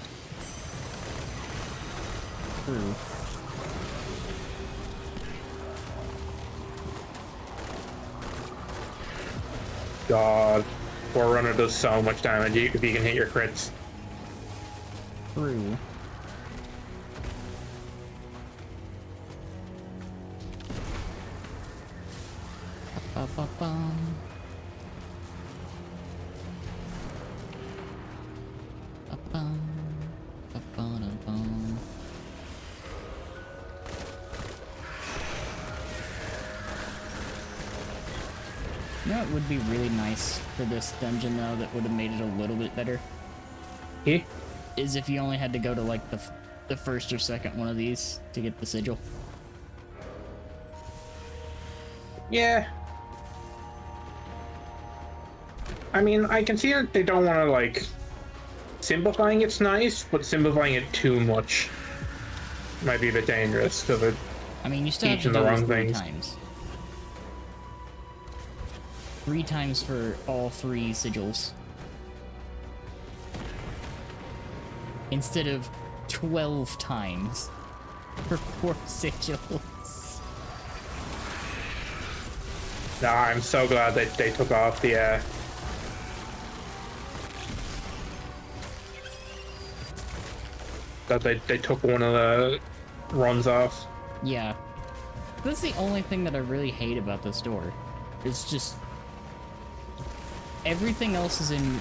True. God, Forerunner does so much damage if you can hit your crits. True. Ba-ba-bum. Ba-bum. Ba-ba-da-bum. You know what would be really nice for this dungeon though that would have made it a little bit better? Yeah. Is if you only had to go to like the first or second one of these to get the sigil. Yeah. I mean, I can see that they don't want to, like... Simplifying it's nice, but simplifying it too much might be a bit dangerous, because it... I mean, you still have to Teaching do the this wrong 3 things. times. 3 times for all 3 sigils. Instead of 12 times for 4 sigils. Nah, I'm so glad that they took off the that they took one of the runs off. Yeah. That's the only thing that I really hate about this door. It's just everything else is in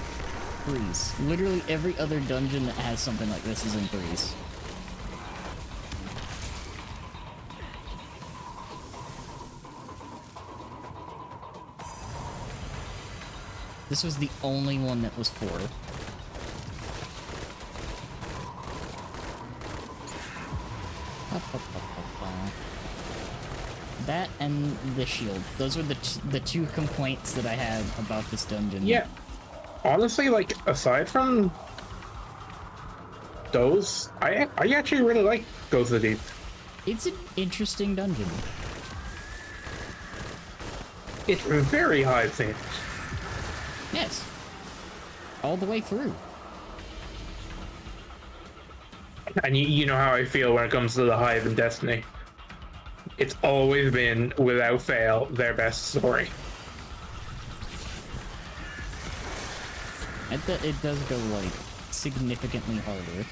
threes. Literally every other dungeon that has something like this is in threes. This was the only one that was 4. That and the shield. Those were the two complaints that I had about this dungeon. Yeah. Honestly, like, aside from those, I actually really like Ghost of the Deep. It's an interesting dungeon. It's very high themed. Yes. All the way through. And you know how I feel when it comes to the Hive in Destiny. It's always been, without fail, their best story. It does go, like, significantly harder.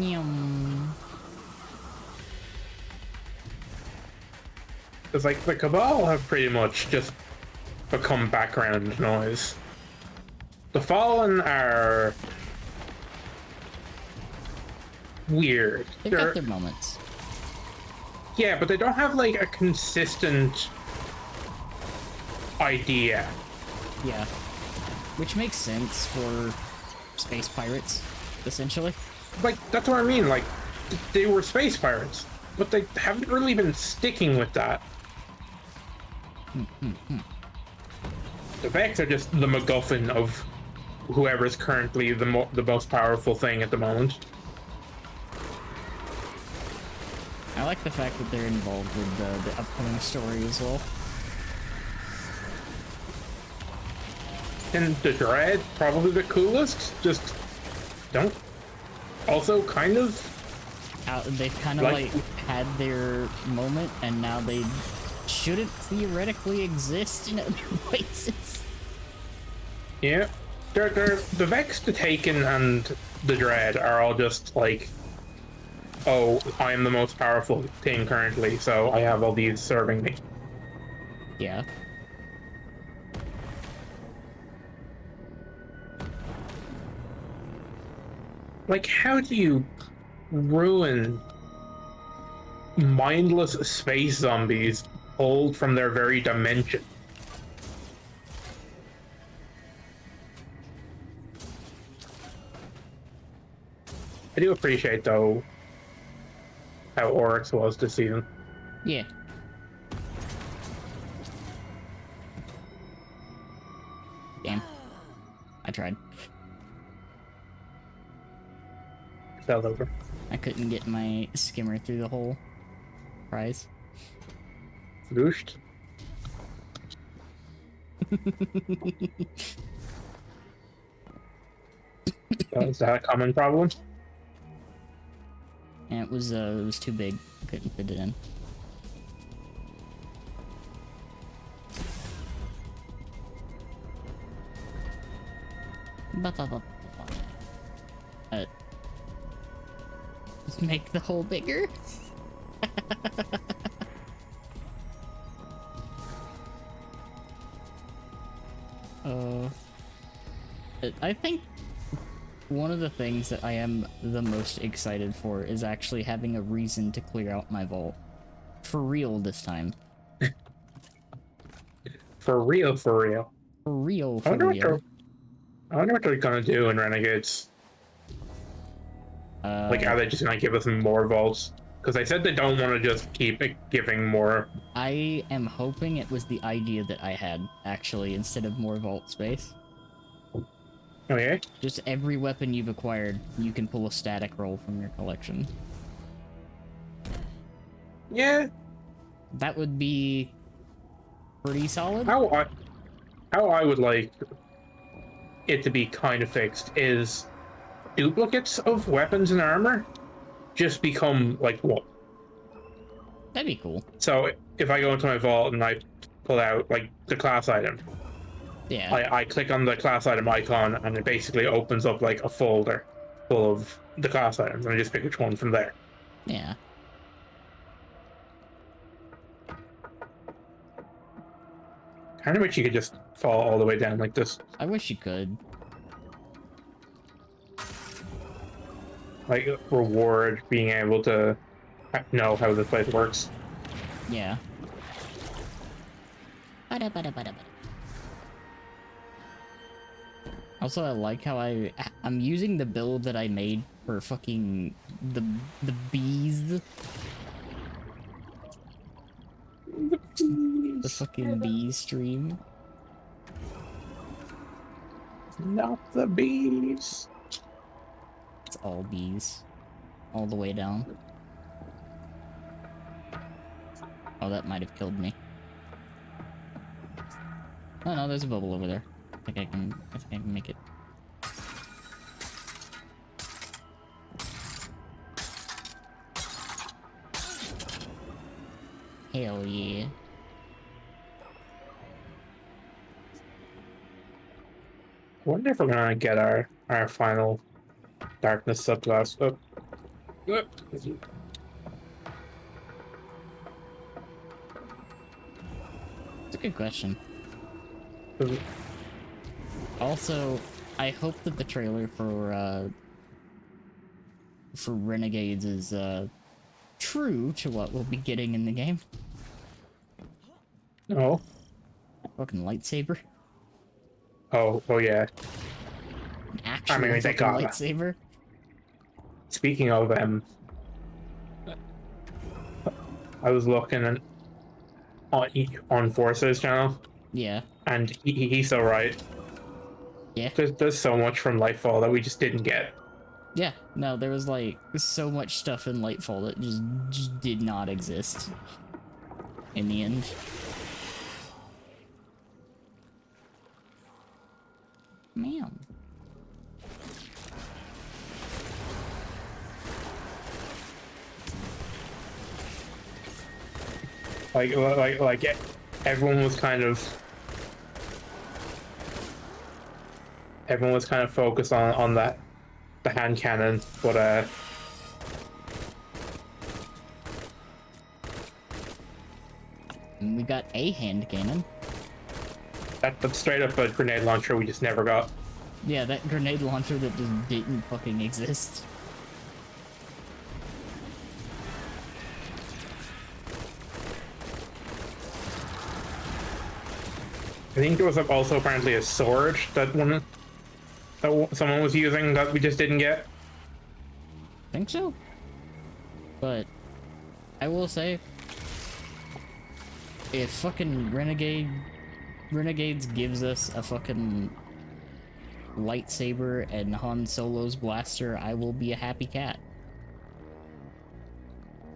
Yum. Because, like, the Cabal have pretty much just become background noise. The Fallen are weird. They've got their moments. Yeah, but they don't have, like, a consistent idea. Yeah. Which makes sense for space pirates, essentially. Like, that's what I mean. Like, they were space pirates, but they haven't really been sticking with that. The Vex are just the MacGuffin of whoever's currently the most powerful thing at the moment. I like the fact that they're involved with the upcoming story as well. And the Dread, probably the coolest, just don't. Also, kind of. They've kind of like had their moment, and now they shouldn't theoretically exist in other places. Yeah. The Vex, the Taken, and the Dread are all just like, oh, I am the most powerful thing currently, so I have all these serving me. Yeah. Like, how do you ruin mindless space zombies pulled from their very dimension? I do appreciate, though, how Oryx was this season. Yeah. Damn. I tried. Fell over. I couldn't get my skimmer through the whole prize. Flooshed. Is that a common problem? And it was too big. Couldn't fit it in. Just make the hole bigger. I think one of the things that I am the most excited for is actually having a reason to clear out my vault. For real this time. For real, for real. For real, I for real. wonder what they're gonna do in Renegades. Like, are they just gonna give us more vaults? Because they said they don't want to just keep giving more. I am hoping it was the idea that I had, actually, instead of more vault space. Okay. Just every weapon you've acquired, you can pull a static roll from your collection. Yeah. That would be pretty solid. How I would like it to be kind of fixed is duplicates of weapons and armor just become like what? That'd be cool. So if I go into my vault and I pull out like the class item, Yeah. I click on the class item icon and it basically opens up like a folder full of the class items, and I just pick which one from there. Yeah. Kind of wish you could just fall all the way down like this. I wish you could. Like reward being able to know how this place works. Yeah. Bada. Also, I like how I'm using the build that I made for fucking the bees. The fucking bee stream. Not the bees. It's all bees. All the way down. Oh, that might have killed me. Oh no, there's a bubble over there. I think I can make it. Hell yeah. I wonder if we're gonna get our final darkness subclass. Oh. It's a good question. Also, I hope that the trailer for Renegades is true to what we'll be getting in the game. Oh. Fucking lightsaber. Oh yeah. An actual they fucking got lightsaber. Speaking of I was looking on Force's channel. Yeah. And he's so right. Yeah. There's so much from Lightfall that we just didn't get. Yeah. No, there was like so much stuff in Lightfall that just did not exist in the end. Man. Like everyone was kind of focused on that the hand cannon, but we got a hand cannon. that's straight up a grenade launcher we just never got. Yeah, that grenade launcher that just didn't fucking exist. I think there was also apparently a sword that someone was using that we just didn't get. Think so? But I will say, if fucking Renegades gives us a fucking lightsaber and Han Solo's blaster, I will be a happy cat.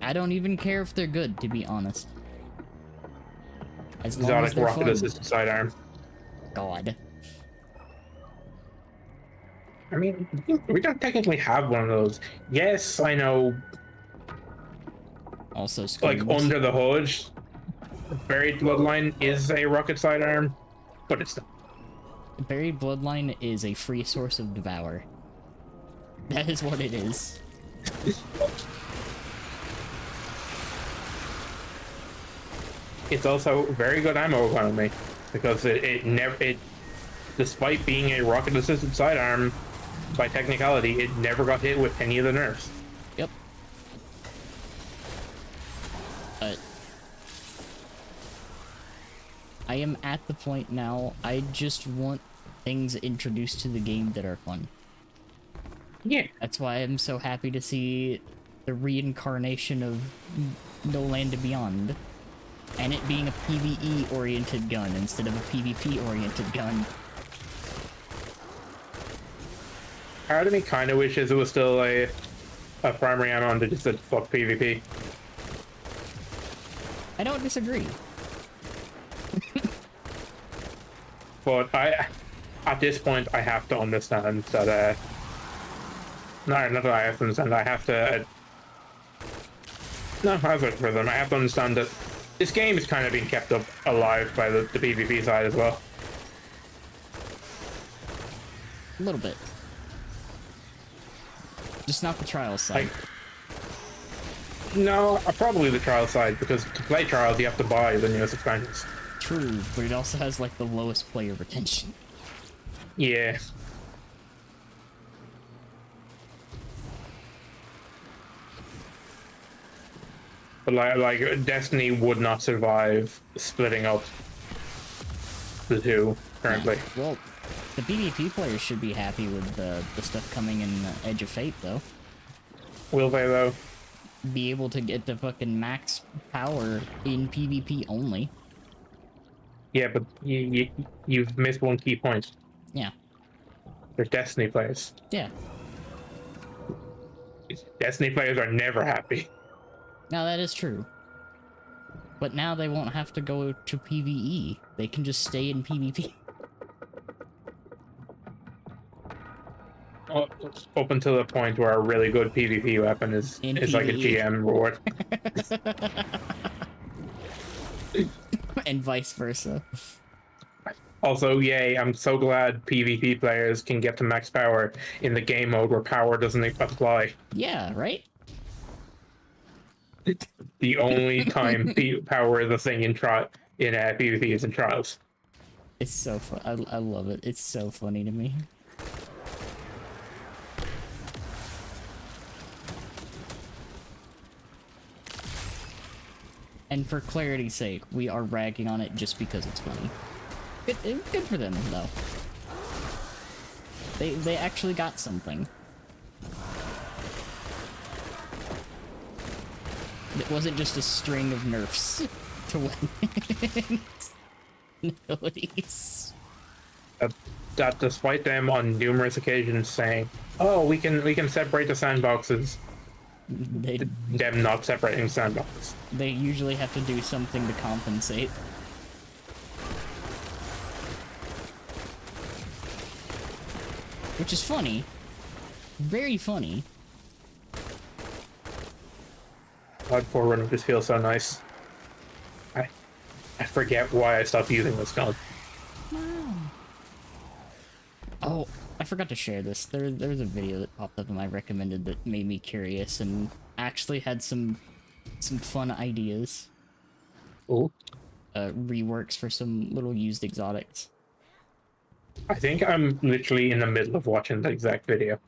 I don't even care if they're good, to be honest. As long as Exotic they're rocket fun. assisted sidearm. God. I mean, we don't technically have one of those. Yes, I know. Also, Like screams. under the hood, Buried Bloodline is a rocket sidearm, but it's not. Buried Bloodline is a free source of Devour. That is what it is. It's also very good ammo economy because it despite being a rocket assisted sidearm by technicality, it never got hit with any of the nerfs. Yep. But I am at the point now, I just want things introduced to the game that are fun. Yeah. That's why I'm so happy to see the reincarnation of No Land Beyond. And it being a PvE-oriented gun instead of a PvP-oriented gun. Part of me kind of wishes it was still a primary ammo that just said fuck PvP. I don't disagree. But at this point, I have to understand that, not that I have to understand, I have to No, I vote for them. I have to understand that this game is kind of being kept up alive by the PvP side as well. A little bit. Just not the trial side. No, probably the trial side, because to play trials you have to buy the newest expansions. True, but it also has like the lowest player retention. Yeah. But like Destiny would not survive splitting up the two currently. Well, the PvP players should be happy with the stuff coming in Edge of Fate, though. Will they though? Be able to get the fucking max power in PvP only. Yeah, but you've missed one key point. Yeah. They're Destiny players. Yeah. Destiny players are never happy. Now that is true. But now they won't have to go to PvE. They can just stay in PvP. Well, up until the point where a really good PvP weapon is like a GM reward. And vice versa. Also, yay, I'm so glad PvP players can get to max power in the game mode where power doesn't apply. Yeah, right? The only time power is a thing in PvP is in trials. It's so fun. I love it. It's so funny to me. And for clarity's sake, we are ragging on it just because it's funny. Good for them, though. They actually got something. It wasn't just a string of nerfs to win abilities. That despite them on numerous occasions saying, "Oh, we can separate the sandboxes," them not separating sandboxes. They usually have to do something to compensate. Which is funny. Very funny. God, Forerunner just feels so nice. I forget why I stopped using this gun. Oh, I forgot to share this. There's a video that popped up and I recommended that made me curious and actually had some fun ideas. Ooh. Reworks for some little used exotics. I think I'm literally in the middle of watching the exact video.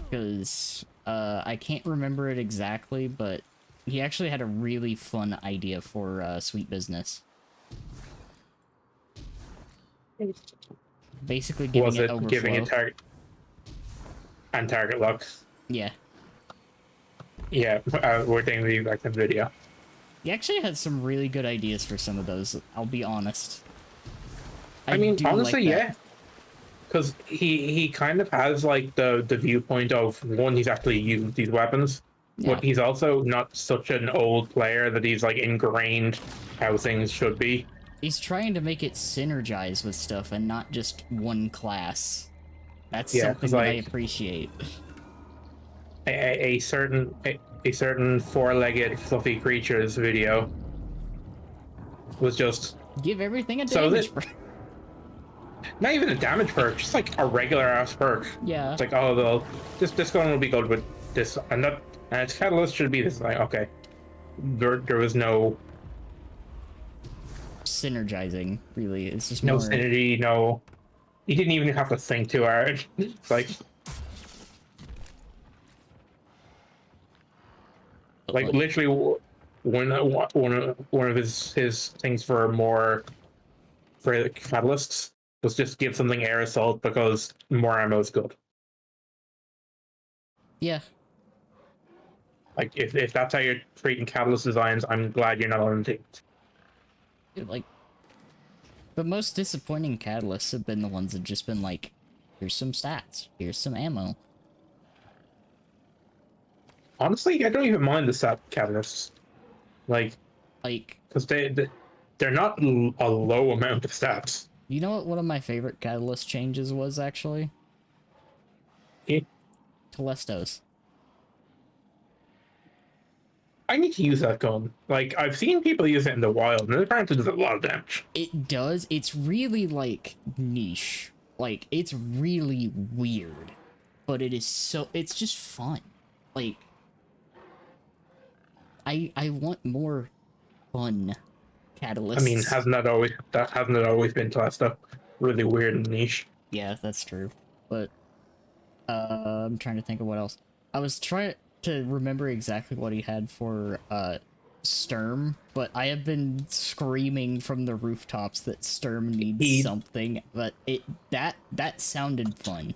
Because I can't remember it exactly, but he actually had a really fun idea for Sweet Business. Basically giving it overflow. Giving it target lock? Yeah. Yeah, we're taking the exact same video. He actually had some really good ideas for some of those, I'll be honest. I mean, honestly, like yeah. Because he kind of has, like, the viewpoint of, one, he's actually used these weapons, yeah. But he's also not such an old player that he's, like, ingrained how things should be. He's trying to make it synergize with stuff and not just one class. That's something that I appreciate. A certain four-legged fluffy creatures video was just give everything a damage perk. Not even a damage perk, just like a regular ass perk. Yeah. It's like, oh, well, this gun will be good with this, and its catalyst should be this. Like, okay, there was no synergizing, really. It's just no more... synergy. No, you didn't even have to think too hard. It's like literally one of his things for catalysts was just give something air assault because more ammo is good. Yeah. Like if that's how you're treating catalyst designs, I'm glad you're not on the team. Like, the most disappointing catalysts have been the ones that just been like, here's some stats, here's some ammo. Honestly, I don't even mind the stat catalysts. Like, because they're not a low amount of stats. You know what one of my favorite catalyst changes was, actually? Yeah. Telestos. I need to use that gun. Like, I've seen people use it in the wild, and it apparently does a lot of damage. It does. It's really like niche. Like it's really weird, but it is so. It's just fun. Like I want more fun catalysts. I mean, hasn't it always been Telesto? Really weird and niche. Yeah, that's true. But I'm trying to think of what else. I was trying to remember exactly what he had for Sturm, but I have been screaming from the rooftops that Sturm needs something, but that sounded fun.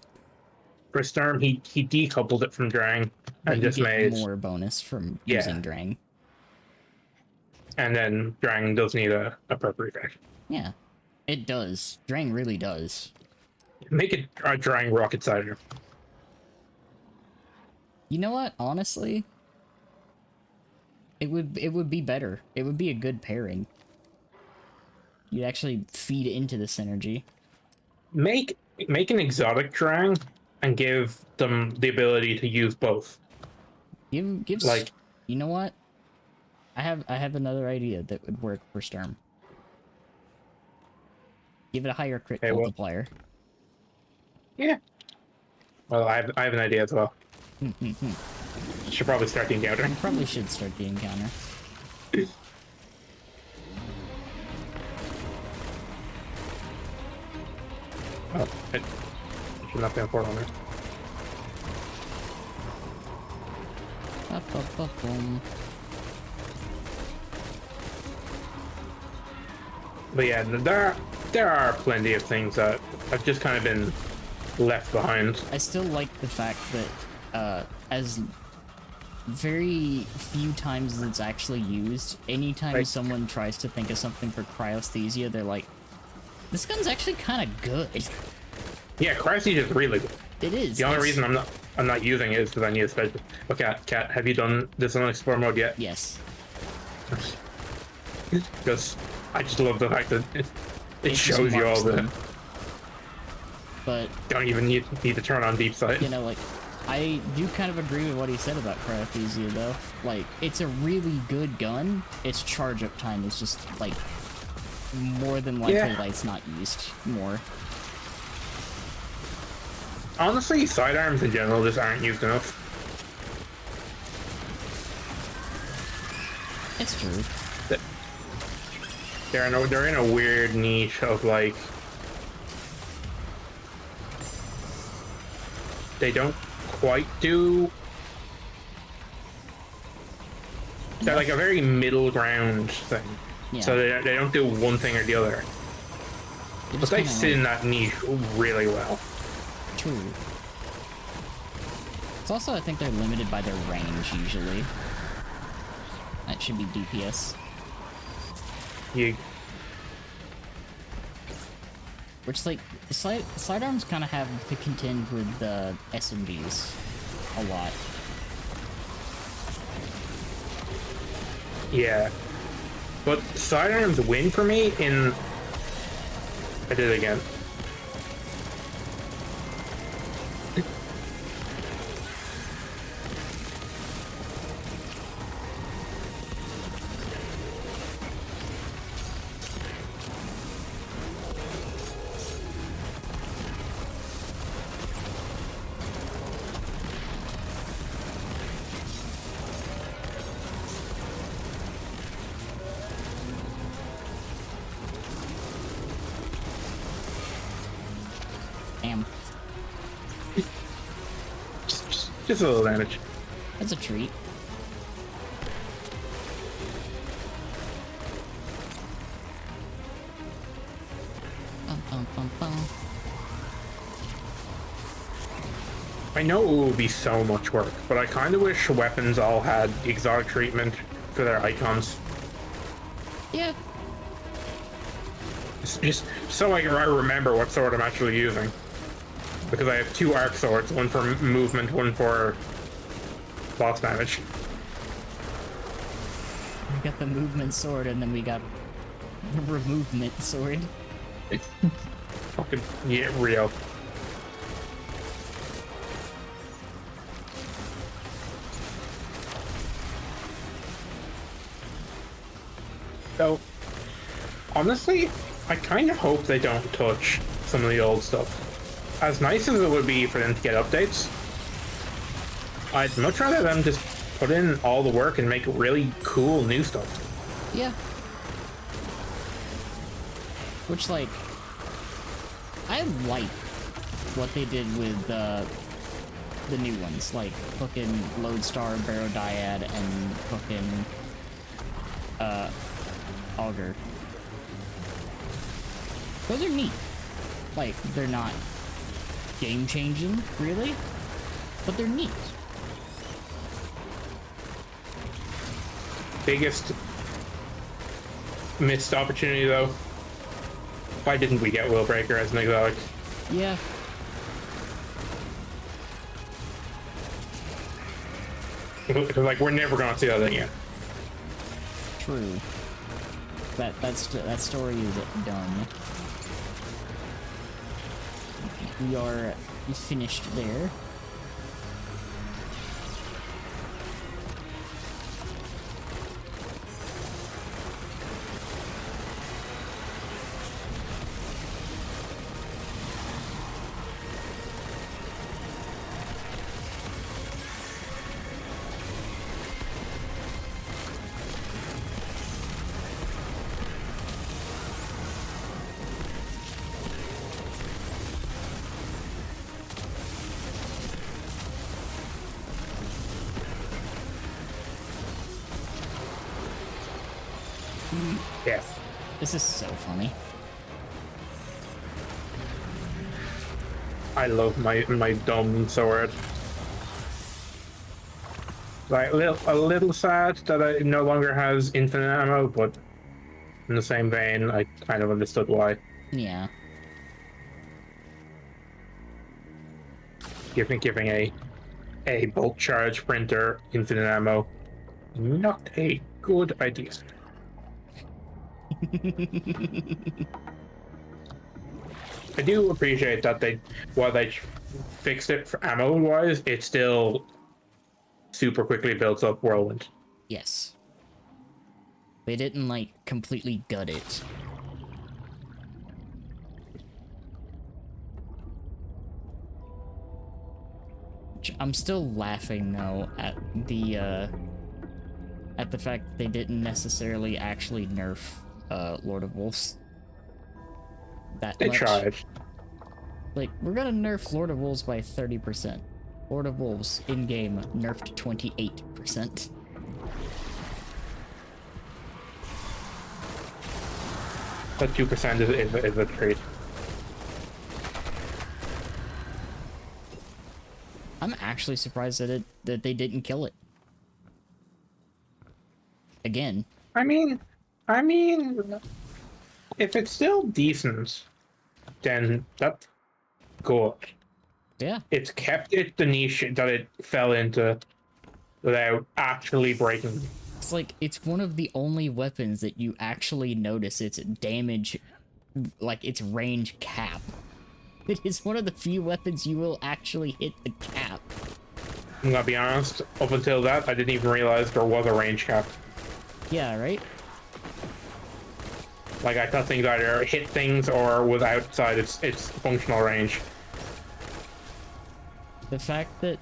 For Sturm, he decoupled it from Drang But and you just get made more bonus from using Drang. And then Drang does need a perp refresh. Yeah, it does. Drang really does. Make it a Drang rocket cider. You know what? Honestly, it would be better. It would be a good pairing. You'd actually feed into the synergy. Make an exotic Drang and give them the ability to use both. Give like, you know what? I have another idea that would work for Sturm. Give it a higher crit multiplier. Yeah. Well, I have an idea as well. Should probably start the encounter. You probably should start the encounter. Oh, it should not be on port on there. Boom. But yeah, there are plenty of things that have just kind of been left behind. I still like the fact that as very few times it's actually used, anytime someone tries to think of something for cryosthesia, they're like, this gun's actually kind of good. Yeah, cryosthesia is really good. It is. The only reason I'm not using it is because I need a special. Okay, Kat, have you done this on explore mode yet? Yes. Because I just love the fact that it shows you all the. But don't even need to turn on deep sight. You know, like, I do kind of agree with what he said about cryosthesia, though. Like, it's a really good gun. Its charge up time is just like more than likely why it's not used more. Honestly, sidearms in general just aren't used enough. It's true. They're in a weird niche of like they don't quite do. They're like a very middle ground thing. Yeah. So they don't do one thing or the other. But they sit in that niche really well. True. It's also, I think they're limited by their range usually. That should be DPS. Yeah. Which, like, sidearms kind of have to contend with the SMGs a lot. Yeah. But sidearms win for me in... I did it again. Just a little damage. That's a treat. I know it would be so much work, but I kind of wish weapons all had exotic treatment for their icons. Yeah. Just so I remember what sword I'm actually using. Because I have two arc swords, one for movement, one for boss damage. We got the movement sword, and then we got the removement sword. Fucking, yeah, real. So, honestly, I kind of hope they don't touch some of the old stuff. As nice as it would be for them to get updates, I'd much rather them just put in all the work and make really cool new stuff. Yeah. Which, like, I like what they did with the new ones, like fucking Lodestar, Barodiad, and fucking Augur. Those are neat. Like, they're not game-changing, really, but they're neat. Biggest missed opportunity, though. Why didn't we get Willbreaker as an exotic? Yeah. Like, we're never gonna see that again. True. That story is done. We are finished there. Yes. This is so funny. I love my dumb sword. Like, a little sad that it no longer has infinite ammo, but in the same vein, I kind of understood why. Yeah. Giving a bulk charge printer infinite ammo, not a good idea. I do appreciate that while they fixed it for ammo wise, it still super quickly builds up Whirlwind. Yes. They didn't, like, completely gut it. I'm still laughing, though, at the fact that they didn't necessarily actually nerf, Lord of Wolves. They Much. tried. Like, we're gonna nerf Lord of Wolves by 30%. Lord of Wolves, in-game, nerfed 28%. That 2% is a treat. I'm actually surprised that they didn't kill it. Again. I mean, if it's still decent, then that's good. Yeah. It's kept it the niche that it fell into without actually breaking. It's like, it's one of the only weapons that you actually notice its damage, like its range cap. It is one of the few weapons you will actually hit the cap. I'm gonna be honest, up until that, I didn't even realize there was a range cap. Yeah, right? Like, I thought things either hit things or was outside its functional range. The fact that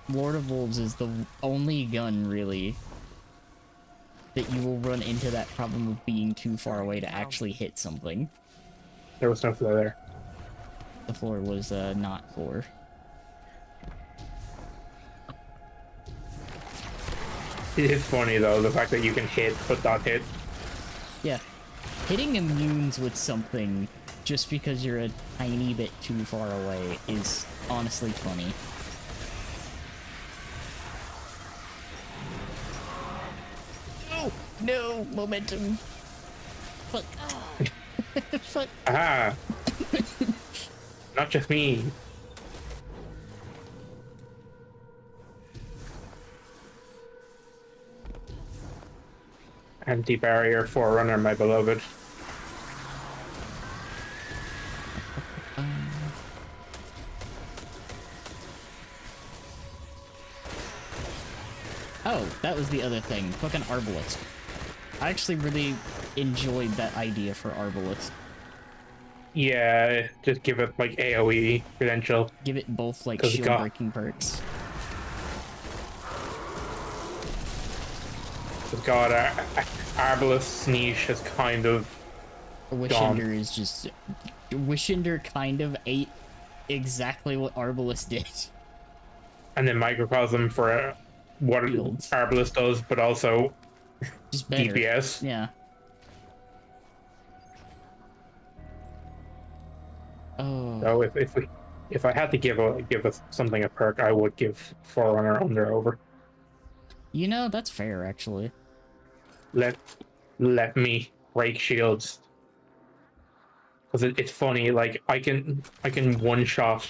Lord of Wolves is the only gun, really, that you will run into that problem of being too far away to actually hit something. There was no floor there. The floor was, not floor. It is funny, though, the fact that you can hit but not hit. Yeah. Hitting immunes with something just because you're a tiny bit too far away is honestly funny. No! No! Momentum! Fuck. Fuck. Aha! Not just me. Anti-barrier forerunner, my beloved. Oh, that was the other thing. Fucking Arbalest. I actually really enjoyed that idea for Arbalest. Yeah, just give it like AoE credential. Give it both like 'Cause shield breaking perks. God, Arbalest's niche has kind of Wishinder is just... Wishinder kind of ate exactly what Arbalest did. and then microcosm for what Fields. Arbalest does, but also Just better. DPS. Yeah. Oh. So if I had to give us something a perk, I would give Forerunner Under over. You know, that's fair, actually. Let me break shields. Because it's funny, like I can one shot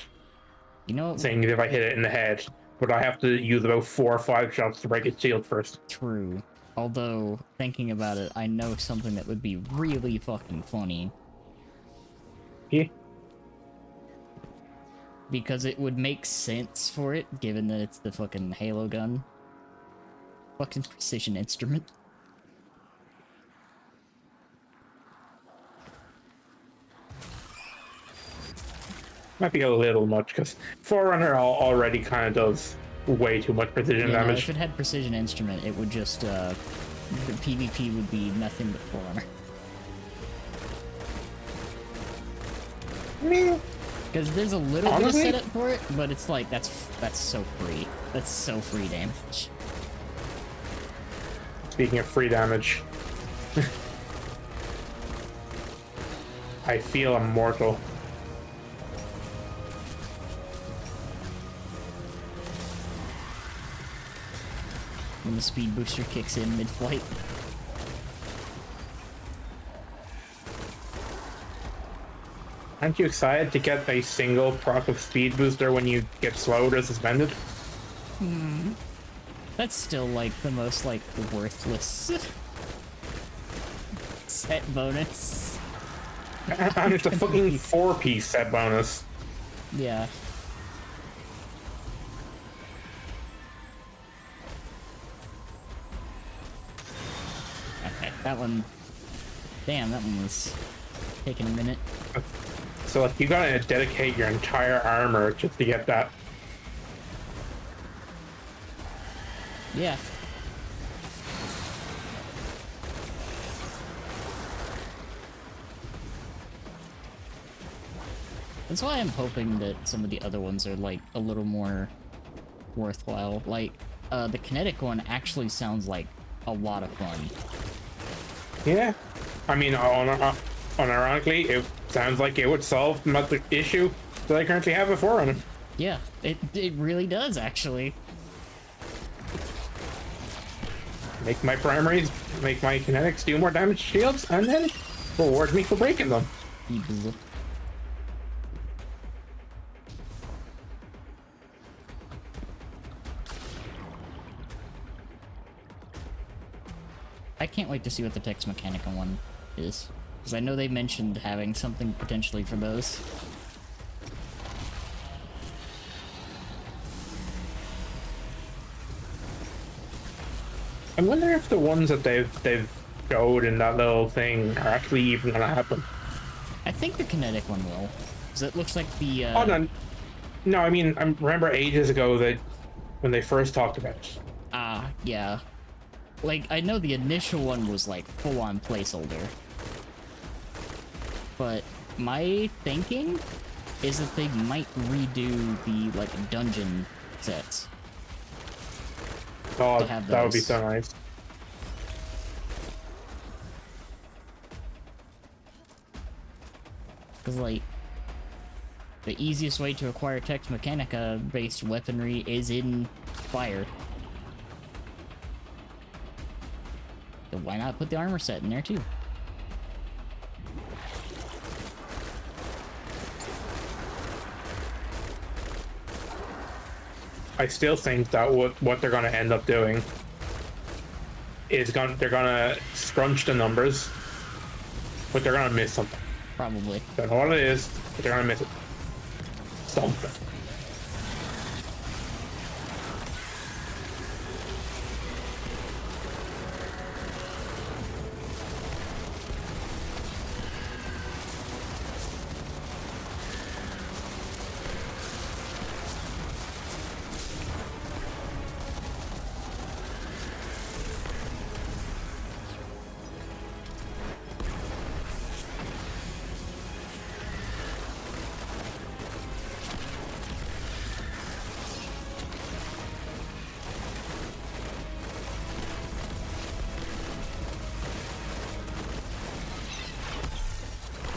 You know, things if I hit it in the head, but I have to use about 4 or 5 shots to break its shield first. true. Although, thinking about it, I know something that would be really fucking funny. Yeah. Because it would make sense for it, given that it's the fucking Halo gun. Fucking precision instrument. Might be a little much, because Forerunner already kind of does way too much precision You know, damage. if it had precision instrument, it would just, the PvP would be nothing but Forerunner. Because there's a little Honestly? bit of setup for it, but it's like, that's so free. That's so free damage. Speaking of free damage, I feel immortal. When the speed booster kicks in mid-flight. Aren't you excited to get a single proc of speed booster when you get slowed or suspended? That's still, like, the most, like, worthless set bonus. And it's a fucking 4-piece set bonus. Yeah. Okay, that one... Damn, that one was taking a minute. So like, you gotta dedicate your entire armor just to get that. Yeah. That's why I'm hoping that some of the other ones are, like, a little more worthwhile. Like, the kinetic one actually sounds like a lot of fun. Yeah. I mean, unironically, it sounds like it would solve the issue that I currently have with Forerunner. Yeah, it really does, actually. Make my primaries, make my kinetics do more damage to shields, and then reward me for breaking them. Eeps. I can't wait to see what the Tex Mechanica one is. Because I know they mentioned having something potentially for those. I wonder if the ones that they've showed in that little thing are actually even gonna happen. I think the kinetic one will. Because it looks like the, Oh, no. No, I mean, I remember ages ago that when they first talked about it. yeah. Like, I know the initial one was, like, full-on placeholder. But my thinking is that they might redo the, like, dungeon sets. Oh, have that would be those. so nice. Because, like, the easiest way to acquire Tex Mechanica-based weaponry is in fire. So why not put the armor set in there, too? I still think that what they're gonna end up doing is they're gonna scrunch the numbers, but they're gonna miss something. Probably. Don't know what it is, but they're gonna miss it. Something.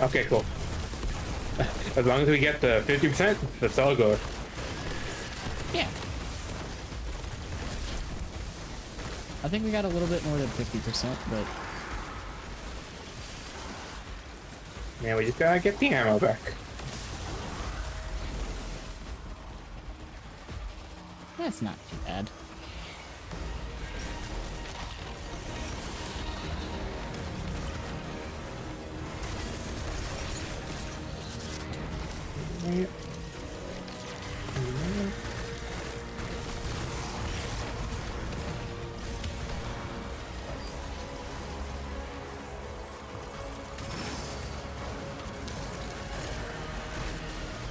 Okay, cool. As long as we get the 50%, that's all good. Yeah. I think we got a little bit more than 50%, but Yeah, we just gotta get the ammo back. that's not too bad.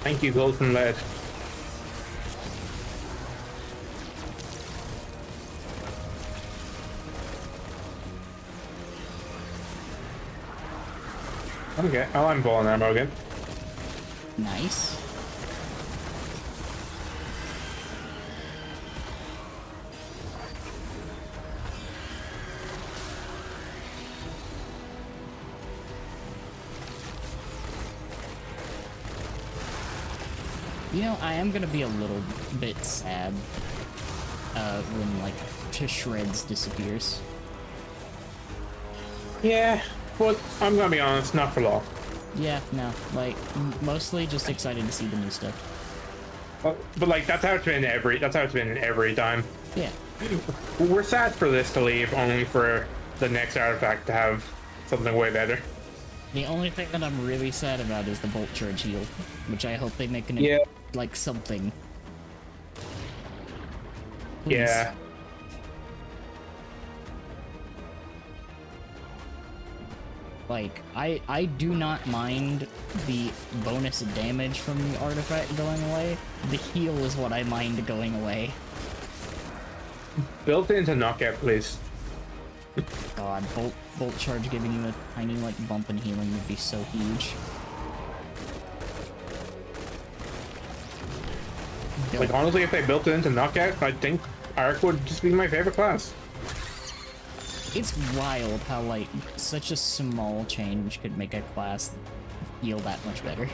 Thank you, Golden Lead. Okay, oh, I'm full on ammo again. Nice. You know, I am gonna be a little bit sad when, like, To Shreds disappears. Yeah, but I'm gonna be honest, not for long. Yeah, no, like, mostly just excited to see the new stuff. But like, that's how it's been every time. Yeah. We're sad for this to leave, only for the next artifact to have something way better. The only thing that I'm really sad about is the bolt charge heal, which I hope they make an like something. Please. Yeah. Like, I do not mind the bonus damage from the artifact going away. The heal is what I mind going away. Built into knockout, please. God, bolt charge giving you a tiny, like, bump in healing would be so huge. Like, honestly, if they built it into knockout, I think Arc would just be my favorite class. It's wild how, like, such a small change could make a class feel that much better.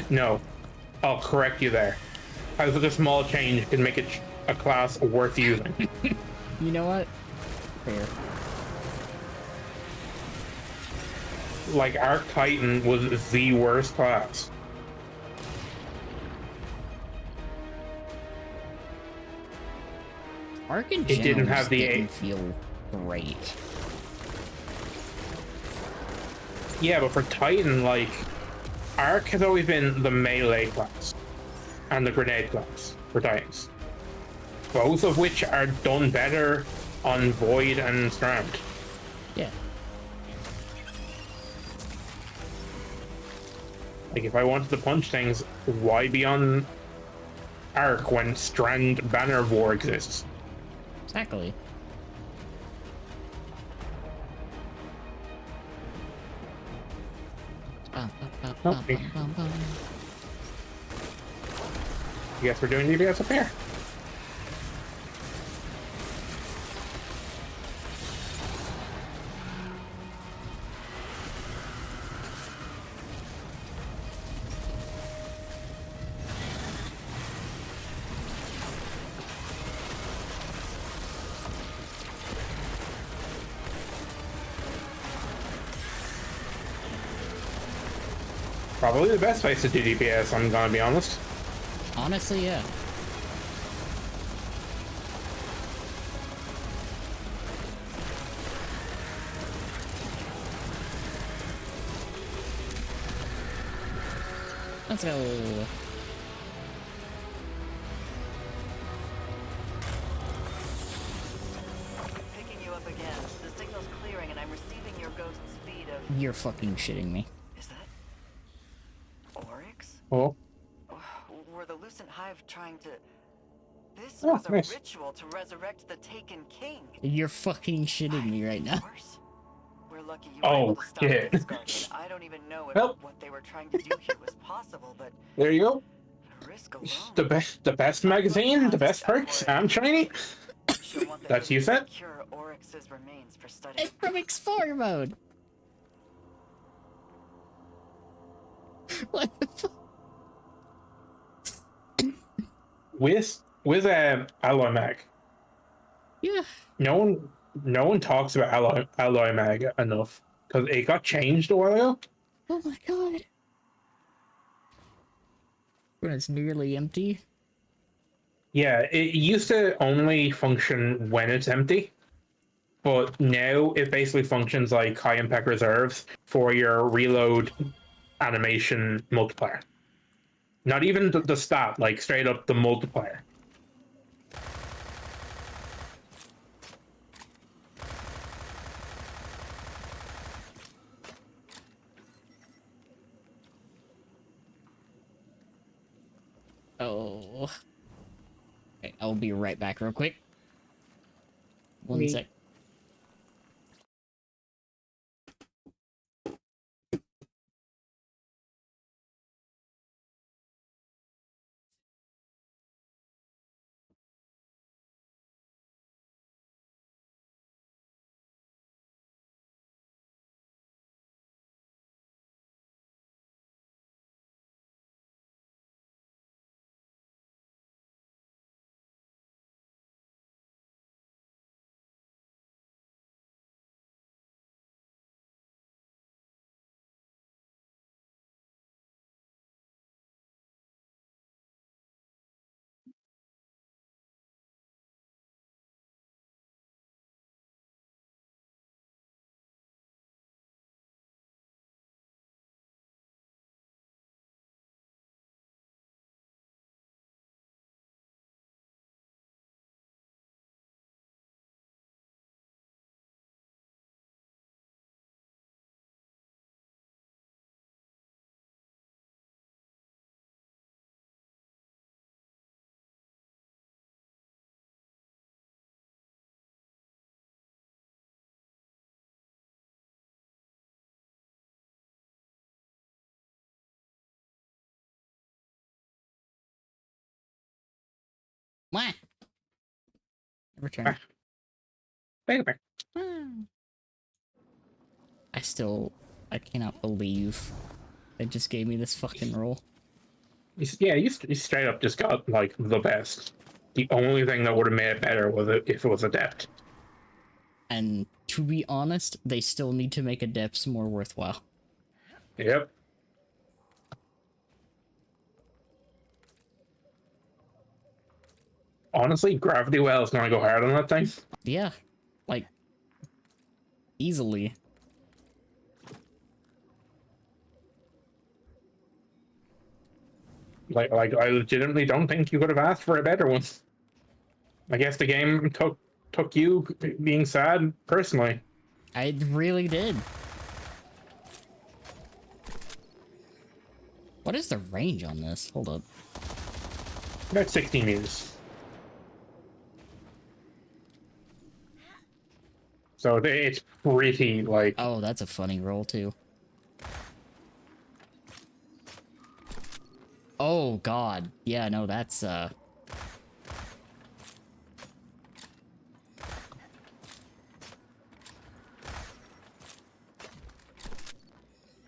No, I'll correct you there. How such a small change can make it a class worth using. You know what? Fair. Like, Arc Titan was the worst class. Arc in It general didn't have just the didn't feel great. Yeah, but for Titan, like, Arc has always been the melee class and the grenade class for Titans. Both of which are done better on Void and Strand. Yeah. Like, if I wanted to punch things, why be on Arc when Strand Banner of War exists? Exactly. Okay. Guess we're doing DBS up here. Probably the best place to do DPS, I'm gonna be honest. Honestly, yeah. Let's go. Picking you up again. The signal's clearing and I'm receiving your ghost speed of... You're fucking shitting me. Is that... Oryx? Oh, Were the Lucent Hive trying to... This Oh, was a nice. ritual to resurrect the Taken King. You're fucking shitting me right now. Worse. We're lucky you were Oh, able to stop shit. this guardian. I don't even know if Well. what they were trying to do here was possible, but there you go. risk alone. The best magazine, the best perks, and shiny. She'll want the That's you Goober to said? cure Oryx's remains for study. It's from Explorer mode. What the fuck? With Alloy Mag. Yeah. No one talks about Alloy Mag enough because it got changed a while ago. Oh my god. When it's nearly empty. Yeah, it used to only function when it's empty, but now it basically functions like high impact reserves for your reload animation multiplier. Not even the stat, like straight up the multiplier. Oh. Okay, I'll be right back real quick. One Me. sec. What? Return. Bang. I cannot believe they just gave me this fucking roll. Yeah, you straight up just got like the best. The only thing that would have made it better was if it was adept. And to be honest, they still need to make adepts more worthwhile. Yep. Honestly, Gravity Well is gonna go hard on that thing. Yeah. Like, easily. Like I legitimately don't think you could have asked for a better one. I guess the game took you being sad personally. I really did. What is the range on this? Hold up. About 16 meters. So it's pretty like. Oh, that's a funny roll too. Oh god. Yeah, no, that's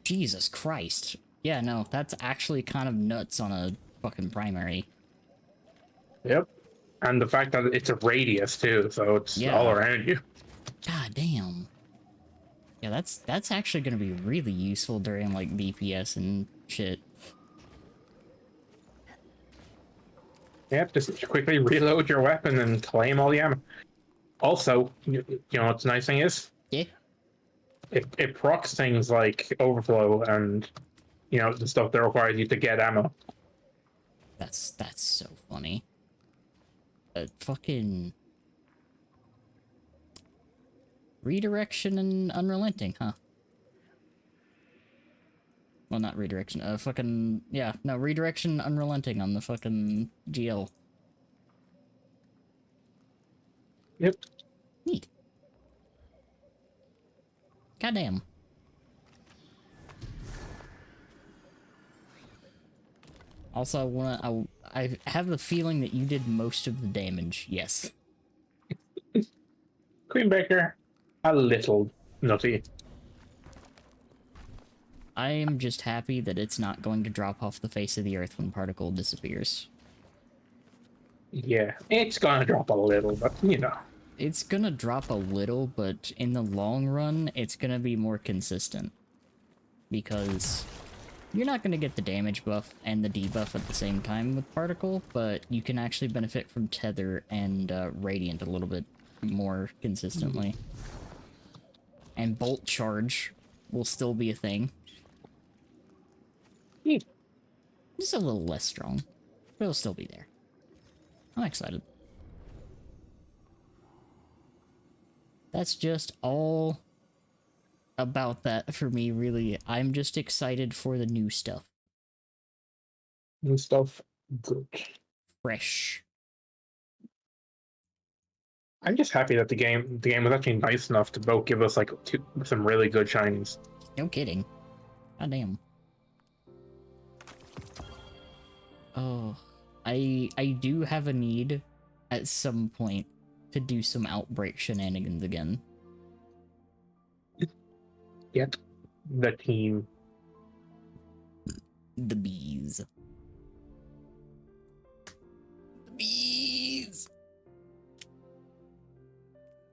Jesus Christ. Yeah, no, that's actually kind of nuts on a fucking primary. Yep. And the fact that it's a radius too, so it's all around you. God damn. Yeah, that's actually gonna be really useful during like DPS and shit. Yep, just quickly reload your weapon and claim all the ammo. Also, you know what's the nice thing is? Yeah. It procs things like overflow and the stuff that requires you to get ammo. That's so funny. Fucking redirection and unrelenting, huh? Well, not redirection. Fucking yeah, no redirection, unrelenting on the fucking GL. Yep. Neat. Goddamn. Also, I have the feeling that you did most of the damage. Yes. Queenbreaker, a little nutty. I am just happy that it's not going to drop off the face of the earth when Particle disappears. Yeah, it's gonna drop a little, but you know. It's gonna drop a little, but in the long run, it's gonna be more consistent. Because you're not gonna get the damage buff and the debuff at the same time with Particle, but you can actually benefit from Tether and Radiant a little bit more consistently. And Bolt Charge will still be a thing. Yeah. Just a little less strong, but it'll still be there. I'm excited. That's just all about that for me, really. I'm just excited for the new stuff. New stuff, good. Fresh. I'm just happy that the game was actually nice enough to both give us like some really good shinies. No kidding. God damn. Oh, I do have a need at some point to do some Outbreak shenanigans again. Get the team. The bees. The bees.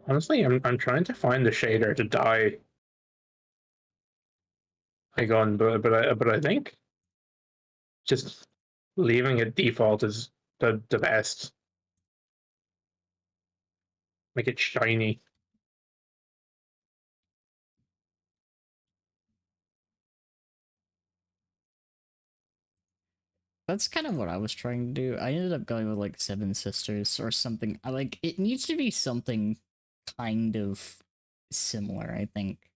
Honestly, I'm trying to find the shader to die. But I think just leaving it default is the best. Make it shiny. That's kind of what I was trying to do. I ended up going with like Seven Sisters or something. I like it needs to be something kind of similar, I think.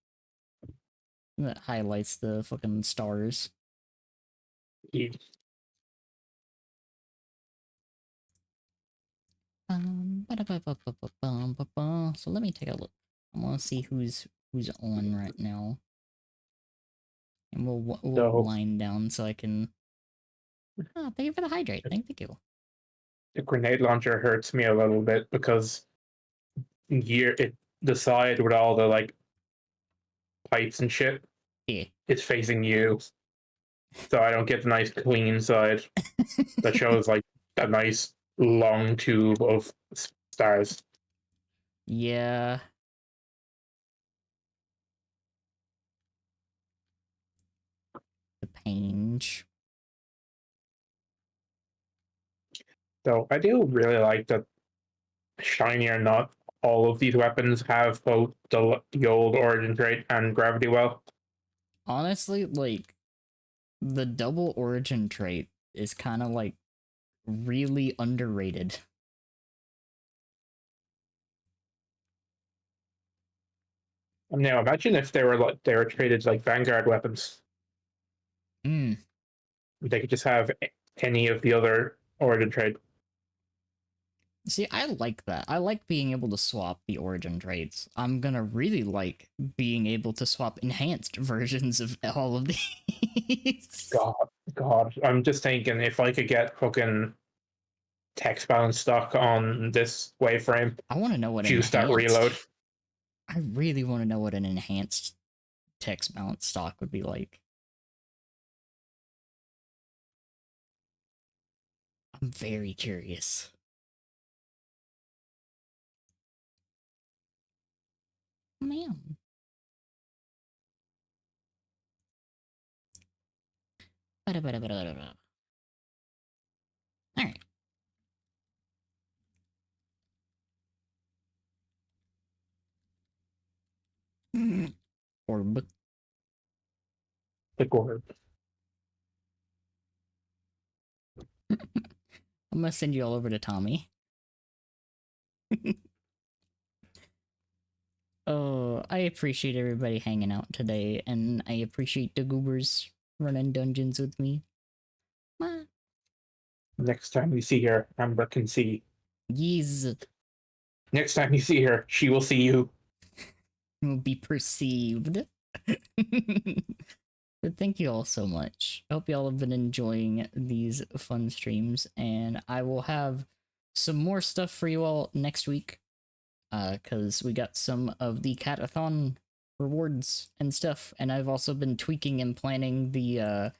That highlights the fucking stars. Yeah. So let me take a look. I want to see who's on right now, and we'll So wind down so I can. Oh, thank you for the hydrate. Thank you. the grenade launcher hurts me a little bit because the side with all the like pipes and shit Yeah. is facing you, so I don't get the nice clean side that shows like a nice long tube of stars. Yeah. The page. So I do really like that, shiny or not, all of these weapons have both the old origin trait and gravity well. Honestly, like the double origin trait is kind of like really underrated. Now imagine if they were traded like Vanguard weapons. Hmm. They could just have any of the other origin trait. See, I like that. I like being able to swap the origin traits. I'm gonna really like being able to swap enhanced versions of all of these. God, I'm just thinking if I could get fucking text balance stock on this waveframe, I want to know what juice that reload. I really want to know what an enhanced text balance stock would be like. I'm very curious. Man. Alright. Orb. The Goober. I'm gonna send you all over to Tommy. Oh, I appreciate everybody hanging out today, and I appreciate the goobers running dungeons with me. Ah, Next time you see her, Amber can see. yes, Next time you see her, she will see you. will be perceived. But thank you all so much. I hope you all have been enjoying these fun streams, and I will have some more stuff for you all next week. because we got some of the Catathon rewards and stuff, and I've also been tweaking and planning the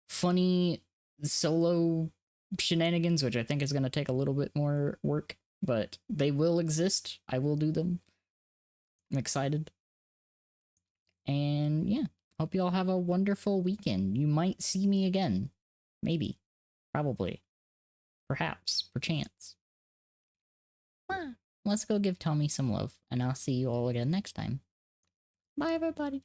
funny solo shenanigans, which I think is going to take a little bit more work, but they will exist. I will do them. I'm excited. And yeah, hope you all have a wonderful weekend. You might see me again. Maybe. Probably. Perhaps. Perchance. Let's go give Tommy some love, and I'll see you all again next time. Bye, everybody.